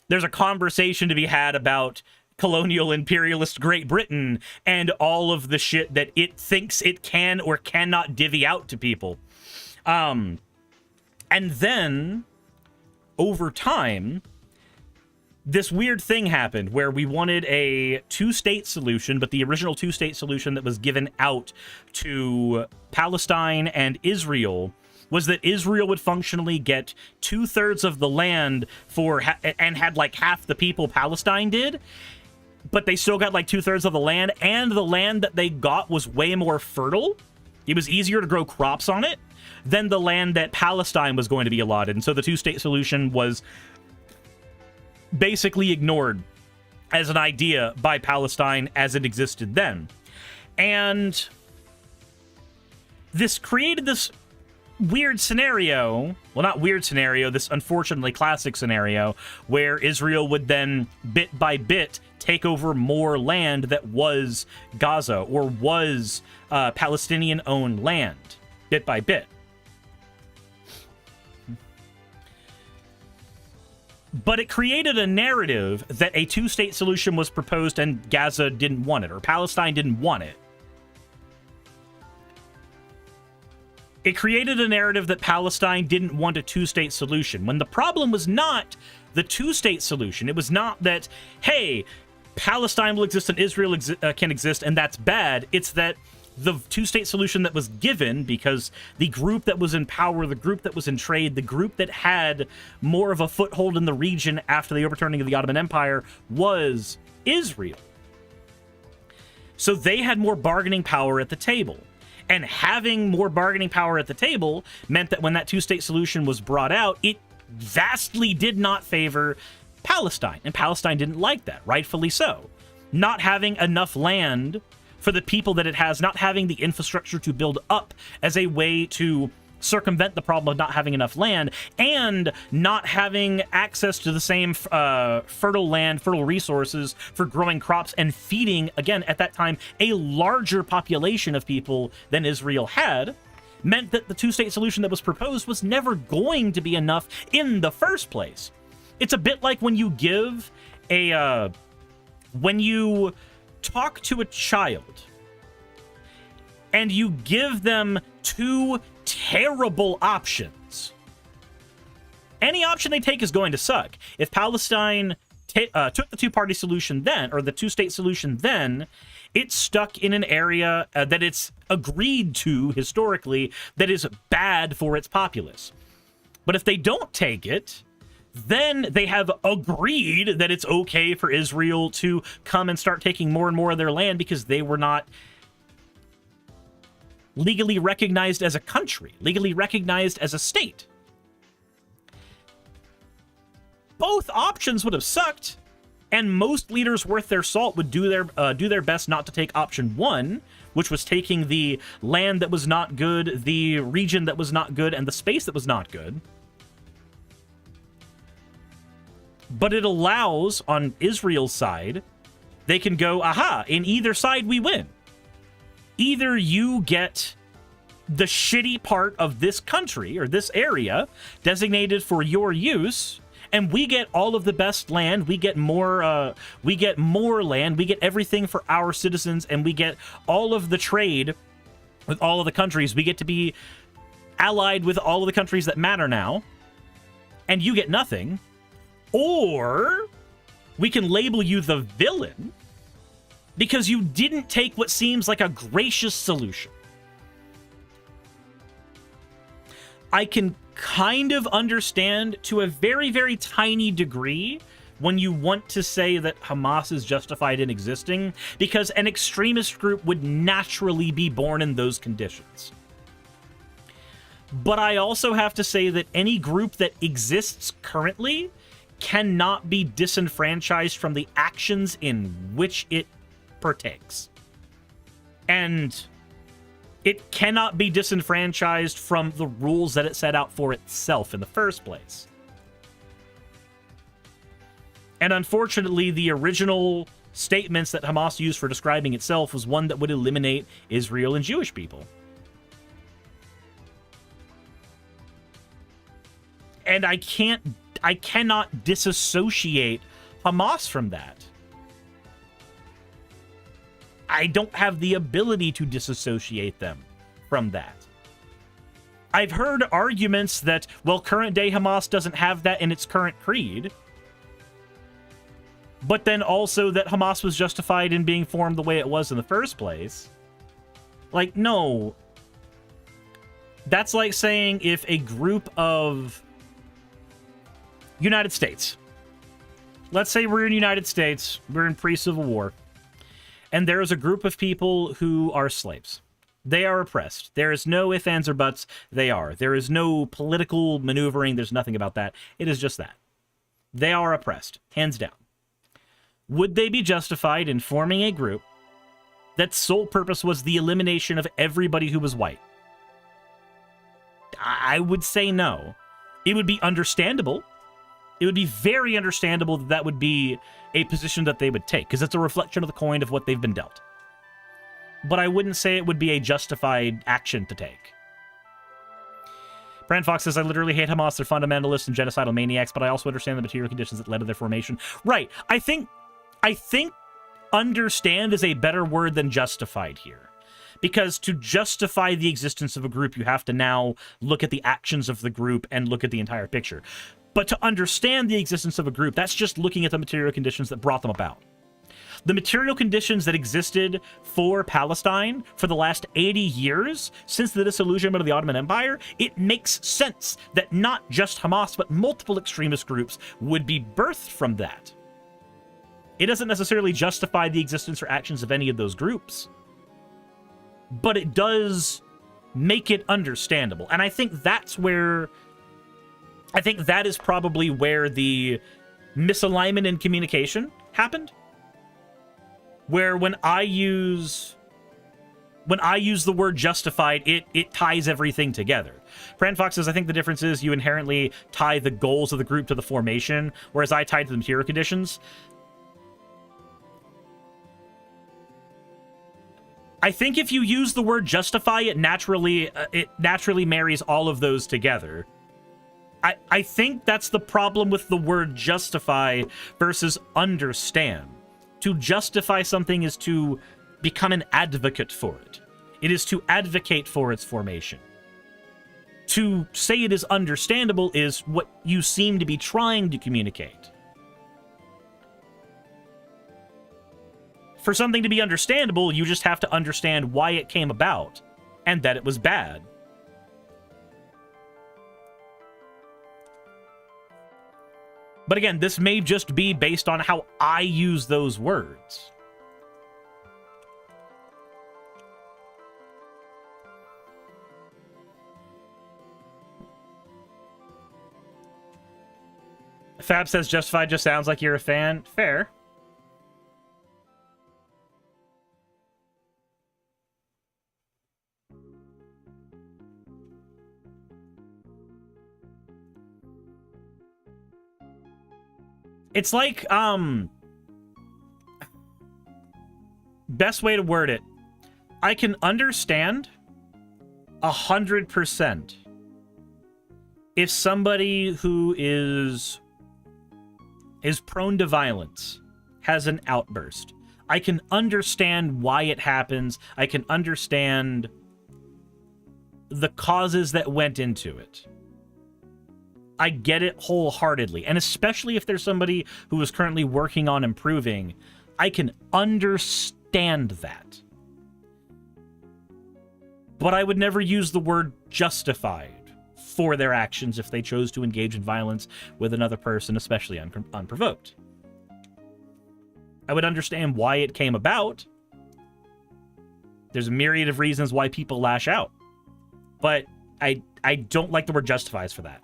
There's a conversation to be had about colonial imperialist Great Britain and all of the shit that it thinks it can or cannot divvy out to people. And then, over time, this weird thing happened where we wanted a two-state solution, but the original two-state solution that was given out to Palestine and Israel was that Israel would functionally get 2/3 of the land and had like half the people Palestine did, but they still got like 2/3 of the land, and the land that they got was way more fertile. It was easier to grow crops on it than the land that Palestine was going to be allotted. And so the two-state solution was basically ignored as an idea by Palestine as it existed then. And this created this weird scenario, well, not weird scenario, this unfortunately classic scenario, where Israel would then, bit by bit, take over more land that was Gaza or was Palestinian-owned land, bit by bit. But it created a narrative that a two-state solution was proposed and Gaza didn't want it, or Palestine didn't want it. It created a narrative that Palestine didn't want a two-state solution, when the problem was not the two-state solution. It was not that, hey, Palestine will exist and Israel can exist, and that's bad. It's that the two-state solution that was given, because the group that was in power, the group that was in trade, the group that had more of a foothold in the region after the overturning of the Ottoman Empire was Israel. So they had more bargaining power at the table. And having more bargaining power at the table meant that when that two-state solution was brought out, it vastly did not favor Palestine. And Palestine didn't like that, rightfully so. Not having enough land for the people that it has, not having the infrastructure to build up as a way to circumvent the problem of not having enough land and not having access to the same fertile land, fertile resources for growing crops and feeding, again, at that time, a larger population of people than Israel had, meant that the two-state solution that was proposed was never going to be enough in the first place. It's a bit like when you give when you talk to a child and you give them two terrible options. Any option they take is going to suck. If Palestine took the two-party solution then, or the two-state solution then, it's stuck in an area that it's agreed to historically that is bad for its populace. But if they don't take it, then they have agreed that it's okay for Israel to come and start taking more and more of their land because they were not legally recognized as a country, legally recognized as a state. Both options would have sucked, and most leaders worth their salt would do their best not to take option one, which was taking the land that was not good, the region that was not good, and the space that was not good. But it allows, on Israel's side, they can go, aha, in either side we win. Either you get the shitty part of this country or this area designated for your use, and we get all of the best land, we get more land, we get everything for our citizens, and we get all of the trade with all of the countries. We get to be allied with all of the countries that matter now, and you get nothing. Or we can label you the villain because you didn't take what seems like a gracious solution. I can kind of understand to a very, very tiny degree when you want to say that Hamas is justified in existing, because an extremist group would naturally be born in those conditions. But I also have to say that any group that exists currently cannot be disenfranchised from the actions in which it partakes. And it cannot be disenfranchised from the rules that it set out for itself in the first place. And unfortunately, the original statements that Hamas used for describing itself was one that would eliminate Israel and Jewish people. And I cannot disassociate Hamas from that. I don't have the ability to disassociate them from that. I've heard arguments that, well, current day Hamas doesn't have that in its current creed, but then also that Hamas was justified in being formed the way it was in the first place. Like, no. That's like saying if a group of United States, let's say we're in the United States, we're in pre-Civil War, and there is a group of people who are slaves. They are oppressed. There is no ifs, ands, or buts. They are. There is no political maneuvering. There's nothing about that. It is just that. They are oppressed, hands down. Would they be justified in forming a group that sole purpose was the elimination of everybody who was white? I would say no. It would be understandable. It would be very understandable that that would be a position that they would take, because it's a reflection of the coin of what they've been dealt. But I wouldn't say it would be a justified action to take. Brand Fox says, I literally hate Hamas. They're fundamentalists and genocidal maniacs, but I also understand the material conditions that led to their formation. Right. I think understand is a better word than justified here. Because to justify the existence of a group, you have to now look at the actions of the group and look at the entire picture. But to understand the existence of a group, that's just looking at the material conditions that brought them about. The material conditions that existed for Palestine for the last 80 years, since the disillusionment of the Ottoman Empire, it makes sense that not just Hamas, but multiple extremist groups would be birthed from that. It doesn't necessarily justify the existence or actions of any of those groups, but it does make it understandable. And I think that's where... I think that is probably where the misalignment in communication happened. Where when I use When I use the word justified, it ties everything together. Fran Fox says, I think the difference is you inherently tie the goals of the group to the formation, whereas I tied to the material conditions. I think if you use the word justify, it naturally marries all of those together. I think that's the problem with the word justify versus understand. To justify something is to become an advocate for it. It is to advocate for its formation. To say it is understandable is what you seem to be trying to communicate. For something to be understandable, you just have to understand why it came about and that it was bad. But again, this may just be based on how I use those words. Fab says justified just sounds like you're a fan. Fair. It's like, best way to word it. I can understand 100% if somebody who is prone to violence has an outburst. I can understand why it happens. I can understand the causes that went into it. I get it wholeheartedly. And especially if there's somebody who is currently working on improving, I can understand that. But I would never use the word justified for their actions if they chose to engage in violence with another person, especially unprovoked. I would understand why it came about. There's a myriad of reasons why people lash out. But I don't like the word justifies for that.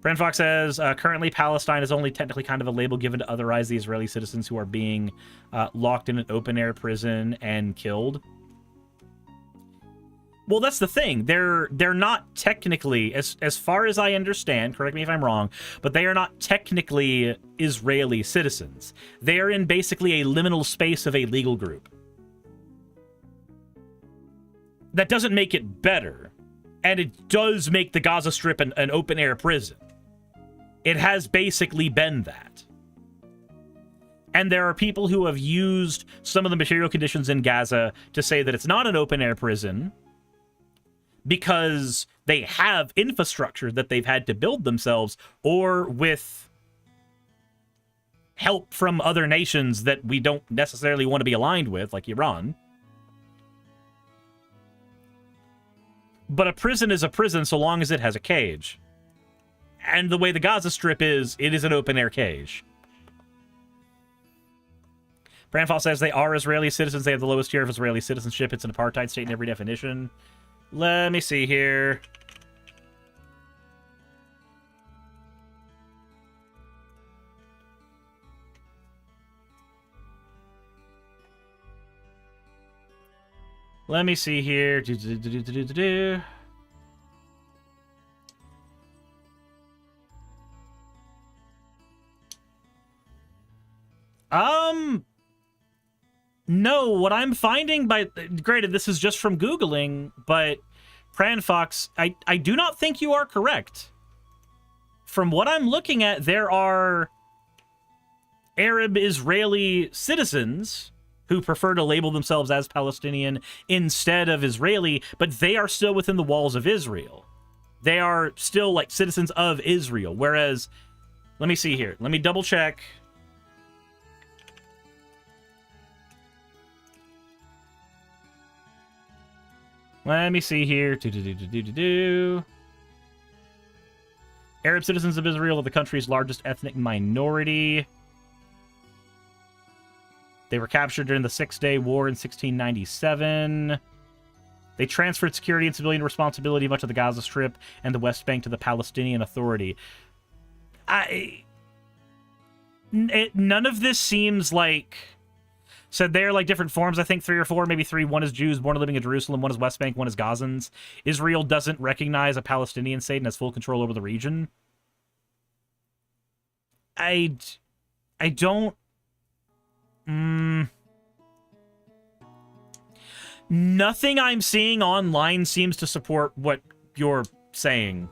Brand Fox says, currently Palestine is only technically kind of a label given to otherize the Israeli citizens who are being locked in an open-air prison and killed. Well, that's the thing. They're not technically, as far as I understand, correct me if I'm wrong, but they are not technically Israeli citizens. They are in basically a liminal space of a legal group. That doesn't make it better, and it does make the Gaza Strip an open-air prison. It has basically been that. And there are people who have used some of the material conditions in Gaza to say that it's not an open-air prison because they have infrastructure that they've had to build themselves, or with help from other nations that we don't necessarily want to be aligned with, like Iran. But a prison is a prison so long as it has a cage. And the way the Gaza Strip is, it is an open-air cage. Brandfall says they are Israeli citizens. They have the lowest tier of Israeli citizenship. It's an apartheid state in every definition. Let me see here. Let me see here. No, what I'm finding granted, this is just from Googling, but Pran Fox, I do not think you are correct. From what I'm looking at, there are Arab Israeli citizens who prefer to label themselves as Palestinian instead of Israeli, but they are still within the walls of Israel. They are still like citizens of Israel, whereas, let me see here. Let me double check. Let me see here. Arab citizens of Israel are the country's largest ethnic minority. They were captured during the Six-Day War in 1697. They transferred security and civilian responsibility of much of the Gaza Strip and the West Bank to the Palestinian Authority. None of this seems like... Said they're like different forms, I think 3 or 4, maybe 3. One is Jews born and living in Jerusalem, one is West Bank, one is Gazans. Israel doesn't recognize a Palestinian state and has full control over the region. I don't... Nothing I'm seeing online seems to support what you're saying.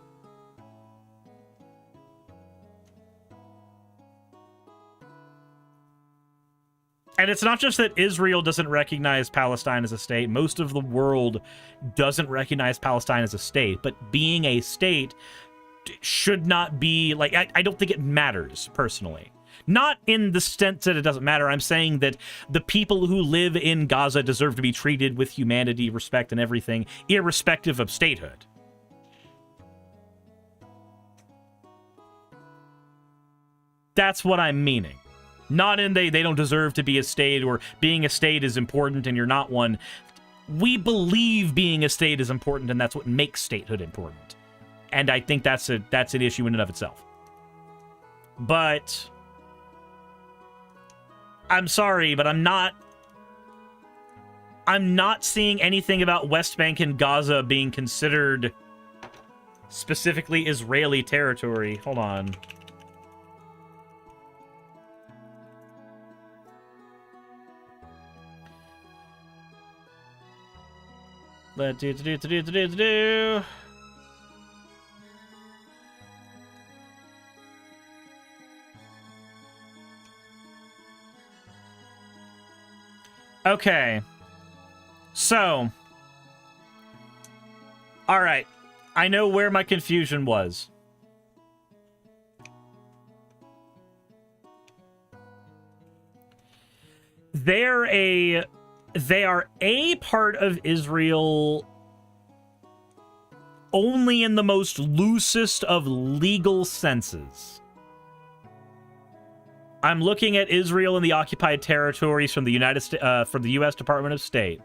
And it's not just that Israel doesn't recognize Palestine as a state. Most of the world doesn't recognize Palestine as a state. But being a state should not be... like, I don't think it matters, personally. Not in the sense that it doesn't matter. I'm saying that the people who live in Gaza deserve to be treated with humanity, respect, and everything, irrespective of statehood. That's what I'm meaning. Not in they don't deserve to be a state, or being a state is important and you're not one. We believe being a state is important, and that's what makes statehood important. And I think that's an issue in and of itself. But I'm sorry, but I'm not seeing anything about West Bank and Gaza being considered specifically Israeli territory. Hold on. Okay. So. All right. I know where my confusion was. They are a part of Israel only in the most loosest of legal senses. I'm looking at Israel and the occupied territories from the U.S. Department of State.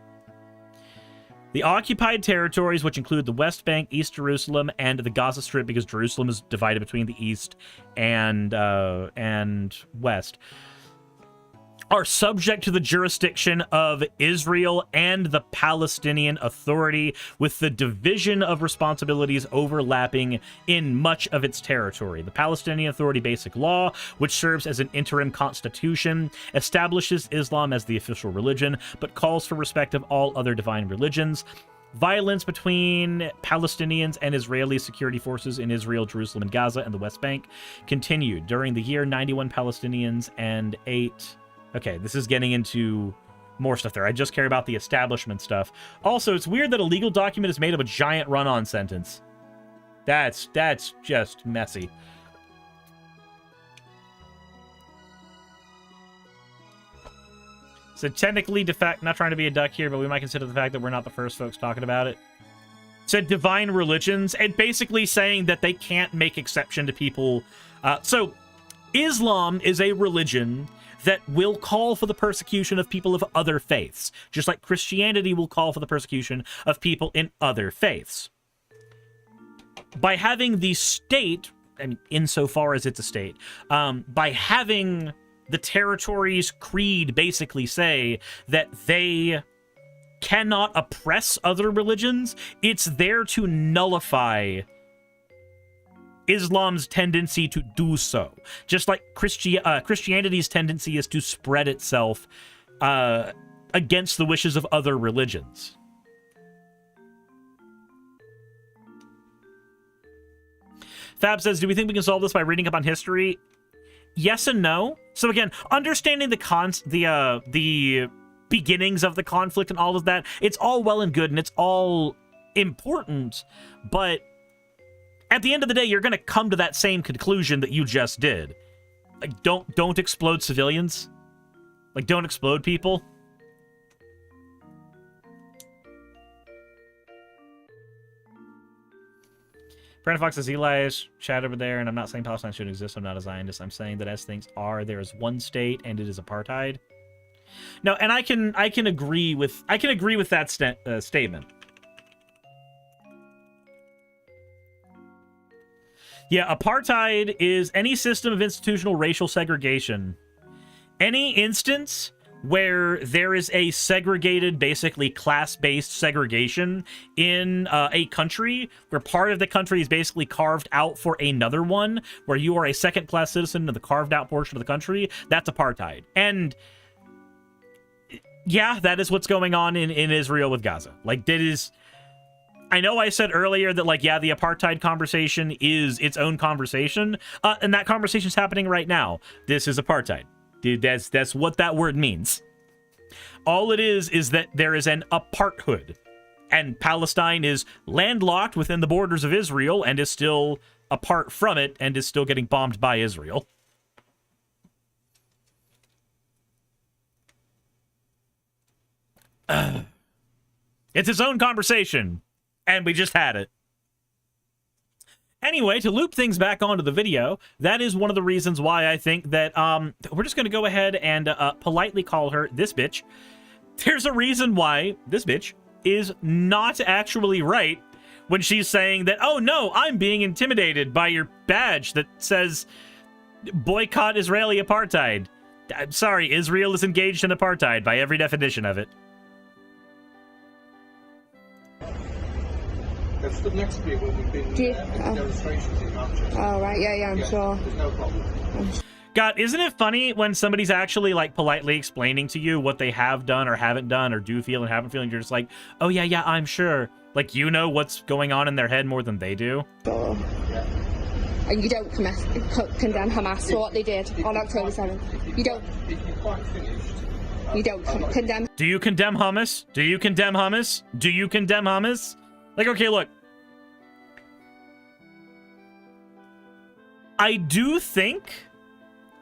The occupied territories, which include the West Bank, East Jerusalem, and the Gaza Strip, because Jerusalem is divided between the East and West, are subject to the jurisdiction of Israel and the Palestinian Authority, with the division of responsibilities overlapping in much of its territory. The Palestinian Authority Basic Law, which serves as an interim constitution, establishes Islam as the official religion, but calls for respect of all other divine religions. Violence between Palestinians and Israeli security forces in Israel, Jerusalem, and Gaza, and the West Bank continued. During the year, 91 Palestinians and 8... Okay, this is getting into more stuff there. I just care about the establishment stuff. Also, it's weird that a legal document is made of a giant run-on sentence. That's just messy. So technically, not trying to be a duck here, but we might consider the fact that we're not the first folks talking about it. Said divine religions, and basically saying that they can't make exception to people. So Islam is a religion that will call for the persecution of people of other faiths, just like Christianity will call for the persecution of people in other faiths. By having the state, I mean, insofar as it's a state, by having the territory's creed basically say that they cannot oppress other religions, it's there to nullify Islam's tendency to do so. Just like Christianity's tendency is to spread itself against the wishes of other religions. Fab says, do we think we can solve this by reading up on history? Yes and no. So again, understanding the beginnings of the conflict and all of that, it's all well and good and it's all important, but at the end of the day, you're going to come to that same conclusion that you just did. Like, don't explode civilians. Like, don't explode people. Brandon Fox says, Eli's chat over there, and I'm not saying Palestine shouldn't exist. I'm not a Zionist. I'm saying that as things are, there is one state, and it is apartheid. No, and I can agree with that statement. Yeah, apartheid is any system of institutional racial segregation. Any instance where there is a segregated, basically class-based segregation in a country where part of the country is basically carved out for another one, where you are a second-class citizen of the carved-out portion of the country, that's apartheid. And yeah, that is what's going on in Israel with Gaza. Like, that is... I know I said earlier that, like, yeah, the apartheid conversation is its own conversation, and that conversation is happening right now. This is apartheid. Dude, that's what that word means. All it is that there is an aparthood, and Palestine is landlocked within the borders of Israel and is still apart from it and is still getting bombed by Israel. It's its own conversation, and we just had it. Anyway, to loop things back onto the video, that is one of the reasons why I think that we're just going to go ahead and politely call her this bitch. There's a reason why this bitch is not actually right when she's saying that, oh no, I'm being intimidated by your badge that says boycott Israeli apartheid. I'm sorry, Israel is engaged in apartheid by every definition of it. That's the next week when we've been demonstrations in Manchester. Oh, right, yeah, I'm sure. There's no problem. God, isn't it funny when somebody's actually, like, politely explaining to you what they have done or haven't done or do feel and haven't feel, and you're just like, oh, yeah, I'm sure. Like, you know what's going on in their head more than they do? Sure. Yeah. And you don't condemn Hamas for what they did on October 7th. You don't. If you're quite finished... You don't condemn... Do you condemn hummus? Do you condemn hummus? Do you condemn hummus? Like, okay, look. I do think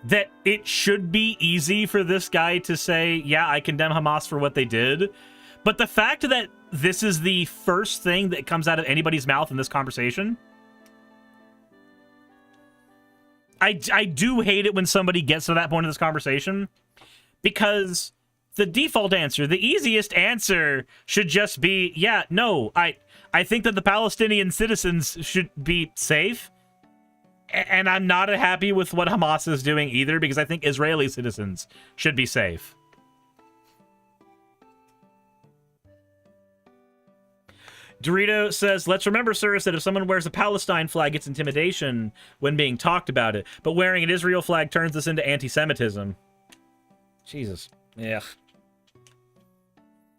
that it should be easy for this guy to say, yeah, I condemn Hamas for what they did. But the fact that this is the first thing that comes out of anybody's mouth in this conversation, I do hate it when somebody gets to that point of this conversation, because the default answer, the easiest answer should just be, yeah, no, I think that the Palestinian citizens should be safe. And I'm not happy with what Hamas is doing either, because I think Israeli citizens should be safe. Dorito says, let's remember, sirs, that if someone wears a Palestine flag, it's intimidation when being talked about it. But wearing an Israel flag turns this into anti-Semitism. Jesus. Yeah.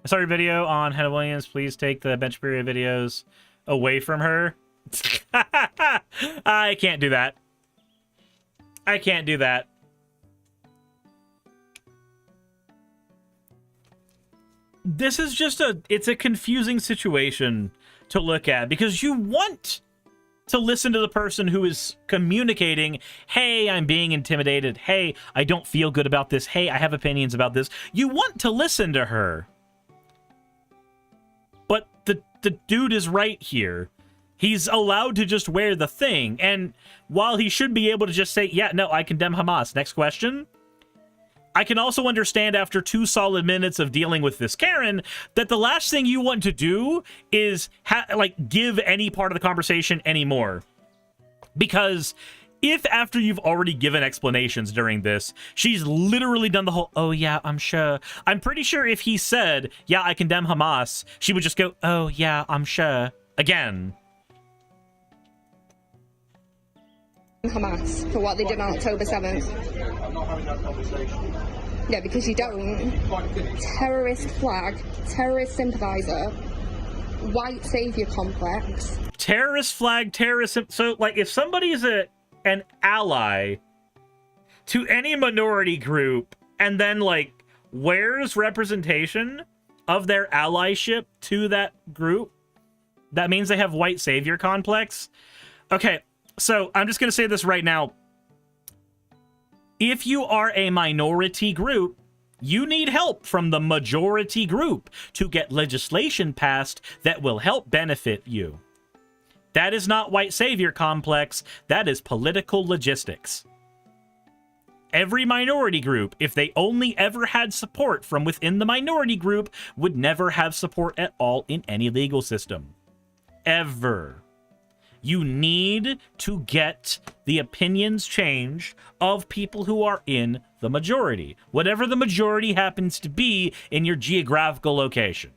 I saw your video on Hannah Williams. Please take the bench period videos away from her. I can't do that. I can't do that. This is just it's a confusing situation to look at, because you want to listen to the person who is communicating, hey, I'm being intimidated. Hey, I don't feel good about this. Hey, I have opinions about this. You want to listen to her. But the dude is right here. He's allowed to just wear the thing. And while he should be able to just say, yeah, no, I condemn Hamas. Next question. I can also understand after 2 solid minutes of dealing with this Karen that the last thing you want to do is give any part of the conversation anymore. Because if after you've already given explanations during this, she's literally done the whole, oh yeah, I'm sure. I'm pretty sure if he said, yeah, I condemn Hamas, she would just go, oh yeah, I'm sure. Again. Hamas for what they did on October 7th. I'm not having that conversation. Yeah, because you don't. Terrorist flag, terrorist sympathizer, white savior complex. Terrorist flag, terrorist. So, like, if somebody's an ally to any minority group and then, like, wears representation of their allyship to that group, that means they have white savior complex. Okay. So, I'm just going to say this right now. If you are a minority group, you need help from the majority group to get legislation passed that will help benefit you. That is not white savior complex. That is political logistics. Every minority group, if they only ever had support from within the minority group, would never have support at all in any legal system. Ever. You need to get the opinions changed of people who are in the majority, whatever the majority happens to be in your geographical location.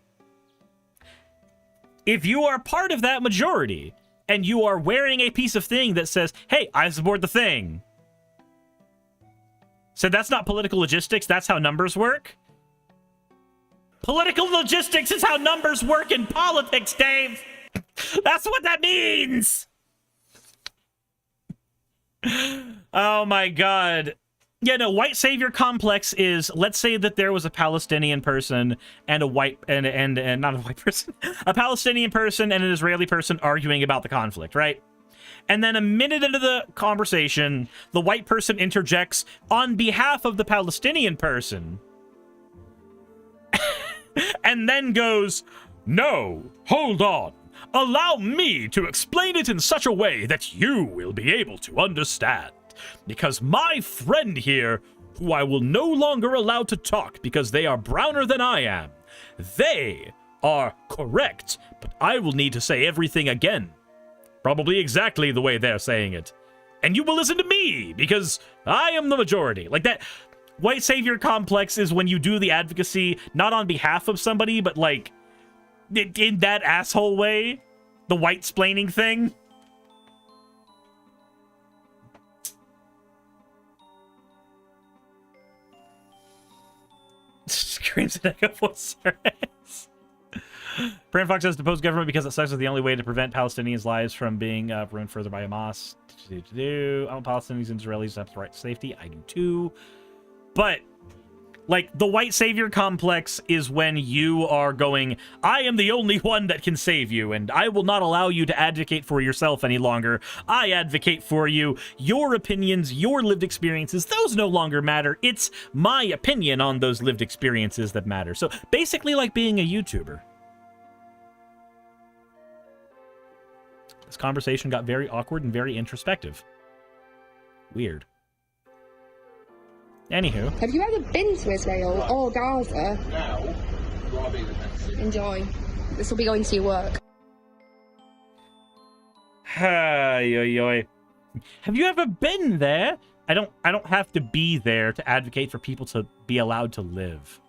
If you are part of that majority and you are wearing a piece of thing that says, hey, I support the thing. So that's not political logistics. That's how numbers work. Political logistics is how numbers work in politics, Dave. That's what that means. Oh my God. Yeah, no, white savior complex is, let's say that there was a Palestinian person and a white, and not a white person, a Palestinian person and an Israeli person arguing about the conflict, right? And then a minute into the conversation, the white person interjects on behalf of the Palestinian person. And then goes, no, hold on. Allow me to explain it in such a way that you will be able to understand. Because my friend here, who I will no longer allow to talk because they are browner than I am, they are correct, but I will need to say everything again. Probably exactly the way they're saying it. And you will listen to me because I am the majority. Like that white savior complex is when you do the advocacy not on behalf of somebody, but like in that asshole way, the white-splaining thing. Screams an echo voice. Brand Fox says depose government because it sucks is the only way to prevent Palestinians' lives from being ruined further by Hamas. I want Palestinians and Israelis to have the right to safety. I do too. But, like, the white savior complex is when you are going, I am the only one that can save you, and I will not allow you to advocate for yourself any longer. I advocate for you. Your opinions, your lived experiences, those no longer matter. It's my opinion on those lived experiences that matter. So, basically like being a YouTuber. This conversation got very awkward and very introspective. Weird. Anywho. Have you ever been to Israel or Gaza? No. Enjoy. This will be going to your work. Have you ever been there? I don't have to be there to advocate for people to be allowed to live.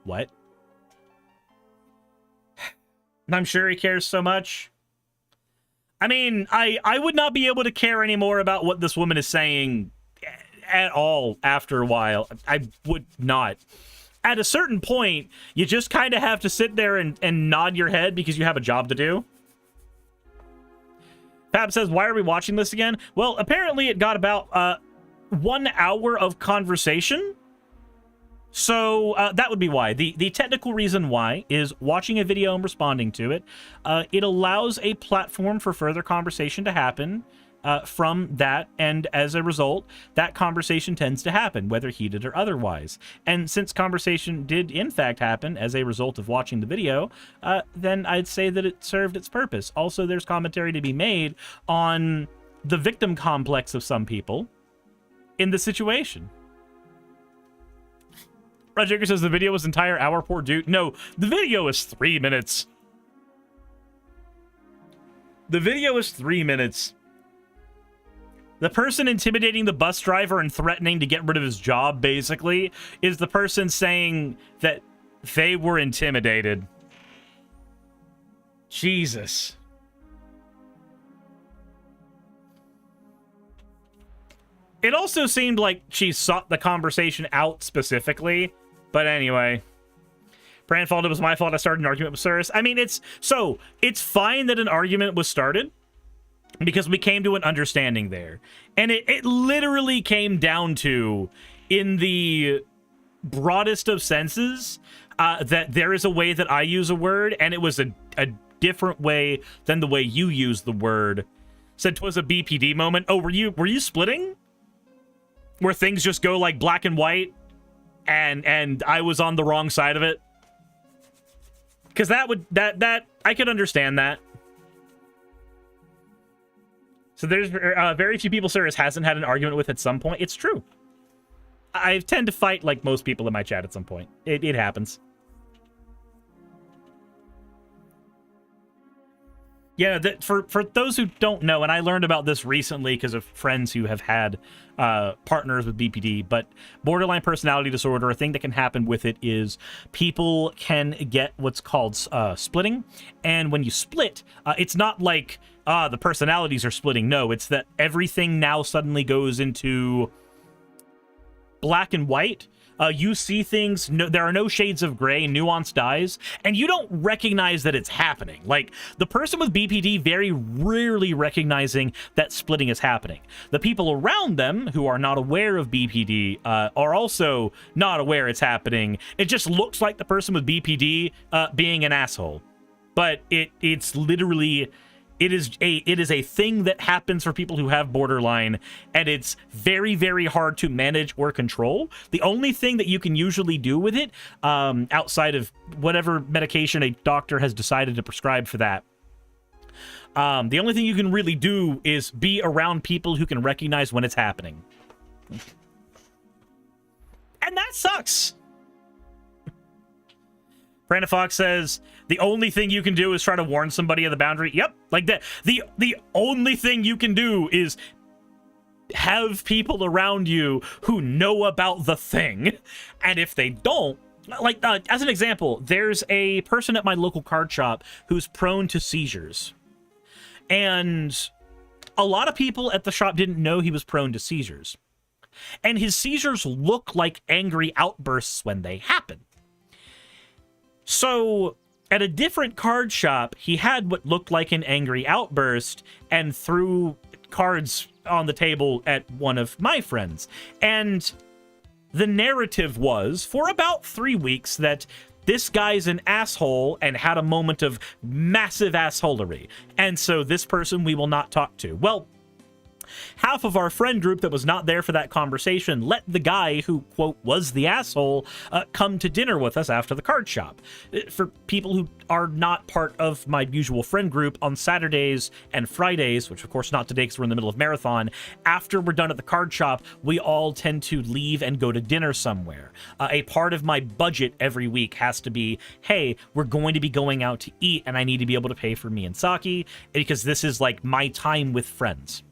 What? I'm sure he cares so much. I mean, I would not be able to care anymore about what this woman is saying at all after a while. I would not. At a certain point, you just kind of have to sit there and nod your head because you have a job to do. Fab says, why are we watching this again? Well, apparently it got about 1 hour of conversation. So that would be why. The technical reason why is watching a video and responding to it. It allows a platform for further conversation to happen from that, and as a result, that conversation tends to happen, whether heated or otherwise. And since conversation did in fact happen as a result of watching the video, then I'd say that it served its purpose. Also, there's commentary to be made on the victim complex of some people in the situation. Roger says the video was entire hour, poor dude. No, the video is 3 minutes. The video is 3 minutes. The person intimidating the bus driver and threatening to get rid of his job, basically, is the person saying that they were intimidated. Jesus. It also seemed like she sought the conversation out specifically. But anyway. Brandfault, it was my fault I started an argument with Cirrus. I mean, it's fine that an argument was started, because we came to an understanding there. And it literally came down to, in the broadest of senses, that there is a way that I use a word, and it was a different way than the way you use the word. Said 'twas a BPD moment. Oh, were you splitting? Where things just go like black and white, and I was on the wrong side of it? Because that I could understand that. So there's very few people Cirrus hasn't had an argument with at some point. It's true. I tend to fight like most people in my chat at some point. It happens. Yeah, for those who don't know, and I learned about this recently because of friends who have had partners with BPD, but borderline personality disorder, a thing that can happen with it is people can get what's called splitting. And when you split, it's not like the personalities are splitting. No, it's that everything now suddenly goes into black and white. You see things, there are no shades of gray, nuance dies, and you don't recognize that it's happening. Like, the person with BPD very rarely recognizing that splitting is happening. The people around them who are not aware of BPD are also not aware it's happening. It just looks like the person with BPD being an asshole. But it's literally... It is a thing that happens for people who have borderline, and it's very, very hard to manage or control. The only thing that you can usually do with it, outside of whatever medication a doctor has decided to prescribe for that, the only thing you can really do is be around people who can recognize when it's happening. And that sucks! Brandon Fox says, the only thing you can do is try to warn somebody of the boundary. Yep, like that. The only thing you can do is have people around you who know about the thing. And if they don't, like, as an example, there's a person at my local card shop who's prone to seizures. And a lot of people at the shop didn't know he was prone to seizures. And his seizures look like angry outbursts when they happen. So, at a different card shop, he had what looked like an angry outburst and threw cards on the table at one of my friends. And the narrative was, for about 3 weeks, that this guy's an asshole and had a moment of massive assholery. And so this person we will not talk to. Well, half of our friend group that was not there for that conversation let the guy who, quote, was the asshole come to dinner with us after the card shop. For people who are not part of my usual friend group, on Saturdays and Fridays, which of course not today because we're in the middle of marathon, after we're done at the card shop, we all tend to leave and go to dinner somewhere. A part of my budget every week has to be, hey, we're going to be going out to eat and I need to be able to pay for me and Saki because this is like my time with friends.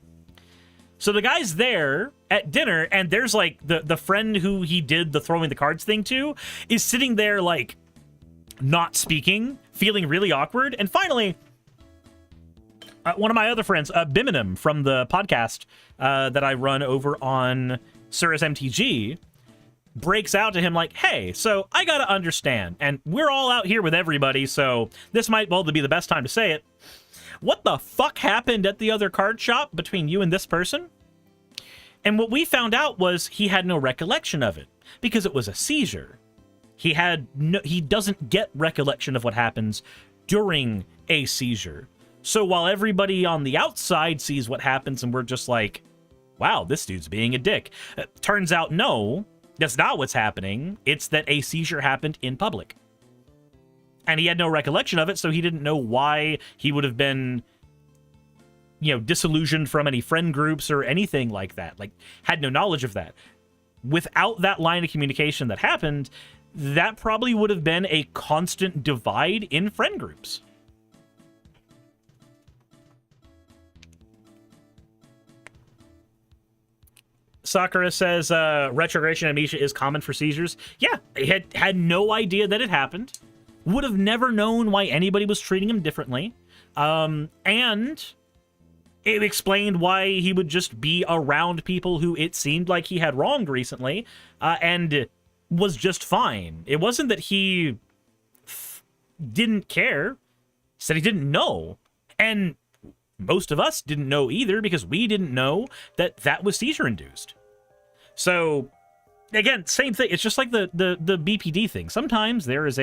So the guy's there at dinner, and there's, like, the friend who he did the throwing the cards thing to is sitting there, like, not speaking, feeling really awkward. And finally, one of my other friends, Biminem from the podcast that I run over on Cirrus MTG, breaks out to him like, hey, so I gotta understand, and we're all out here with everybody, so this might well be the best time to say it. What the fuck happened at the other card shop between you and this person? And what we found out was he had no recollection of it because it was a seizure. He doesn't get recollection of what happens during a seizure. So while everybody on the outside sees what happens and we're just like, wow, this dude's being a dick. Turns out, no, that's not what's happening. It's that a seizure happened in public. And he had no recollection of it, so he didn't know why he would have been, you know, disillusioned from any friend groups or anything like that. Like, had no knowledge of that. Without that line of communication that happened, that probably would have been a constant divide in friend groups. Sakura says, retrogression amnesia is common for seizures. Yeah, he had no idea that it happened. Would have never known why anybody was treating him differently. And it explained why he would just be around people who it seemed like he had wronged recently, and was just fine. It wasn't that he didn't care. He said he didn't know. And most of us didn't know either because we didn't know that that was seizure-induced. So, again, same thing. It's just like the BPD thing. Sometimes there is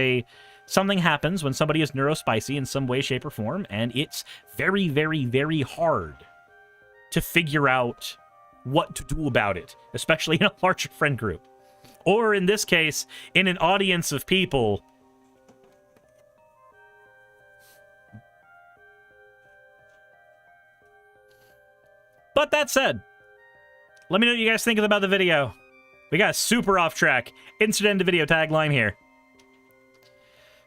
something happens when somebody is neurospicy in some way, shape, or form, and it's very, very, very hard to figure out what to do about it, especially in a larger friend group. Or in this case, in an audience of people. But that said, let me know what you guys think about the video. We got super off track. Insert end of video tagline here.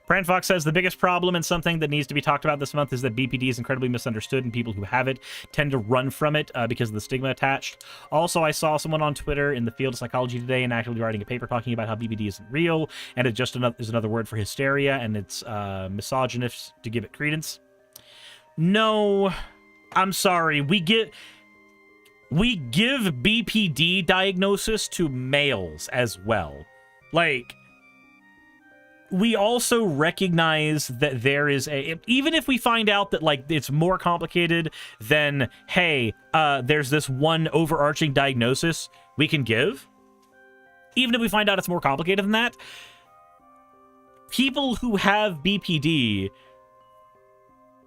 Pran Fox says the biggest problem and something that needs to be talked about this month is that BPD is incredibly misunderstood, and people who have it tend to run from it because of the stigma attached. Also, I saw someone on Twitter in the field of psychology today and actually writing a paper talking about how BPD isn't real, and it just is another word for hysteria, and it's misogynist to give it credence. No, I'm sorry. We give BPD diagnosis to males as well. Like, we also recognize that there is even if we find out that, like, it's more complicated than, hey, there's this one overarching diagnosis we can give, even if we find out it's more complicated than that, people who have BPD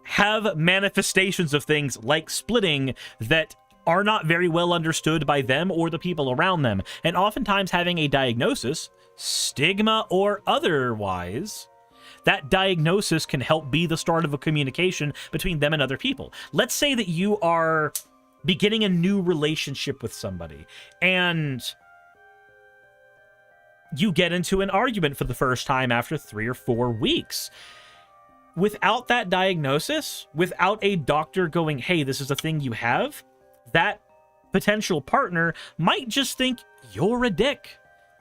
have manifestations of things like splitting that are not very well understood by them or the people around them. And oftentimes having a diagnosis, stigma or otherwise, that diagnosis can help be the start of a communication between them and other people. Let's say that you are beginning a new relationship with somebody and you get into an argument for the first time after 3 or 4 weeks. Without that diagnosis, without a doctor going, hey, this is a thing you have, that potential partner might just think you're a dick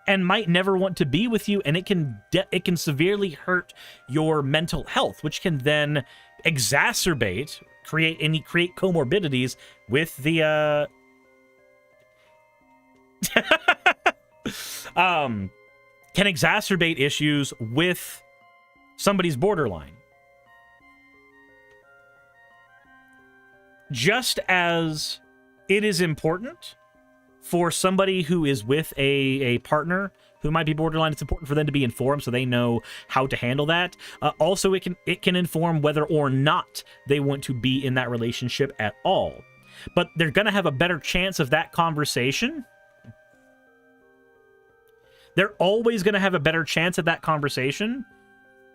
and might never want to be with you, and it can severely hurt your mental health, which can then exacerbate, create comorbidities with the can exacerbate issues with somebody's borderline. Just as it is important for somebody who is with a partner who might be borderline, it's important for them to be informed so they know how to handle that. Also, it can inform whether or not they want to be in that relationship at all. But they're going to have a better chance of that conversation. They're always going to have a better chance at that conversation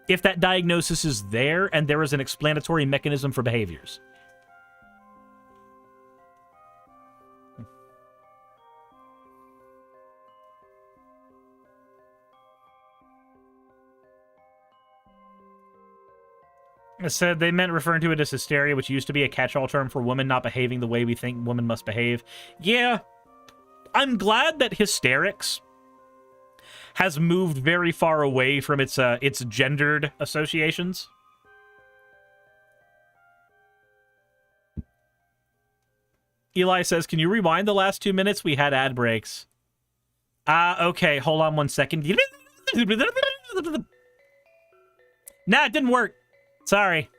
if that diagnosis is there and there is an explanatory mechanism for behaviors. I said they meant referring to it as hysteria, which used to be a catch-all term for women not behaving the way we think women must behave. Yeah, I'm glad that hysterics has moved very far away from its gendered associations. Eli says, can you rewind the last 2 minutes? We had ad breaks. Okay, hold on 1 second. Nah, it didn't work. Sorry.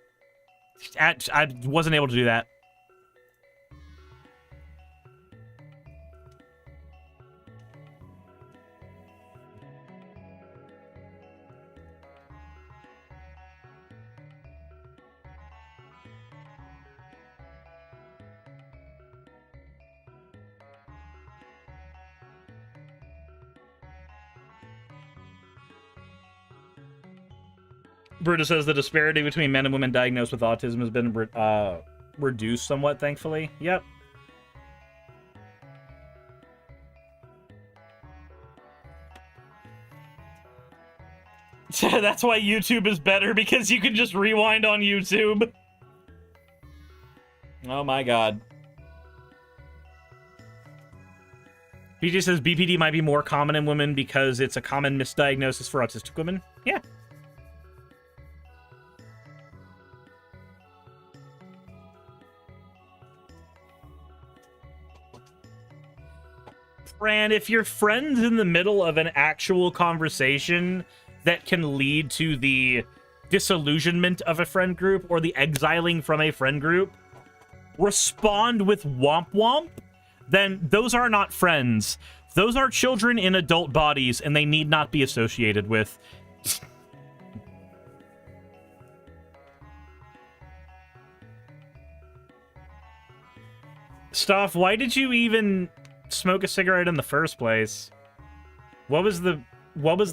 I wasn't able to do that. Brutus says the disparity between men and women diagnosed with autism has been reduced somewhat, thankfully. Yep. That's why YouTube is better, because you can just rewind on YouTube. Oh my god. BJ says BPD might be more common in women because it's a common misdiagnosis for autistic women. Yeah. Fran, if your friend's in the middle of an actual conversation that can lead to the disillusionment of a friend group or the exiling from a friend group, respond with womp womp, then those are not friends. Those are children in adult bodies, and they need not be associated with. Stoff, why did you even smoke a cigarette in the first place? What was the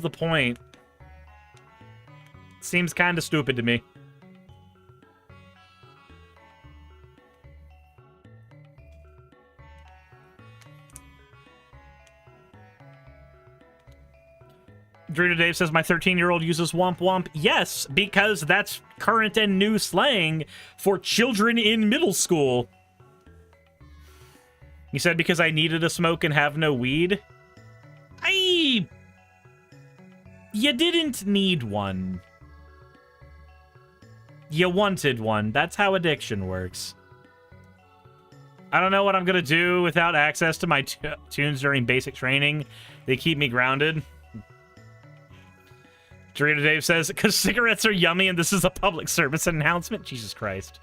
point? Seems kind of stupid to me. Dorito Dave says, my 13-year-old uses womp womp. Yes, because that's current and new slang for children in middle school. He said, because I needed a smoke and have no weed. You didn't need one. You wanted one. That's how addiction works. I don't know what I'm going to do without access to my tunes during basic training. They keep me grounded. Dorito Dave says, because cigarettes are yummy and this is a public service announcement. Jesus Christ.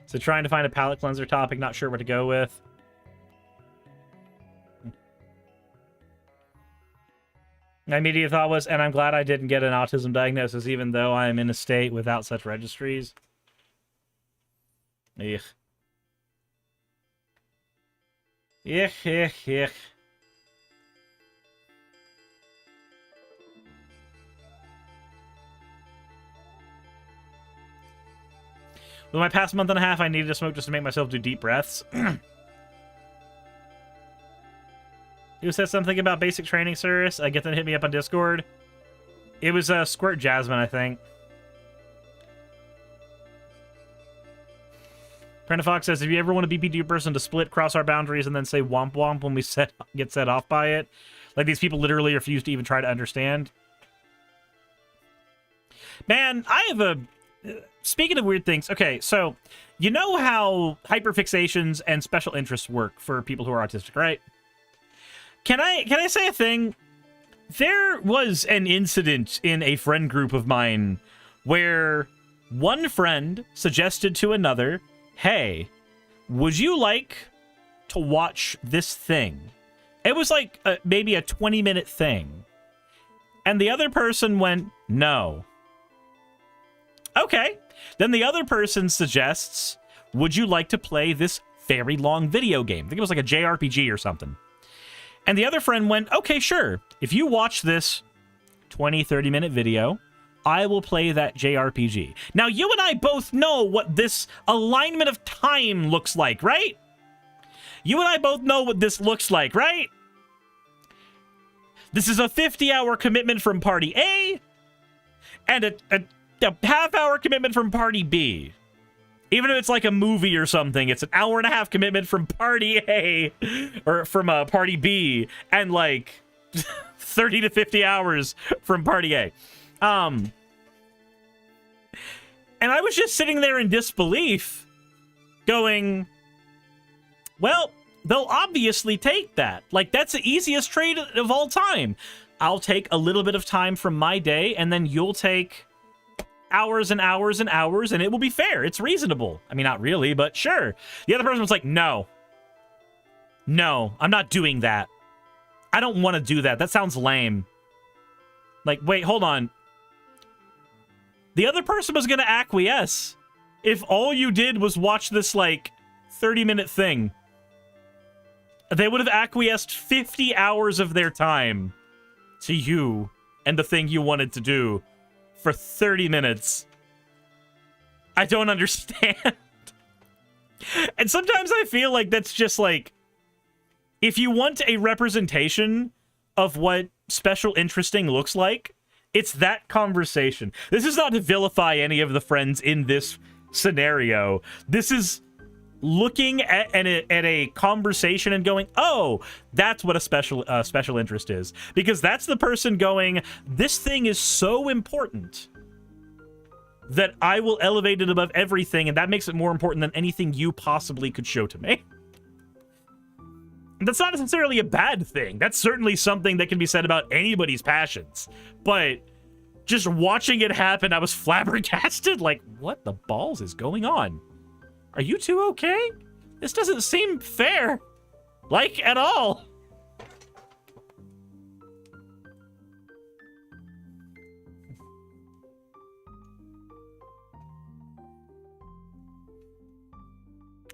So trying to find a palate cleanser topic, not sure what to go with. My immediate thought was, and I'm glad I didn't get an autism diagnosis, even though I am in a state without such registries. Ugh. Ugh, ugh, ugh. With my past month and a half, I needed to smoke just to make myself do deep breaths. Who said something about basic training service? Get them to hit me up on Discord. It was Squirt Jasmine, I think. Prenda Fox says, if you ever want a BPD person to split, cross our boundaries, and then say womp womp when we get set off by it, like these people literally refuse to even try to understand. Man, I have a... Speaking of weird things, okay, so you know how hyperfixations and special interests work for people who are autistic, right? Can I say a thing? There was an incident in a friend group of mine where one friend suggested to another, hey, would you like to watch this thing? It was like maybe a 20-minute thing. And the other person went, no. Okay. Then the other person suggests, would you like to play this very long video game? I think it was like a JRPG or something. And the other friend went, okay, sure. If you watch this 20, 30-minute video, I will play that JRPG. Now, you and I both know what this alignment of time looks like, right? You and I both know what this looks like, right? This is a 50-hour commitment from Party A and a half-hour commitment from Party B. Even if it's like a movie or something, it's an hour-and-a-half commitment from Party A or from Party B and like 30 to 50 hours from Party A. And I was just sitting there in disbelief going, well, they'll obviously take that. Like, that's the easiest trade of all time. I'll take a little bit of time from my day, and then you'll take hours and hours and hours, and it will be fair. It's reasonable. I mean, not really, but sure. The other person was like, no. No, I'm not doing that. I don't want to do that. That sounds lame. Like, wait, hold on. The other person was going to acquiesce if all you did was watch this, like, 30-minute thing. They would have acquiesced 50 hours of their time to you and the thing you wanted to do for 30 minutes. I don't understand. And sometimes I feel like that's just like, if you want a representation of what special interesting looks like, it's that conversation. This is not to vilify any of the friends in this scenario. This is looking at a conversation and going, oh, that's what a special interest is. Because that's the person going, this thing is so important that I will elevate it above everything, and that makes it more important than anything you possibly could show to me. That's not necessarily a bad thing. That's certainly something that can be said about anybody's passions. But just watching it happen, I was flabbergasted. Like, what the balls is going on? Are you two okay? This doesn't seem fair. Like, at all.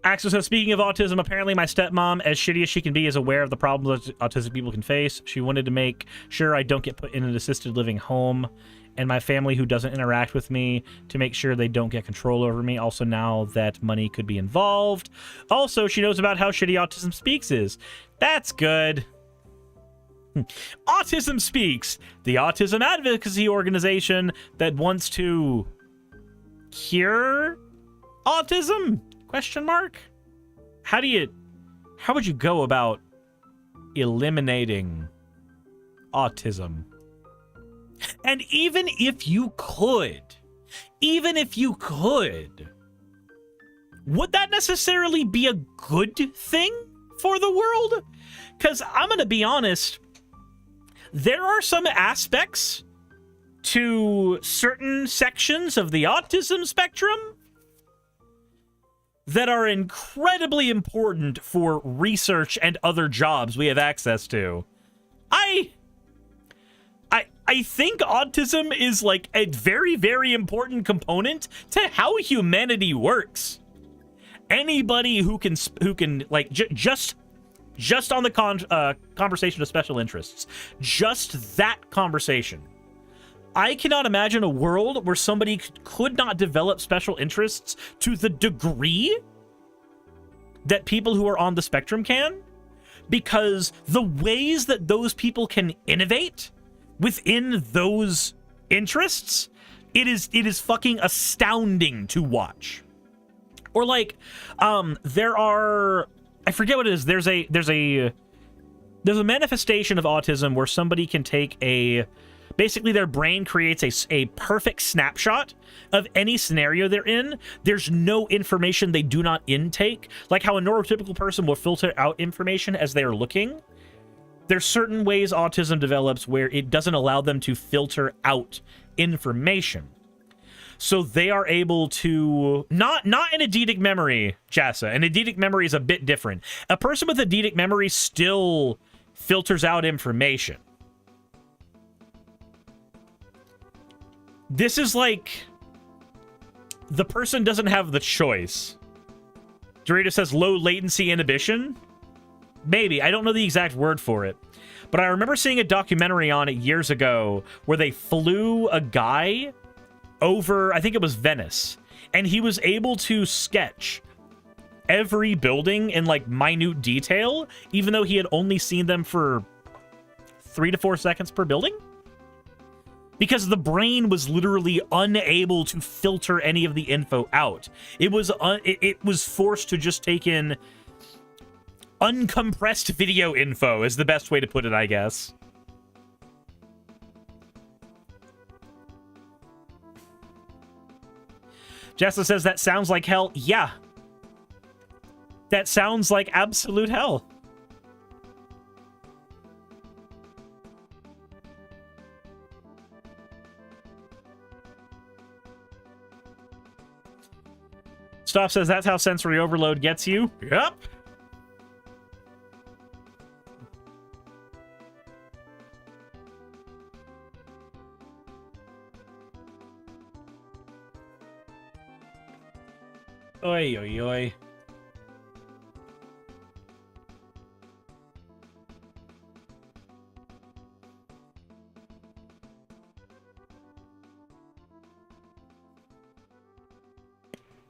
Axel says, speaking of autism, apparently my stepmom, as shitty as she can be, is aware of the problems autistic people can face. She wanted to make sure I don't get put in an assisted living home and my family who doesn't interact with me to make sure they don't get control over me. Also, now that money could be involved. Also, she knows about how shitty Autism Speaks is. That's good. Autism Speaks, the autism advocacy organization that wants to cure autism? Question mark? How would you go about eliminating autism? And even if you could, would that necessarily be a good thing for the world? Because I'm going to be honest, there are some aspects to certain sections of the autism spectrum that are incredibly important for research and other jobs we have access to. I think autism is like a very, very important component to how humanity works. Anybody who can like just on the conversation of special interests, just that conversation. I cannot imagine a world where somebody could not develop special interests to the degree that people who are on the spectrum can, because the ways that those people can innovate within those interests, it is fucking astounding to watch. Or like, there are, I forget what it is. There's a manifestation of autism where somebody can take basically their brain creates a perfect snapshot of any scenario they're in. There's no information they do not intake. Like how a neurotypical person will filter out information as they're looking. There's certain ways autism develops where it doesn't allow them to filter out information. So they are able to, not an eidetic memory, Jassa. An eidetic memory is a bit different. A person with eidetic memory still filters out information. This is like, the person doesn't have the choice. Dorito says low latency inhibition. Maybe. I don't know the exact word for it. But I remember seeing a documentary on it years ago where they flew a guy over, I think it was Venice, and he was able to sketch every building in like minute detail, even though he had only seen them for 3 to 4 seconds per building. Because the brain was literally unable to filter any of the info out. It was forced to just take in uncompressed video info, is the best way to put it, I guess. Jessa says that sounds like hell. Yeah. That sounds like absolute hell. Stop says that's how sensory overload gets you. Yep. Oi, oi, oi.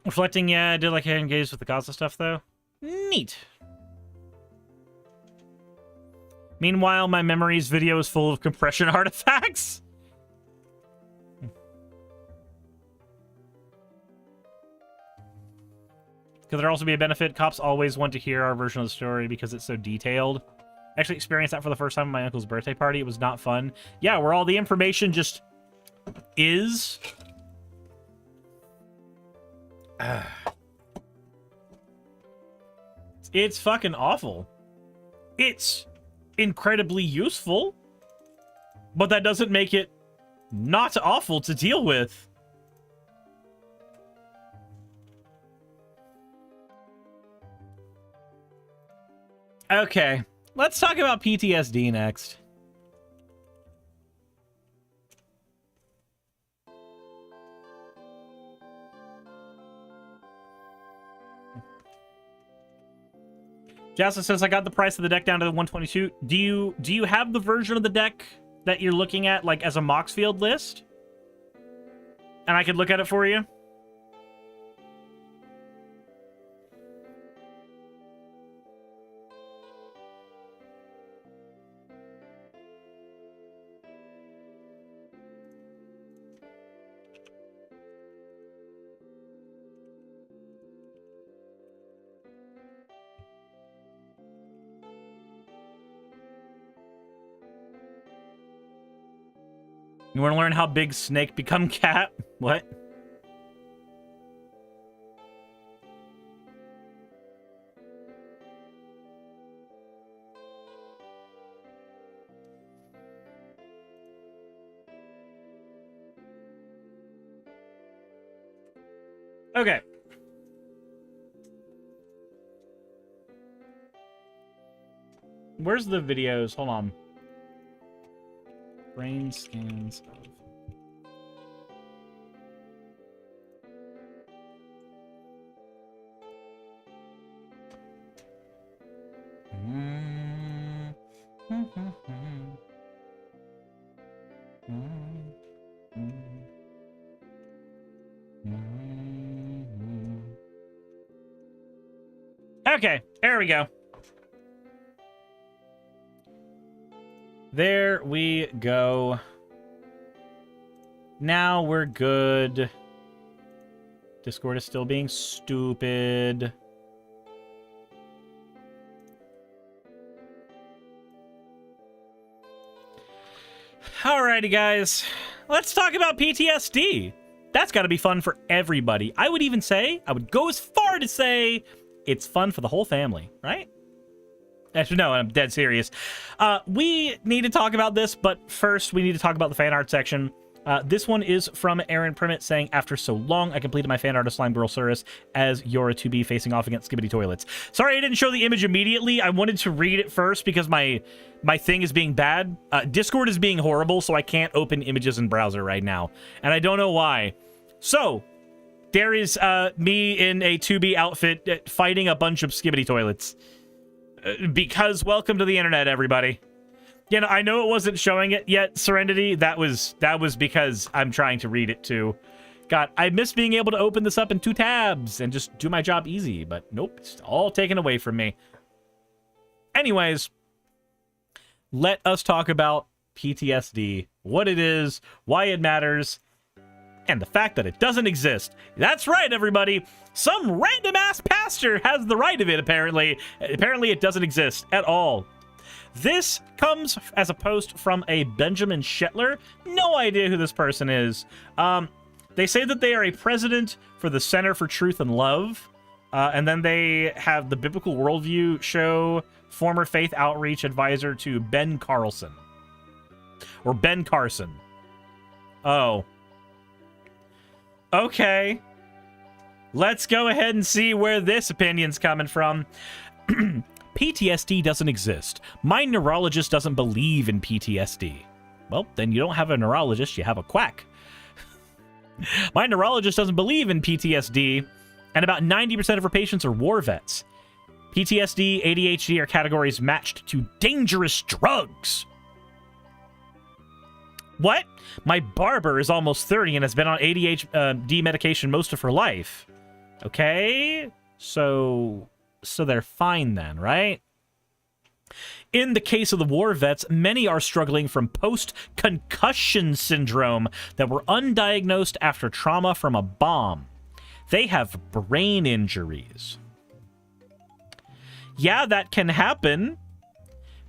Reflecting, yeah, I did like I engaged with the Gaza stuff, though. Neat. Meanwhile, my memories video is full of compression artifacts. Could there also be a benefit? Cops always want to hear our version of the story because it's so detailed. I actually experienced that for the first time at my uncle's birthday party. It was not fun. Yeah, where all the information just is. It's fucking awful. It's incredibly useful, but that doesn't make it not awful to deal with. Okay, let's talk about PTSD next. Jassa says, I got the price of the deck down to the 122. Do you have the version of the deck that you're looking at, like, as a Moxfield list? And I could look at it for you. You want to learn how big snake become cat? What? Okay. Where's the videos? Hold on. Brain scans of... Okay, there we go. There we go. Now we're good. Discord is still being stupid. Alrighty, guys. Let's talk about PTSD. That's got to be fun for everybody. I would even say, I would go as far to say, it's fun for the whole family, right? Actually, no, I'm dead serious. We need to talk about this, but first we need to talk about the fan art section. This one is from Aaron Primit saying, after so long, I completed my fan art of Slime Girl Cirrus as Yora 2B facing off against Skibbity Toilets. Sorry I didn't show the image immediately. I wanted to read it first because my thing is being bad. Discord is being horrible, so I can't open images in browser right now. And I don't know why. So, there is me in a 2B outfit fighting a bunch of Skibbity Toilets. Because welcome to the internet, everybody. You know, I know it wasn't showing it yet, Serenity. That was because I'm trying to read it too. God, I miss being able to open this up in 2 tabs and just do my job easy, but nope, it's all taken away from me. Anyways, let us talk about PTSD, what it is, why it matters, and the fact that it doesn't exist. That's right, everybody. Some random-ass pastor has the right of it, apparently. Apparently, it doesn't exist at all. This comes as a post from a Benjamin Shetler. No idea who this person is. They say that they are a president for the Center for Truth and Love. And then they have the Biblical Worldview show, former faith outreach advisor to Ben Carlson. Or Ben Carson. Oh. Okay. Let's go ahead and see where this opinion's coming from. PTSD doesn't exist. My neurologist doesn't believe in PTSD. Well, then you don't have a neurologist, you have a quack. My neurologist doesn't believe in PTSD, and about 90% of her patients are war vets. PTSD, ADHD are categories matched to dangerous drugs. What? My barber is almost 30 and has been on ADHD medication most of her life. Okay, so they're fine then, right? In the case of the war vets, many are struggling from post-concussion syndrome that were undiagnosed after trauma from a bomb. They have brain injuries. Yeah, that can happen.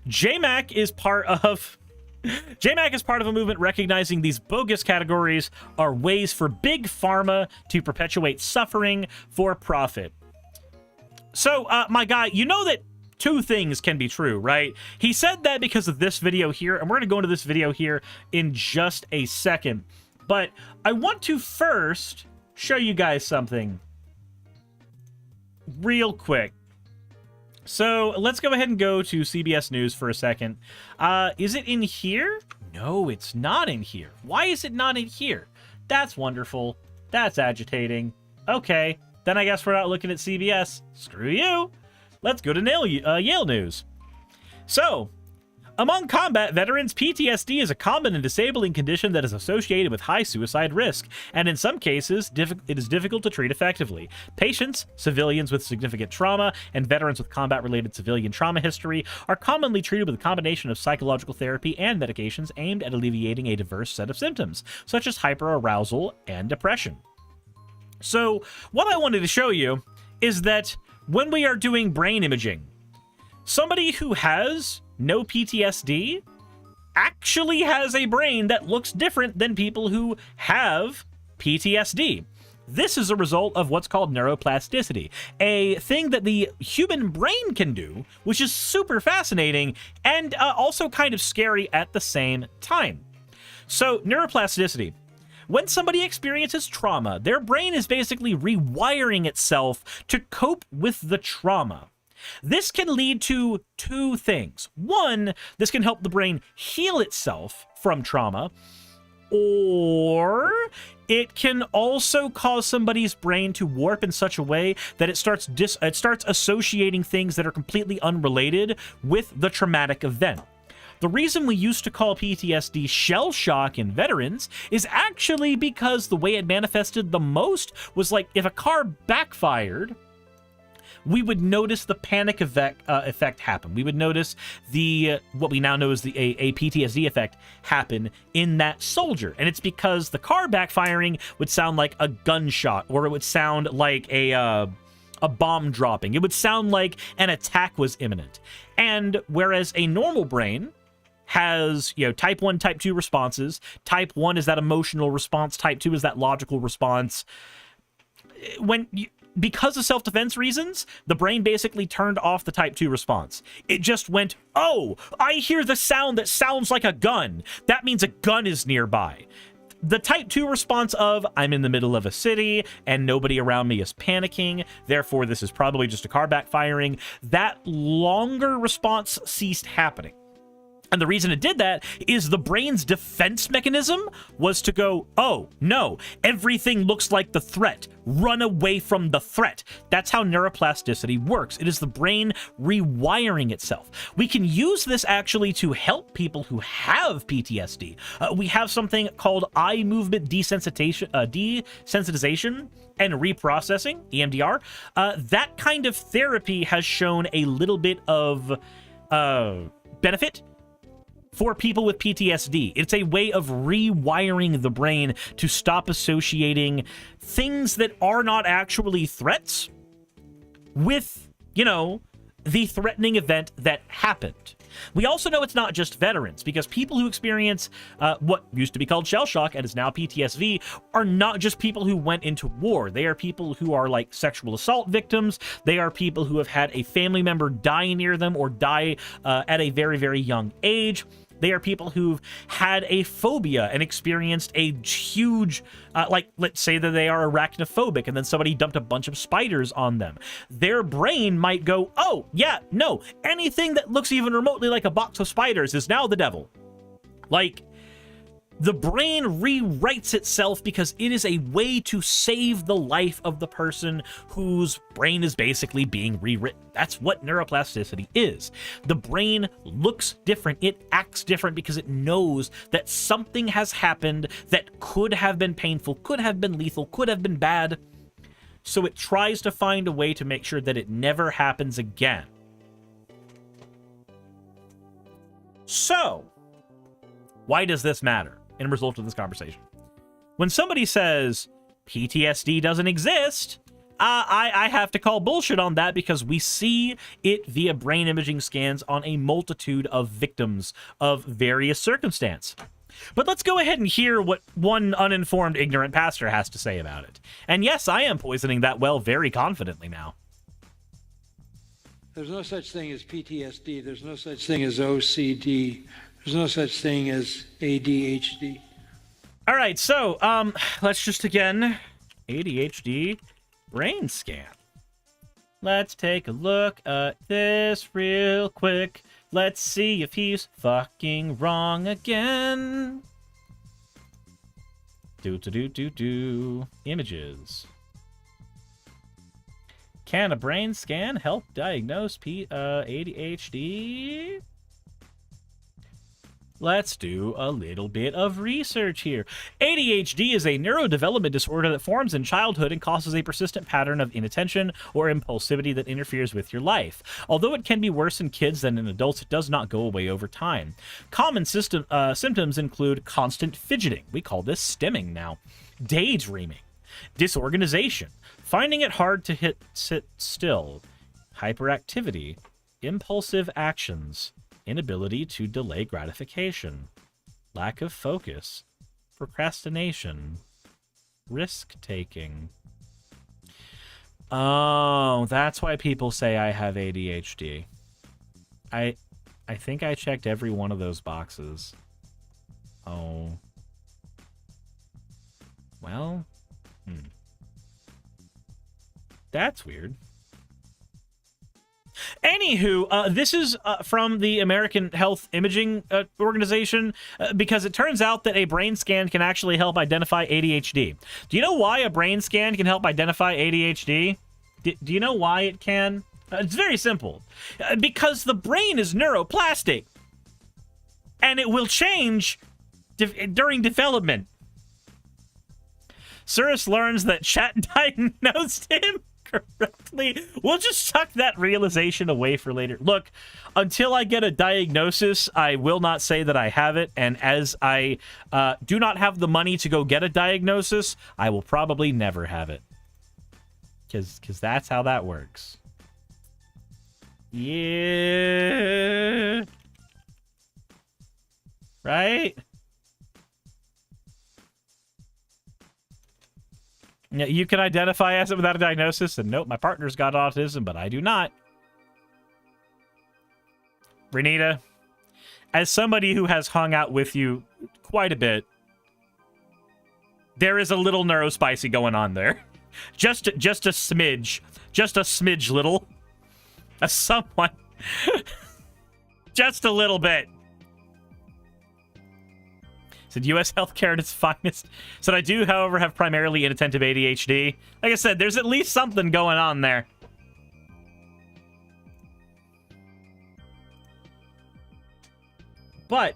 JMAC is part of a movement recognizing these bogus categories are ways for big pharma to perpetuate suffering for profit. So, my guy, you know that 2 things can be true, right? He said that because of this video here, and we're going to go into this video here in just a second. But I want to first show you guys something real quick. So let's go ahead and go to CBS News for a second. Is it in here? No, it's not in here. Why is it not in here? That's wonderful. That's agitating. Okay, then I guess we're not looking at CBS. Screw you. Let's go to Yale News. So, Among combat veterans, PTSD is a common and disabling condition that is associated with high suicide risk, and in some cases, it is difficult to treat effectively. Patients, civilians with significant trauma, and veterans with combat-related civilian trauma history are commonly treated with a combination of psychological therapy and medications aimed at alleviating a diverse set of symptoms, such as hyperarousal and depression. So, what I wanted to show you is that when we are doing brain imaging, somebody who has no PTSD actually has a brain that looks different than people who have PTSD. This is a result of what's called neuroplasticity, a thing that the human brain can do, which is super fascinating and also kind of scary at the same time. So, neuroplasticity. When somebody experiences trauma, their brain is basically rewiring itself to cope with the trauma. This can lead to two things. One, this can help the brain heal itself from trauma, or it can also cause somebody's brain to warp in such a way that it starts associating things that are completely unrelated with the traumatic event. The reason we used to call PTSD shell shock in veterans is actually because the way it manifested the most was like if a car backfired, we would notice the panic effect happen. We would notice what we now know as a PTSD effect happen in that soldier. And it's because the car backfiring would sound like a gunshot, or it would sound like a bomb dropping. It would sound like an attack was imminent. And whereas a normal brain has, type 1, type 2 responses. Type 1 is that emotional response. Type 2 is that logical response. Because of self-defense reasons, the brain basically turned off the type 2 response. It just went, oh, I hear the sound that sounds like a gun. That means a gun is nearby. The type 2 response of, I'm in the middle of a city and nobody around me is panicking, therefore this is probably just a car backfiring, that longer response ceased happening. And the reason it did that is the brain's defense mechanism was to go, oh, no, everything looks like the threat. Run away from the threat. That's how neuroplasticity works. It is the brain rewiring itself. We can use this actually to help people who have PTSD. We have something called eye movement desensitization and reprocessing, EMDR. That kind of therapy has shown a little bit of benefit for people with PTSD. It's a way of rewiring the brain to stop associating things that are not actually threats with, the threatening event that happened. We also know it's not just veterans, because people who experience what used to be called shell shock and is now PTSD are not just people who went into war. They are people who are like sexual assault victims. They are people who have had a family member die near them or die at a very, very young age. They are people who've had a phobia and experienced a huge, let's say that they are arachnophobic and then somebody dumped a bunch of spiders on them. Their brain might go, oh, yeah, no, anything that looks even remotely like a box of spiders is now the devil. Like, the brain rewrites itself because it is a way to save the life of the person whose brain is basically being rewritten. That's what neuroplasticity is. The brain looks different. It acts different because it knows that something has happened that could have been painful, could have been lethal, could have been bad. So it tries to find a way to make sure that it never happens again. So, why does this matter in result of this conversation? When somebody says PTSD doesn't exist, I have to call bullshit on that, because we see it via brain imaging scans on a multitude of victims of various circumstance. But let's go ahead and hear what one uninformed, ignorant pastor has to say about it. And yes, I am poisoning that well very confidently now. There's no such thing as PTSD. There's no such thing as OCD. There's no such thing as ADHD. All right, so let's just again, ADHD brain scan. Let's take a look at this real quick. Let's see if he's fucking wrong again. Images. Can a brain scan help diagnose ADHD? Let's do a little bit of research here. ADHD is a neurodevelopment disorder that forms in childhood and causes a persistent pattern of inattention or impulsivity that interferes with your life. Although it can be worse in kids than in adults, it does not go away over time. Common symptoms include constant fidgeting. We call this stimming now. Daydreaming. Disorganization. Finding it hard to sit still. Hyperactivity. Impulsive actions. Inability to delay gratification, lack of focus, procrastination, risk-taking. Oh, that's why people say I have ADHD. I think I checked every one of those boxes. Oh. Well, that's weird. Anywho, this is from the American Health Imaging Organization, because it turns out that a brain scan can actually help identify ADHD. Do you know why a brain scan can help identify ADHD? Do you know why it can? It's very simple. Because the brain is neuroplastic, and it will change during development. Cyrus learns that Chat diagnosed him correctly. We'll just tuck that realization away for later. Look, until I get a diagnosis, I will not say that I have it, and as I do not have the money to go get a diagnosis, I will probably never have it. Because that's how that works. Yeah. Right? Yeah, you can identify as it without a diagnosis, and nope, my partner's got autism, but I do not. Renita, as somebody who has hung out with you quite a bit, there is a little neurospicy going on there. Just a smidge. Just a smidge little. A somewhat. Just a little bit. Said U.S. healthcare at its finest. Said I do, however, have primarily inattentive ADHD. Like I said, there's at least something going on there. But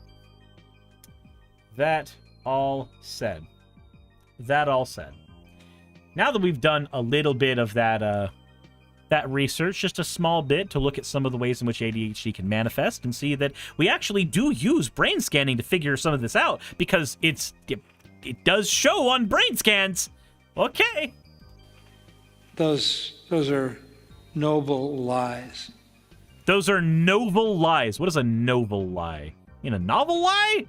that all said. Now that we've done a little bit of that research, just a small bit to look at some of the ways in which ADHD can manifest and see that we actually do use brain scanning to figure some of this out, because it does show on brain scans. Okay. Those are noble lies. Those are novel lies. What is a novel lie? In a novel lie?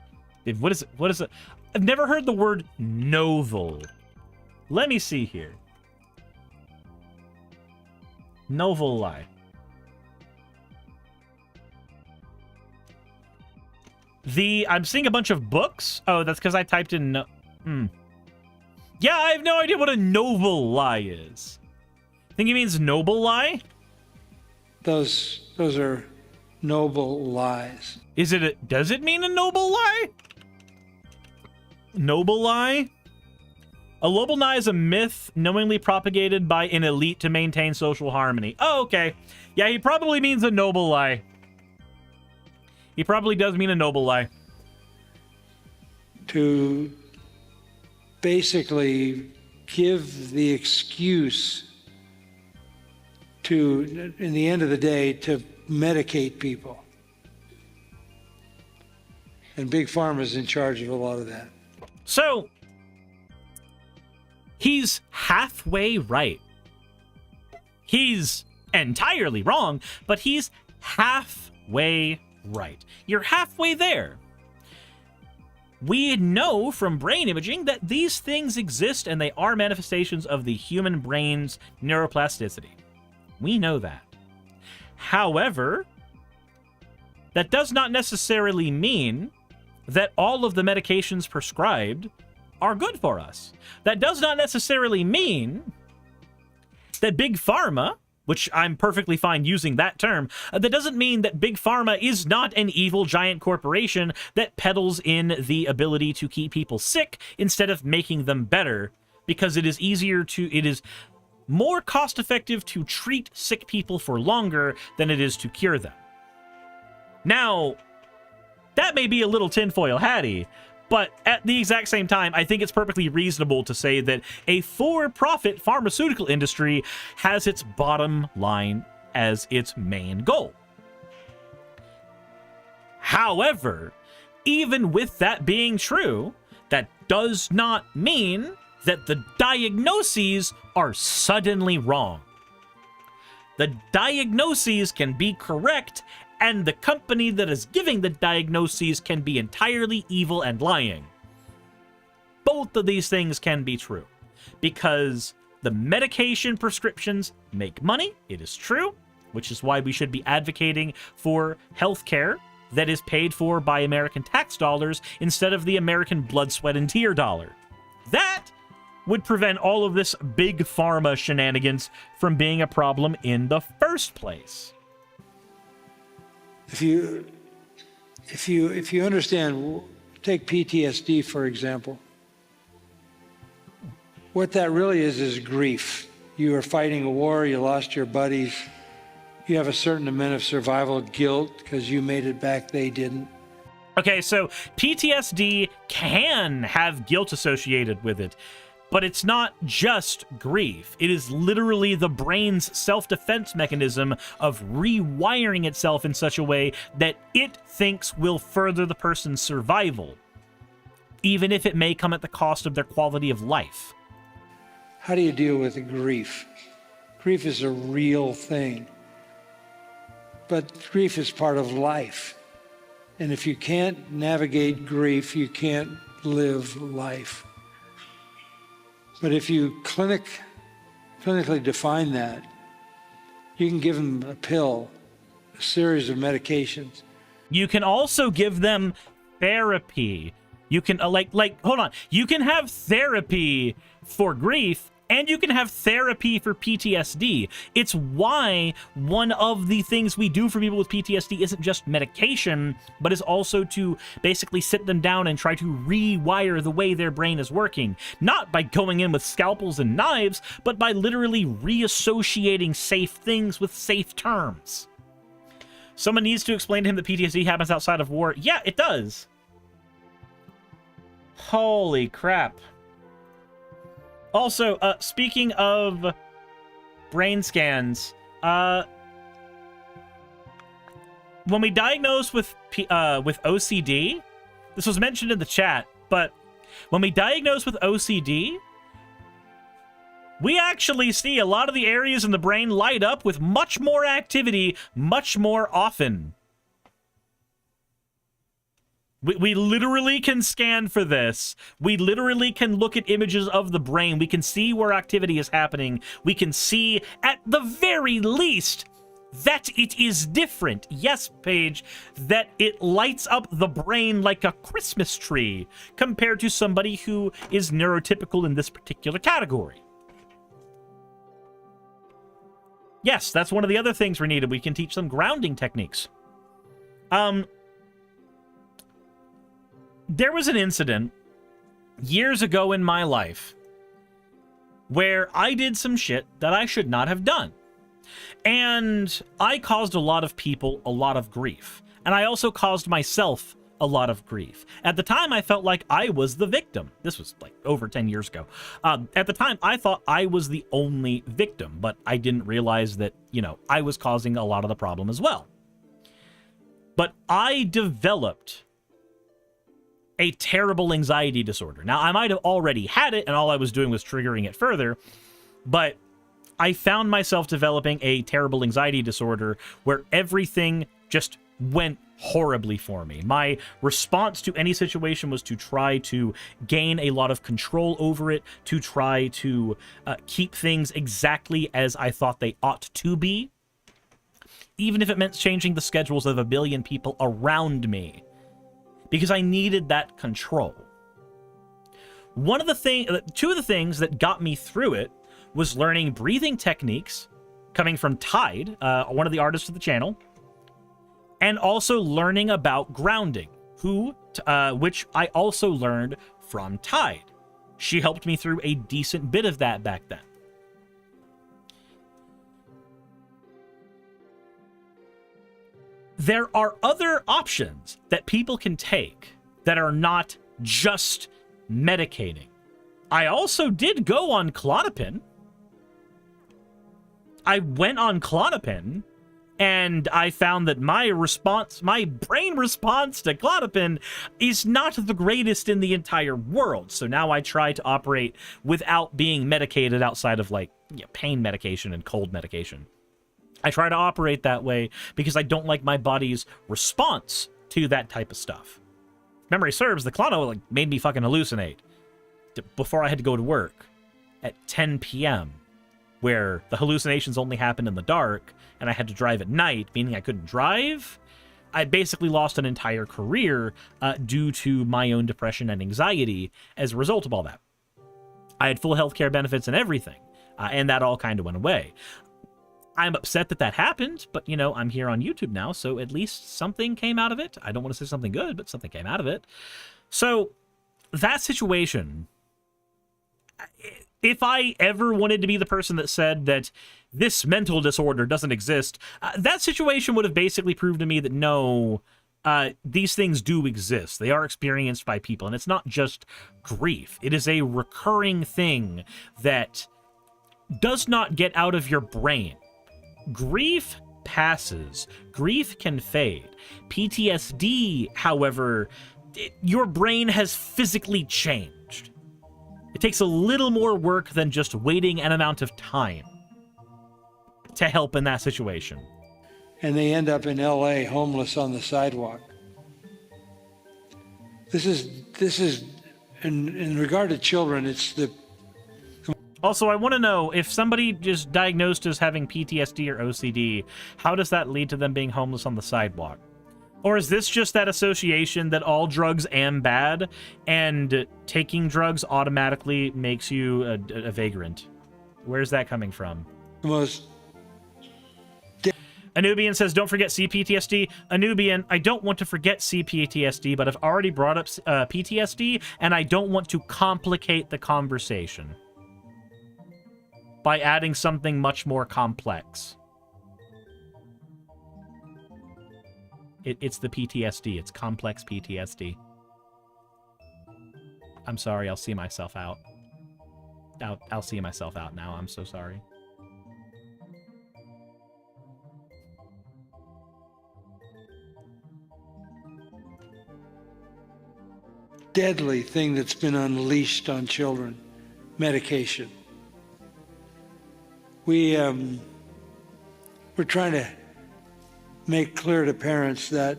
What is it? I've never heard the word novel. Let me see here. Novel lie. I'm seeing a bunch of books. Oh, that's because I typed in Yeah, I have no idea what a novel lie is. Think it means noble lie? Those are noble lies. Does it mean a noble lie? Noble lie? A noble lie is a myth knowingly propagated by an elite to maintain social harmony. Oh, okay. Yeah, he probably means a noble lie. He probably does mean a noble lie. To basically give the excuse to, in the end of the day, to medicate people. And Big Pharma's in charge of a lot of that. So, he's halfway right. He's entirely wrong, but he's halfway right. You're halfway there. We know from brain imaging that these things exist and they are manifestations of the human brain's neuroplasticity. We know that. However, that does not necessarily mean that all of the medications prescribed are good for us. That does not necessarily mean that Big Pharma, which I'm perfectly fine using that term, that doesn't mean that Big Pharma is not an evil giant corporation that peddles in the ability to keep people sick instead of making them better, because it is more cost-effective to treat sick people for longer than it is to cure them. Now, That may be a little tinfoil hatty, but at the exact same time, I think it's perfectly reasonable to say that a for-profit pharmaceutical industry has its bottom line as its main goal. However, even with that being true, that does not mean that the diagnoses are suddenly wrong. The diagnoses can be correct, and the company that is giving the diagnoses can be entirely evil and lying. Both of these things can be true, because the medication prescriptions make money, it is true, which is why we should be advocating for healthcare that is paid for by American tax dollars instead of the American blood, sweat, and tear dollar. That would prevent all of this big pharma shenanigans from being a problem in the first place. If you understand, take PTSD for example. What that really is grief. You are fighting a war, you lost your buddies, you have a certain amount of survival guilt because you made it back, they didn't. Okay, so PTSD can have guilt associated with it, but it's not just grief. It is literally the brain's self-defense mechanism of rewiring itself in such a way that it thinks will further the person's survival, even if it may come at the cost of their quality of life. How do you deal with grief? Grief is a real thing, but grief is part of life. And if you can't navigate grief, you can't live life. But if you clinically define that, you can give them a pill, a series of medications. You can also give them therapy. You can, hold on. You can have therapy for grief, and you can have therapy for PTSD. It's why one of the things we do for people with PTSD isn't just medication, but is also to basically sit them down and try to rewire the way their brain is working. Not by going in with scalpels and knives, but by literally reassociating safe things with safe terms. Someone needs to explain to him that PTSD happens outside of war. Yeah, it does. Holy crap. Also, speaking of brain scans, when we diagnose with OCD, this was mentioned in the chat, but when we diagnose with OCD, we actually see a lot of the areas in the brain light up with much more activity, much more often. We literally can scan for this. We literally can look at images of the brain. We can see where activity is happening. We can see, at the very least, that it is different. Yes, Paige, that it lights up the brain like a Christmas tree compared to somebody who is neurotypical in this particular category. Yes, that's one of the other things we needed. We can teach them grounding techniques. There was an incident years ago in my life where I did some shit that I should not have done. And I caused a lot of people a lot of grief. And I also caused myself a lot of grief. At the time, I felt like I was the victim. This was like over 10 years ago. At the time, I thought I was the only victim, but I didn't realize that, you know, I was causing a lot of the problem as well. But I developed a terrible anxiety disorder. Now, I might have already had it, and all I was doing was triggering it further, but I found myself developing a terrible anxiety disorder where everything just went horribly for me. My response to any situation was to try to gain a lot of control over it, to try to keep things exactly as I thought they ought to be, even if it meant changing the schedules of a billion people around me, because I needed that control. Two of the things that got me through it was learning breathing techniques coming from Tide, one of the artists of the channel, and also learning about grounding, which I also learned from Tide. She helped me through a decent bit of that back then. there are other options that people can take that are not just medicating. I also did go on Klonopin. I went on Klonopin, and I found that my brain response to Klonopin is not the greatest in the entire world. So now I try to operate without being medicated outside of like pain medication and cold medication. I try to operate that way because I don't like my body's response to that type of stuff. Memory serves, the Klono like made me fucking hallucinate before I had to go to work at 10 p.m. where the hallucinations only happened in the dark and I had to drive at night, meaning I couldn't drive. I basically lost an entire career due to my own depression and anxiety as a result of all that. I had full healthcare benefits and everything, and that all kind of went away. I'm upset that that happened, but, you know, I'm here on YouTube now, so at least something came out of it. I don't want to say something good, but something came out of it. So, that situation, if I ever wanted to be the person that said that this mental disorder doesn't exist, that situation would have basically proved to me that no, these things do exist. They are experienced by people, and it's not just grief. It is a recurring thing that does not get out of your brain. Grief passes. Grief can fade. PTSD, however, your brain has physically changed. It takes a little more work than just waiting an amount of time to help in that situation. And they end up in LA homeless on the sidewalk. This is in regard to children, it's the... Also, I want to know, if somebody just diagnosed as having PTSD or OCD, how does that lead to them being homeless on the sidewalk? Or is this just that association that all drugs am bad, and taking drugs automatically makes you a vagrant? Where's that coming from? Anubian says, don't forget CPTSD. Anubian, I don't want to forget CPTSD, but I've already brought up PTSD, and I don't want to complicate the conversation by adding something much more complex. It's the PTSD. It's complex PTSD. I'm sorry. I'll see myself out. I'll see myself out now. I'm so sorry. Deadly thing that's been unleashed on children, medication. We're trying to make clear to parents that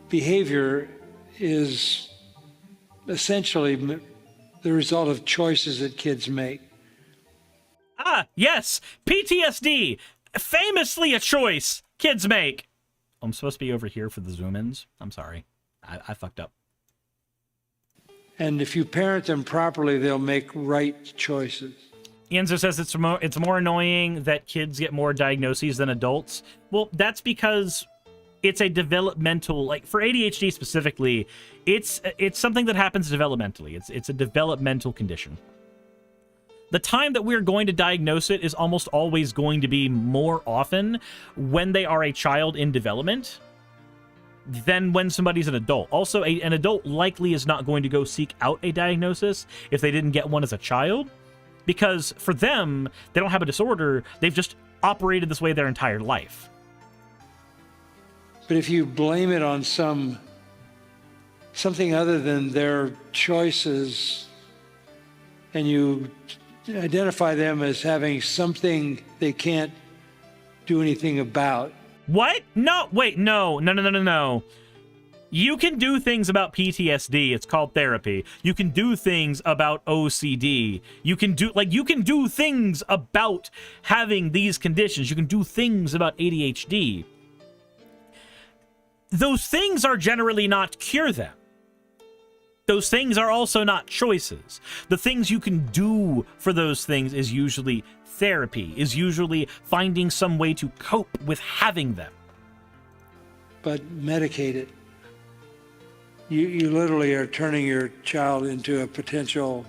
behavior is essentially the result of choices that kids make. Ah, yes! PTSD! Famously a choice kids make! I'm supposed to be over here for the zoom-ins. I'm sorry. I fucked up. And if you parent them properly, they'll make right choices. Enzo says it's more annoying that kids get more diagnoses than adults. Well, that's because it's a developmental, like for ADHD specifically, it's something that happens developmentally. It's a developmental condition. The time that we're going to diagnose it is almost always going to be more often when they are a child in development than when somebody's an adult. Also, an adult likely is not going to go seek out a diagnosis if they didn't get one as a child. Because for them, they don't have a disorder. They've just operated this way their entire life. But if you blame it on something other than their choices, and you identify them as having something they can't do anything about. What? No, wait, no. You can do things about PTSD. It's called therapy. You can do things about OCD. You can do things about having these conditions. You can do things about ADHD. Those things are generally not cure them. Those things are also not choices. The things you can do for those things is usually therapy, is usually finding some way to cope with having them. But medicate it. You literally are turning your child into a potential,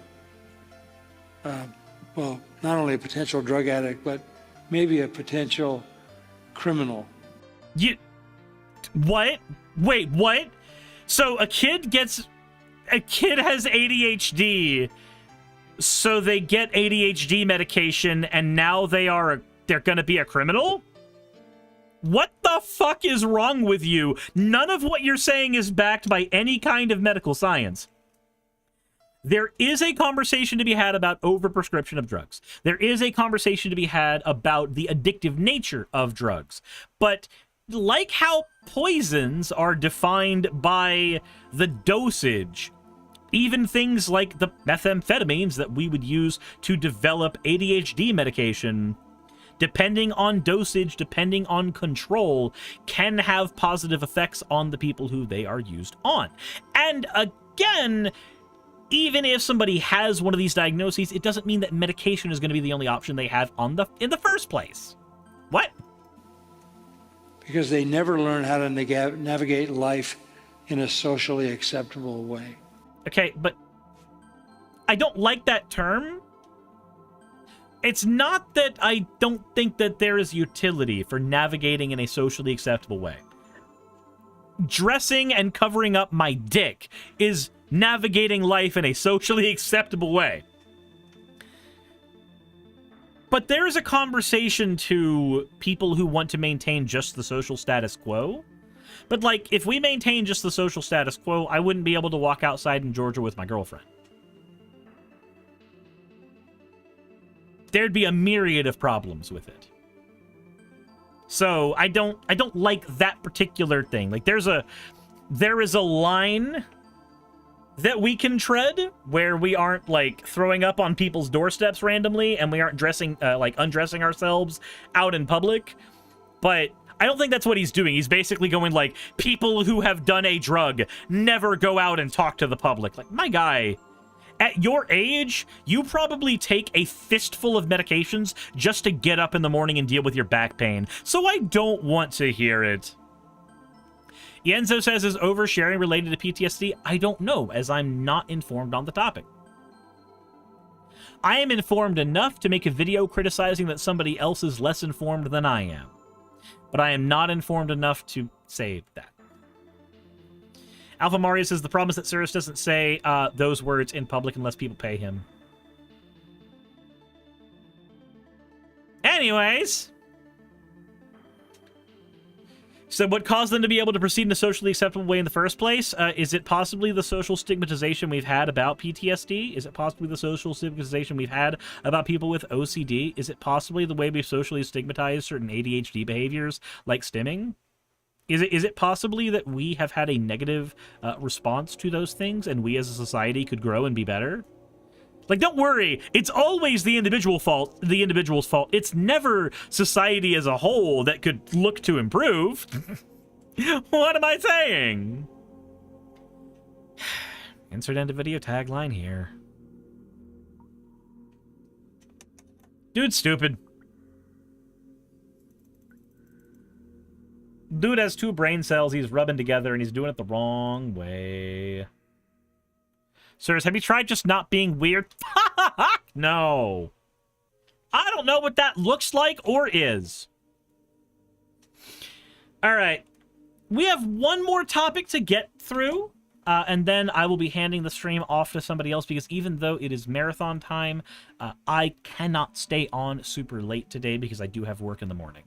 well, not only a potential drug addict, but maybe a potential criminal. What? Wait, what? So a kid has ADHD, so they get ADHD medication, and now they're gonna be a criminal? What the fuck is wrong with you? None of what you're saying is backed by any kind of medical science. There is a conversation to be had about overprescription of drugs. There is a conversation to be had about the addictive nature of drugs. But like how poisons are defined by the dosage, even things like the methamphetamines that we would use to develop ADHD medication, depending on dosage, depending on control, can have positive effects on the people who they are used on. And again, even if somebody has one of these diagnoses, it doesn't mean that medication is going to be the only option they have in the first place. What? Because they never learn how to navigate life in a socially acceptable way. Okay, but I don't like that term. It's not that I don't think that there is utility for navigating in a socially acceptable way. Dressing and covering up my dick is navigating life in a socially acceptable way. But there is a conversation to people who want to maintain just the social status quo. But, like, if we maintain just the social status quo, I wouldn't be able to walk outside in Georgia with my girlfriend. There'd be a myriad of problems with it. So I don't like that particular thing. Like, there is a line that we can tread where we aren't, like, throwing up on people's doorsteps randomly, and we aren't undressing ourselves out in public. But I don't think that's what he's doing. He's basically going like, people who have done a drug never go out and talk to the public. Like, my guy, at your age, you probably take a fistful of medications just to get up in the morning and deal with your back pain. So I don't want to hear it. Yenzo says, is oversharing related to PTSD? I don't know, as I'm not informed on the topic. I am informed enough to make a video criticizing that somebody else is less informed than I am. But I am not informed enough to say that. Alpha Mario says, the problem is that Cyrus doesn't say those words in public unless people pay him. Anyways. So what caused them to be able to proceed in a socially acceptable way in the first place? Is it possibly the social stigmatization we've had about PTSD? Is it possibly the social stigmatization we've had about people with OCD? Is it possibly the way we've socially stigmatized certain ADHD behaviors like stimming? Is it possibly that we have had a negative response to those things and we as a society could grow and be better? Like, don't worry, it's always the individual's fault. It's never society as a whole that could look to improve. What am I saying? Insert end of video tagline here. Dude's stupid. Dude has two brain cells he's rubbing together and he's doing it the wrong way. Sirs, have you tried just not being weird? No. I don't know what that looks like or is. All right. We have one more topic to get through, and then I will be handing the stream off to somebody else because even though it is marathon time, I cannot stay on super late today because I do have work in the morning.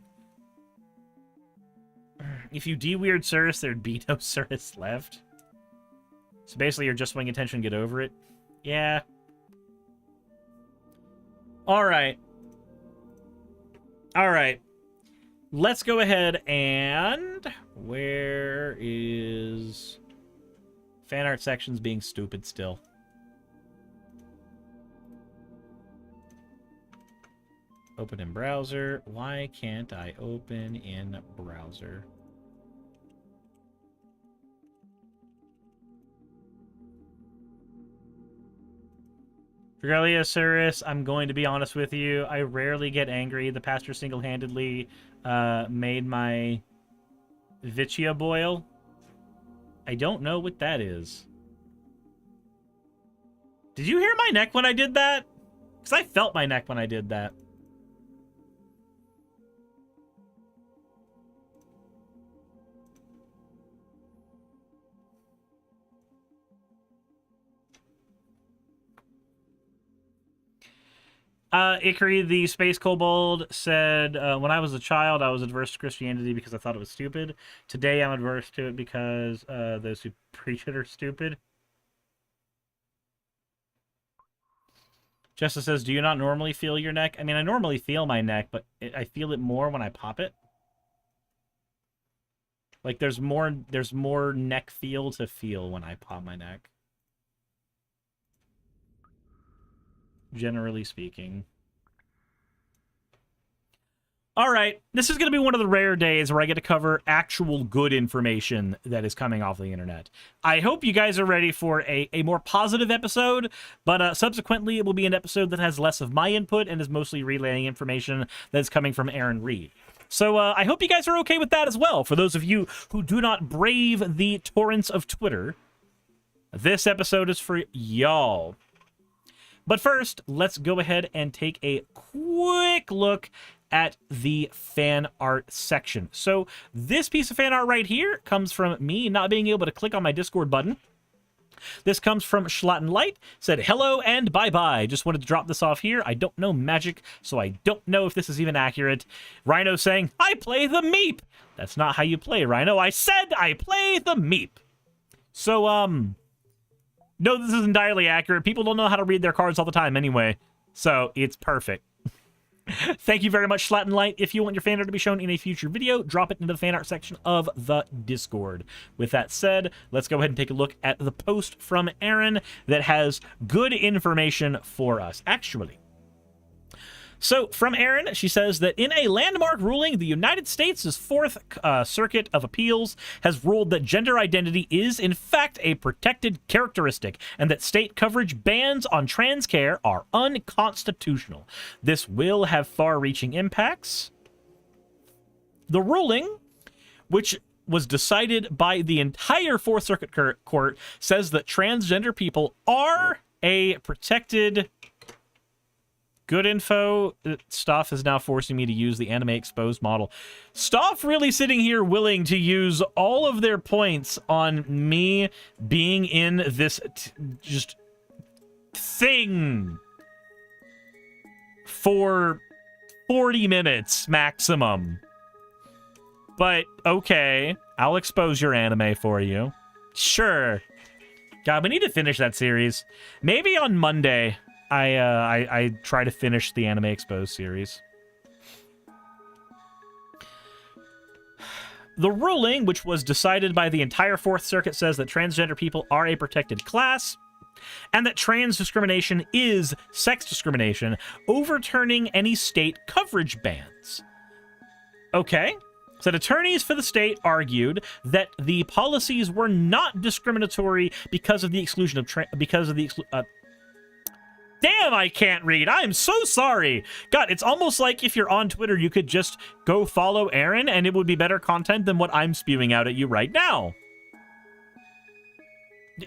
If you de-weird Sirs, there'd be no Sirs left. So basically, you're just paying attention and get over it. Yeah. All right. All right. Let's go ahead and... Where is... Fan art section's being stupid still. Open in browser. Why can't I open in browser? Regalia Cirrus, I'm going to be honest with you. I rarely get angry. The pastor single-handedly made my Vicia boil. I don't know what that is. Did you hear my neck when I did that? Because I felt my neck when I did that. Ikari, the space kobold, said, when I was a child, I was adverse to Christianity because I thought it was stupid. Today, I'm adverse to it because those who preach it are stupid. Jessa says, do you not normally feel your neck? I mean, I normally feel my neck, but I feel it more when I pop it. Like, there's more neck feel to feel when I pop my neck. Generally speaking. All right, this is going to be one of the rare days where I get to cover actual good information that is coming off the internet. I hope you guys are ready for a more positive episode, but subsequently it will be an episode that has less of my input and is mostly relaying information that's coming from Aaron Reed. So I hope you guys are okay with that as well. For those of you who do not brave the torrents of Twitter, this episode is for y'all. But first, let's go ahead and take a quick look at the fan art section. So this piece of fan art right here comes from me not being able to click on my Discord button. This comes from Schlottenlight, said, hello and bye-bye. Just wanted to drop this off here. I don't know magic, so I don't know if this is even accurate. Rhino saying, I play the Meep. That's not how you play, Rhino. I said I play the Meep. So, no, this is entirely accurate. People don't know how to read their cards all the time anyway, so it's perfect. Thank you very much, Schlottenlight. If you want your fan art to be shown in a future video, drop it into the fan art section of the Discord. With that said, let's go ahead and take a look at the post from Aaron that has good information for us, actually. So, from Erin, she says that in a landmark ruling, the United States' Fourth Circuit of Appeals has ruled that gender identity is, in fact, a protected characteristic, and that state coverage bans on trans care are unconstitutional. This will have far-reaching impacts. The ruling, which was decided by the entire Fourth Circuit Court, says that transgender people are a protected... Good info. Stoff is now forcing me to use the anime exposed model. Stoff really sitting here willing to use all of their points on me being in this just thing for 40 minutes maximum. But okay, I'll expose your anime for you. Sure. God, we need to finish that series. Maybe on Monday. I try to finish the Anime Exposed series. The ruling, which was decided by the entire Fourth Circuit, says that transgender people are a protected class, and that trans discrimination is sex discrimination, overturning any state coverage bans. Okay. So attorneys for the state argued that the policies were not discriminatory because of the exclusion of Damn, I can't read. I am so sorry. God, it's almost like if you're on Twitter, you could just go follow Erin and it would be better content than what I'm spewing out at you right now.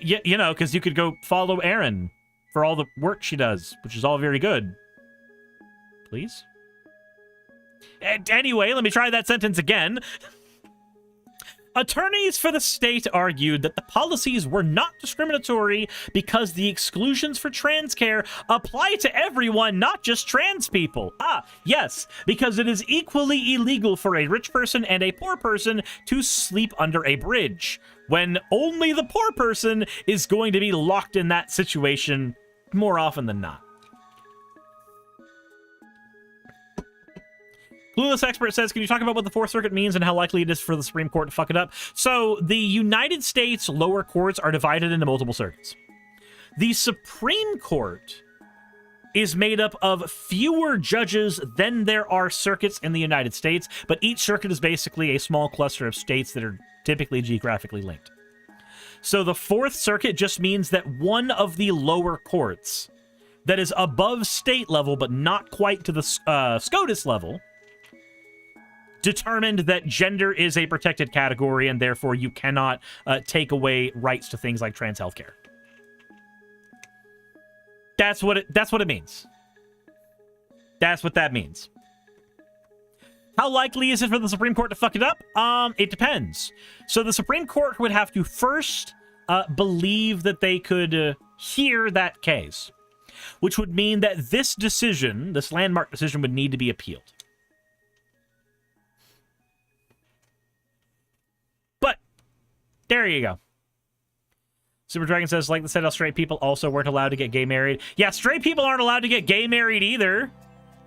You know, because you could go follow Erin for all the work she does, which is all very good. Please? Anyway, let me try that sentence again. Attorneys for the state argued that the policies were not discriminatory because the exclusions for trans care apply to everyone, not just trans people. Ah, yes, because it is equally illegal for a rich person and a poor person to sleep under a bridge, when only the poor person is going to be locked in that situation more often than not. Clueless Expert says, can you talk about what the Fourth Circuit means and how likely it is for the Supreme Court to fuck it up? So, the United States lower courts are divided into multiple circuits. The Supreme Court is made up of fewer judges than there are circuits in the United States, but each circuit is basically a small cluster of states that are typically geographically linked. So the Fourth Circuit just means that one of the lower courts that is above state level, but not quite to the SCOTUS level, determined that gender is a protected category and therefore you cannot take away rights to things like trans healthcare. That's what it means. That's what that means. How likely is it for the Supreme Court to fuck it up? It depends. So the Supreme Court would have to first believe that they could hear that case. which would mean that this decision, this landmark decision, would need to be appealed. But there you go. Super Dragon says, like the said, how straight people also weren't allowed to get gay married. Yeah, straight people aren't allowed to get gay married either.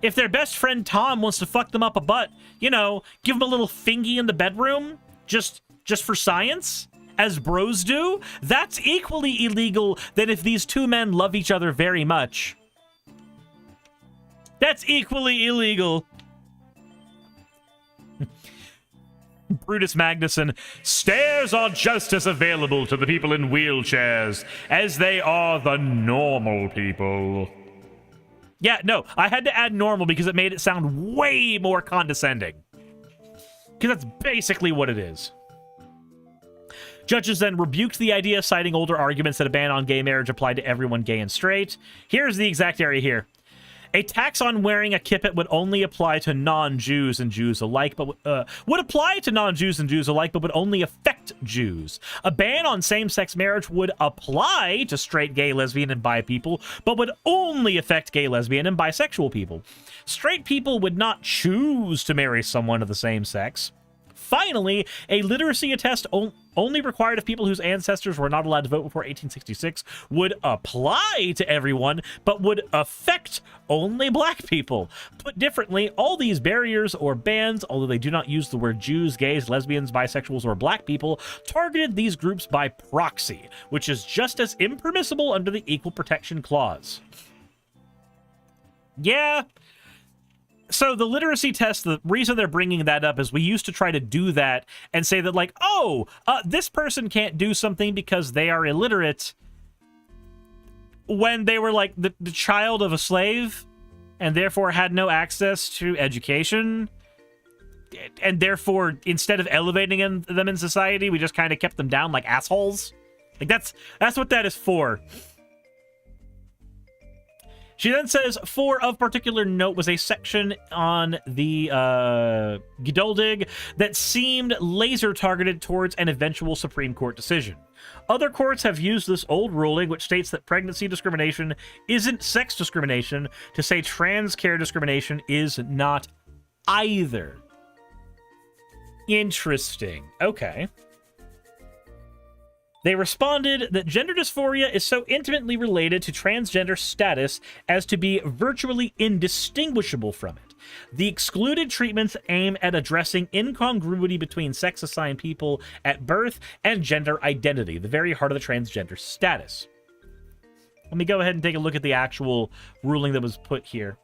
If their best friend Tom wants to fuck them up a butt, you know, give them a little fingy in the bedroom, just for science, as bros do, that's equally illegal than if these two men love each other very much. That's equally illegal. Brutus Magnuson, stairs are just as available to the people in wheelchairs as they are the normal people. Yeah, no, I had to add normal because it made it sound way more condescending. Because that's basically what it is. Judges then rebuked the idea, citing older arguments that a ban on gay marriage applied to everyone gay and straight. Here's the exact area here. A tax on wearing a kippah would only apply to non-Jews and Jews alike, but would apply to non-Jews and Jews alike, but would only affect Jews. A ban on same-sex marriage would apply to straight, gay, lesbian, and bi people, but would only affect gay, lesbian, and bisexual people. Straight people would not choose to marry someone of the same sex. Finally, a literacy test only required of people whose ancestors were not allowed to vote before 1866 would apply to everyone, but would affect only black people. Put differently, all these barriers or bans, although they do not use the word Jews, gays, lesbians, bisexuals, or black people, targeted these groups by proxy, which is just as impermissible under the Equal Protection Clause. Yeah. So the literacy test, the reason they're bringing that up is we used to try to do that and say that, like, oh, this person can't do something because they are illiterate when they were, like, the child of a slave and therefore had no access to education. And therefore, instead of elevating them in society, we just kind of kept them down like assholes. Like, that's what that is for. She then says, for of particular note was a section on the Geduldig that seemed laser targeted towards an eventual Supreme Court decision. Other courts have used this old ruling, which states that pregnancy discrimination isn't sex discrimination, to say trans care discrimination is not either. Interesting. Okay. They responded that gender dysphoria is so intimately related to transgender status as to be virtually indistinguishable from it. The excluded treatments aim at addressing incongruity between sex-assigned people at birth and gender identity, the very heart of the transgender status. Let me go ahead and take a look at the actual ruling that was put here.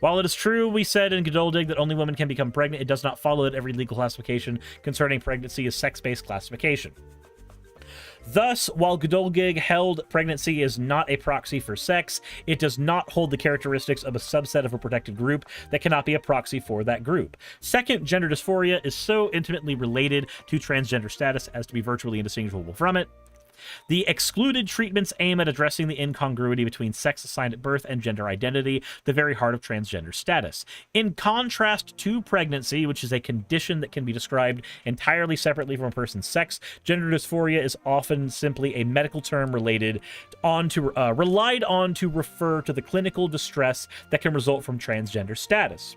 While it is true, we said in Geduldig that only women can become pregnant, it does not follow that every legal classification concerning pregnancy is sex-based classification. Thus, while Geduldig held pregnancy is not a proxy for sex, it does not hold the characteristics of a subset of a protected group that cannot be a proxy for that group. Second, gender dysphoria is so intimately related to transgender status as to be virtually indistinguishable from it. The excluded treatments aim at addressing the incongruity between sex assigned at birth and gender identity, the very heart of transgender status. In contrast to pregnancy, which is a condition that can be described entirely separately from a person's sex, gender dysphoria is often simply a medical term relied on to refer to the clinical distress that can result from transgender status.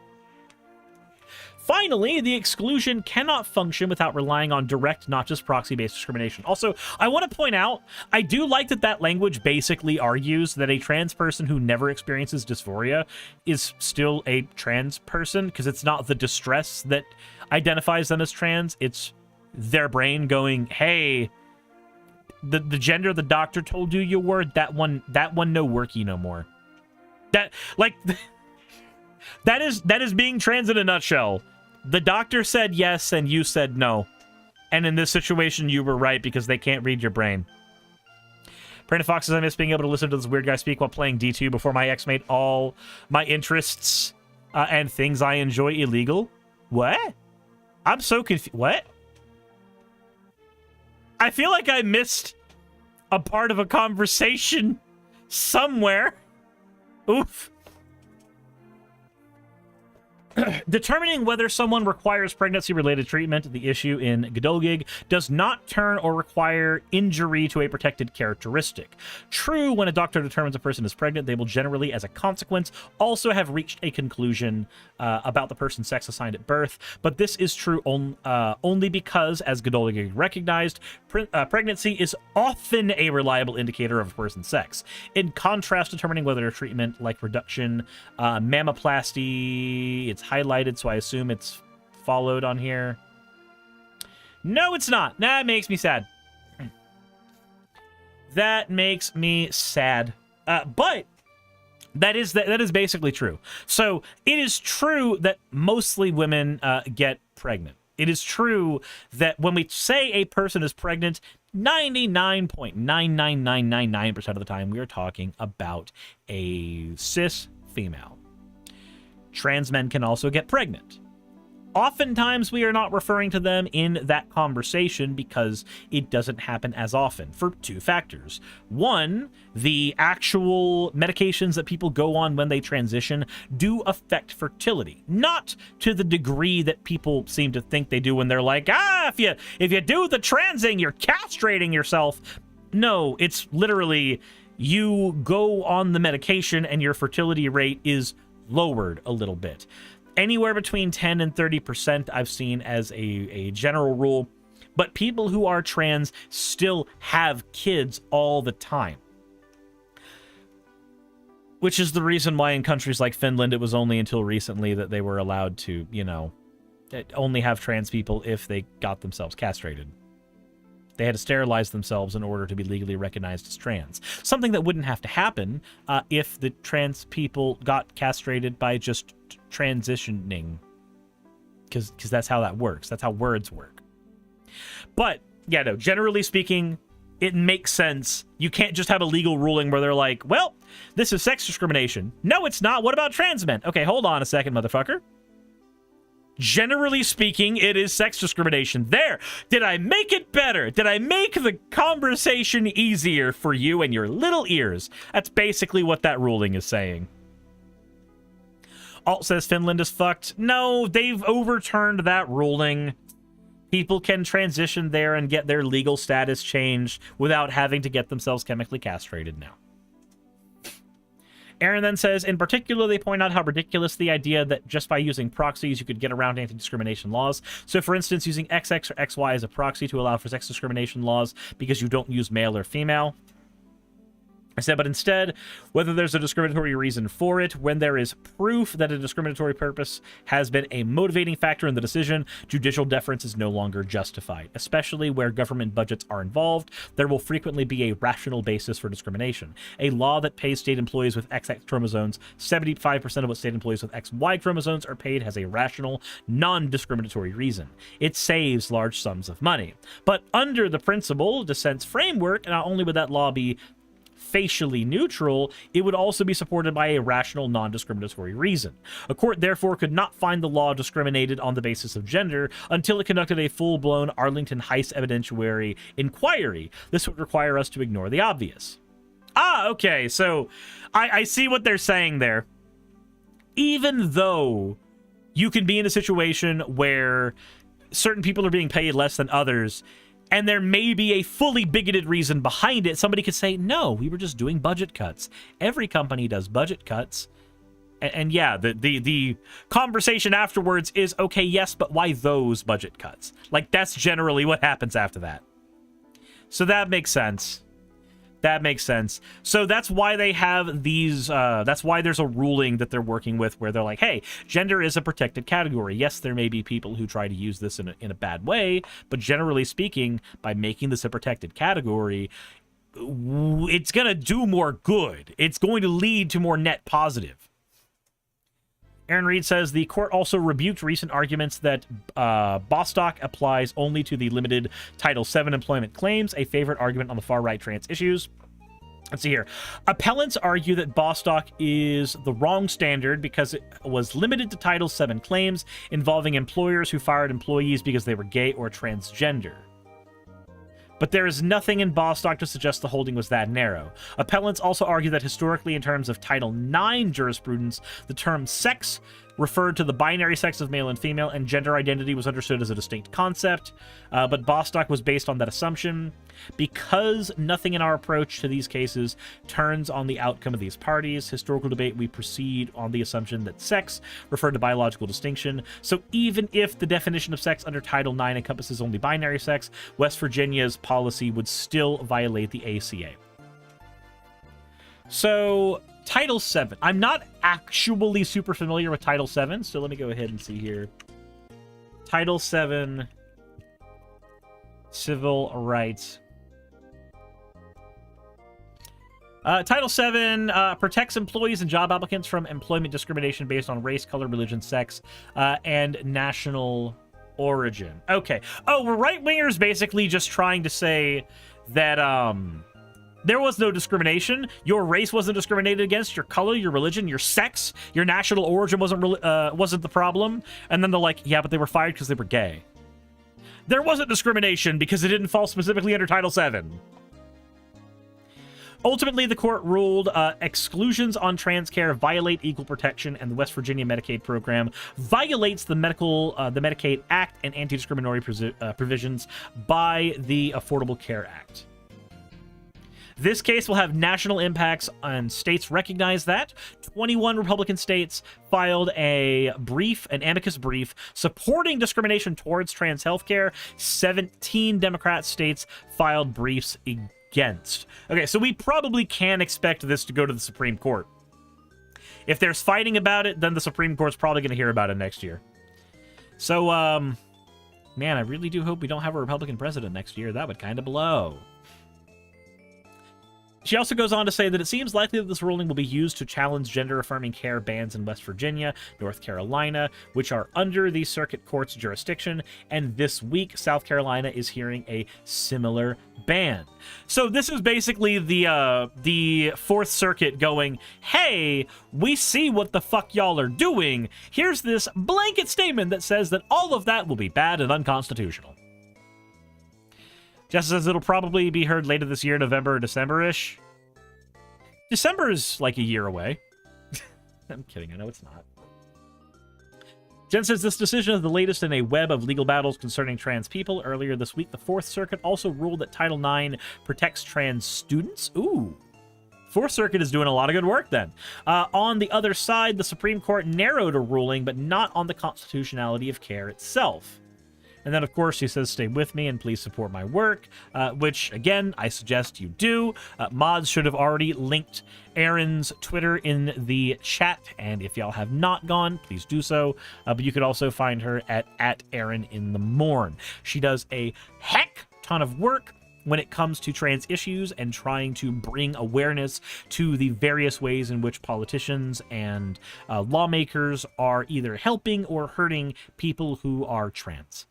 Finally, the exclusion cannot function without relying on direct, not just proxy-based discrimination. Also, I want to point out, I do like that language basically argues that a trans person who never experiences dysphoria is still a trans person, because it's not the distress that identifies them as trans, it's their brain going, hey, the gender the doctor told you were, that one no worky no more. That is being trans in a nutshell. The doctor said yes, and you said no. And in this situation, you were right, because they can't read your brain. Brandon Fox says, I miss being able to listen to this weird guy speak while playing D2 before my ex made all my interests and things I enjoy illegal. What? I'm so confused. What? I feel like I missed a part of a conversation somewhere. Oof. Determining whether someone requires pregnancy-related treatment, the issue in Gedolgig, does not turn or require injury to a protected characteristic. True, when a doctor determines a person is pregnant, they will generally, as a consequence, also have reached a conclusion about the person's sex assigned at birth, but this is true only because, as Gedolgig recognized, pregnancy is often a reliable indicator of a person's sex. In contrast, determining whether a treatment like reduction, mammoplasty, it's highlighted, so I assume it's followed on here. No, it's not. That makes me sad. That makes me sad. But that is basically true. So it is true that mostly women get pregnant. It is true that when we say a person is pregnant, 99.99999% of the time we are talking about a cis female. Trans men can also get pregnant. Oftentimes, we are not referring to them in that conversation because it doesn't happen as often for two factors. One, the actual medications that people go on when they transition do affect fertility. Not to the degree that people seem to think they do when they're like, if you do the transing, you're castrating yourself. No, it's literally you go on the medication and your fertility rate is lowered a little bit. Anywhere between 10 and 30% I've seen as a general rule, but people who are trans still have kids all the time. Which is the reason why in countries like Finland, it was only until recently that they were allowed to, only have trans people if they got themselves castrated. They had to sterilize themselves in order to be legally recognized as trans. Something that wouldn't have to happen if the trans people got castrated by just transitioning. Because that's how that works. That's how words work. But, yeah, no, generally speaking, it makes sense. You can't just have a legal ruling where they're like, well, this is sex discrimination. No, it's not. What about trans men? Okay, hold on a second, motherfucker. Generally speaking, it is sex discrimination. There! Did I make it better? Did I make the conversation easier for you and your little ears? That's basically what that ruling is saying. Alt says Finland is fucked. No, they've overturned that ruling. People can transition there and get their legal status changed without having to get themselves chemically castrated now. Aaron then says, in particular, they point out how ridiculous the idea that just by using proxies, you could get around anti-discrimination laws. So, for instance, using XX or XY as a proxy to allow for sex discrimination laws because you don't use male or female. I said, but instead, whether there's a discriminatory reason for it, when there is proof that a discriminatory purpose has been a motivating factor in the decision, judicial deference is no longer justified. Especially where government budgets are involved, there will frequently be a rational basis for discrimination. A law that pays state employees with XX chromosomes 75% of what state employees with XY chromosomes are paid has a rational, non-discriminatory reason. It saves large sums of money. But under the principle dissent's framework, not only would that law be facially neutral, it would also be supported by a rational, non-discriminatory reason. A court, therefore, could not find the law discriminated on the basis of gender until it conducted a full-blown Arlington Heights evidentiary inquiry. This would require us to ignore the obvious. Okay, so I see what they're saying there. Even though you can be in a situation where certain people are being paid less than others, and there may be a fully bigoted reason behind it, somebody could say, no, we were just doing budget cuts. Every company does budget cuts. And yeah, the conversation afterwards is, okay, yes, but why those budget cuts? Like, that's generally what happens after that. So that makes sense. That makes sense. So that's why they have these, that's why there's a ruling that they're working with where they're like, hey, gender is a protected category. Yes, there may be people who try to use this in a bad way, but generally speaking, by making this a protected category, it's going to do more good. It's going to lead to more net positive. Aaron Reed says the court also rebuked recent arguments that Bostock applies only to the limited Title VII employment claims, a favorite argument on the far-right trans issues. Let's see here. Appellants argue that Bostock is the wrong standard because it was limited to Title VII claims involving employers who fired employees because they were gay or transgender. but there is nothing in Bostock to suggest the holding was that narrow. Appellants also argue that historically, in terms of Title IX jurisprudence, the term sex referred to the binary sex of male and female, and gender identity was understood as a distinct concept, but Bostock was based on that assumption. Because nothing in our approach to these cases turns on the outcome of these parties, historical debate, we proceed on the assumption that sex referred to biological distinction. So even if the definition of sex under Title IX encompasses only binary sex, West Virginia's policy would still violate the ACA. So Title VII. I'm not actually super familiar with Title VII, so let me go ahead and see here. Title VII, civil rights. Title VII protects employees and job applicants from employment discrimination based on race, color, religion, sex, and national origin. Okay. Oh, were right-wingers basically just trying to say that there was no discrimination? Your race wasn't discriminated against, your color, your religion, your sex, your national origin wasn't the problem? And then they're like, yeah, but they were fired because they were gay. There wasn't discrimination because it didn't fall specifically under Title VII. Ultimately, the court ruled exclusions on trans care violate equal protection, and the West Virginia Medicaid program violates the Medicaid Act and anti-discriminatory provisions by the Affordable Care Act. This case will have national impacts, and states recognize that. 21 Republican states filed an amicus brief, supporting discrimination towards trans healthcare. 17 Democrat states filed briefs against. Okay, so we probably can expect this to go to the Supreme Court. If there's fighting about it, then the Supreme Court's probably going to hear about it next year. So, man, I really do hope we don't have a Republican president next year. That would kind of blow. She also goes on to say that it seems likely that this ruling will be used to challenge gender-affirming care bans in West Virginia, North Carolina, which are under the circuit court's jurisdiction, and this week, South Carolina is hearing a similar ban. So this is basically the Fourth Circuit going, hey, we see what the fuck y'all are doing. Here's this blanket statement that says that all of that will be bad and unconstitutional. Jess says it'll probably be heard later this year, November or December-ish. December is like a year away. I'm kidding, I know it's not. Jen says this decision is the latest in a web of legal battles concerning trans people. Earlier this week, the Fourth Circuit also ruled that Title IX protects trans students. Ooh. Fourth Circuit is doing a lot of good work then. On the other side, the Supreme Court narrowed a ruling, but not on the constitutionality of care itself. And then, of course, she says, stay with me and please support my work, which, again, I suggest you do. Mods should have already linked Erin's Twitter in the chat, and if y'all have not gone, please do so. But you could also find her at Erin in the Morn. She does a heck ton of work when it comes to trans issues and trying to bring awareness to the various ways in which politicians and lawmakers are either helping or hurting people who are trans.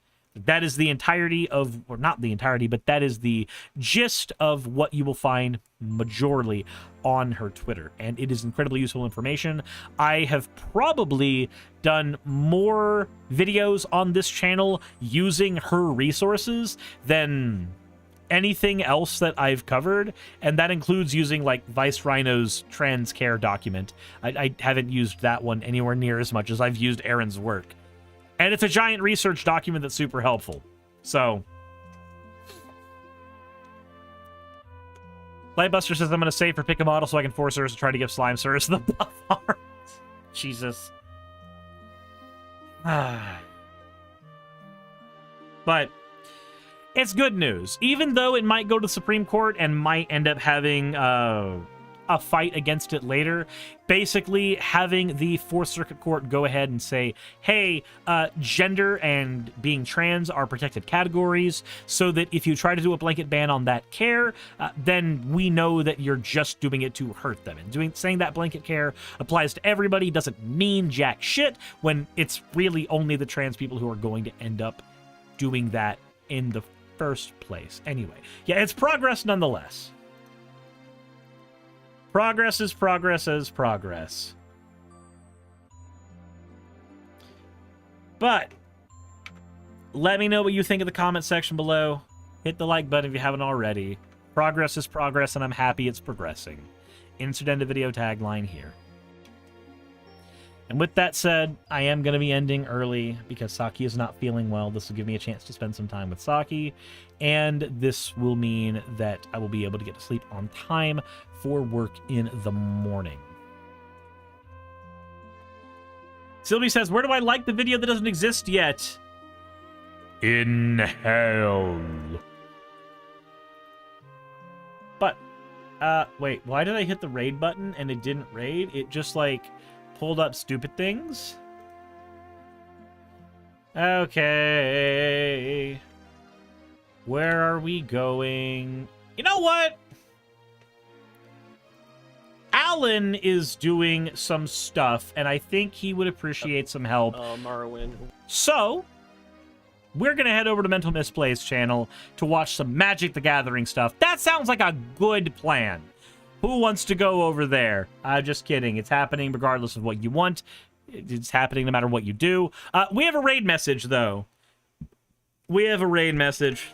That is the entirety of, or not the entirety, but that is the gist of what you will find majorly on her Twitter. And it is incredibly useful information. I have probably done more videos on this channel using her resources than anything else that I've covered, and that includes using like Vice Rhino's trans care document. I haven't used that one anywhere near as much as I've used Erin's work. And it's a giant research document that's super helpful. So, Lightbuster says, I'm going to save for pick a model so I can force her to try to give Slime Sirs the buff arms. Jesus. But it's good news. Even though it might go to the Supreme Court and might end up having a fight against it later, basically having the Fourth Circuit Court go ahead and say, hey, gender and being trans are protected categories, so that if you try to do a blanket ban on that care, then we know that you're just doing it to hurt them. And saying that blanket care applies to everybody doesn't mean jack shit, when it's really only the trans people who are going to end up doing that in the first place. Anyway, yeah, it's progress nonetheless. Progress is progress is progress. But let me know what you think in the comment section below. Hit the like button if you haven't already. Progress is progress, and I'm happy it's progressing. Insert end of video tagline here. And with that said, I am going to be ending early because Saki is not feeling well. This will give me a chance to spend some time with Saki, and this will mean that I will be able to get to sleep on time for work in the morning. Sylvie says, where do I like the video that doesn't exist yet? In hell. But, wait, why did I hit the raid button and it didn't raid? It just, like, pulled up stupid things? Okay. Where are we going? You know what? Alan is doing some stuff, and I think he would appreciate some help. Morrowind. So, we're going to head over to Mental Misplay's channel to watch some Magic the Gathering stuff. That sounds like a good plan. Who wants to go over there? Just kidding. It's happening regardless of what you want. It's happening no matter what you do. We have a raid message, though. We have a raid message.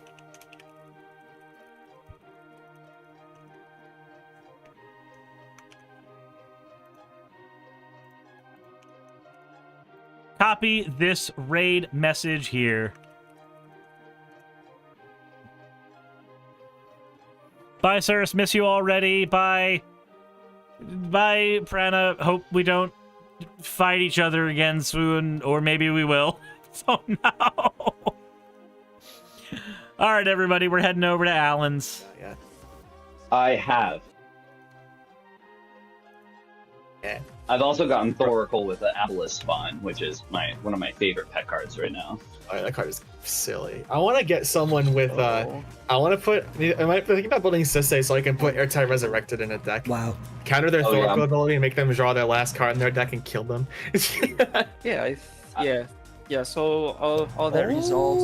Copy this raid message here. Bye, Cyrus. Miss you already. Bye. Bye, Prana. Hope we don't fight each other again soon, or maybe we will. Oh, no. All right, everybody. We're heading over to Alan's. Yeah. I have. Yeah. I've also gotten Thoracle with the Atlas Spawn, which is one of my favorite pet cards right now. Oh, that card is silly. I want to get someone with I want to put. I might think about building Sisei so I can put Airtight Resurrected in a deck. Wow. Counter their Thoracle ability and make them draw their last card in their deck and kill them. Yeah. So all that resolves.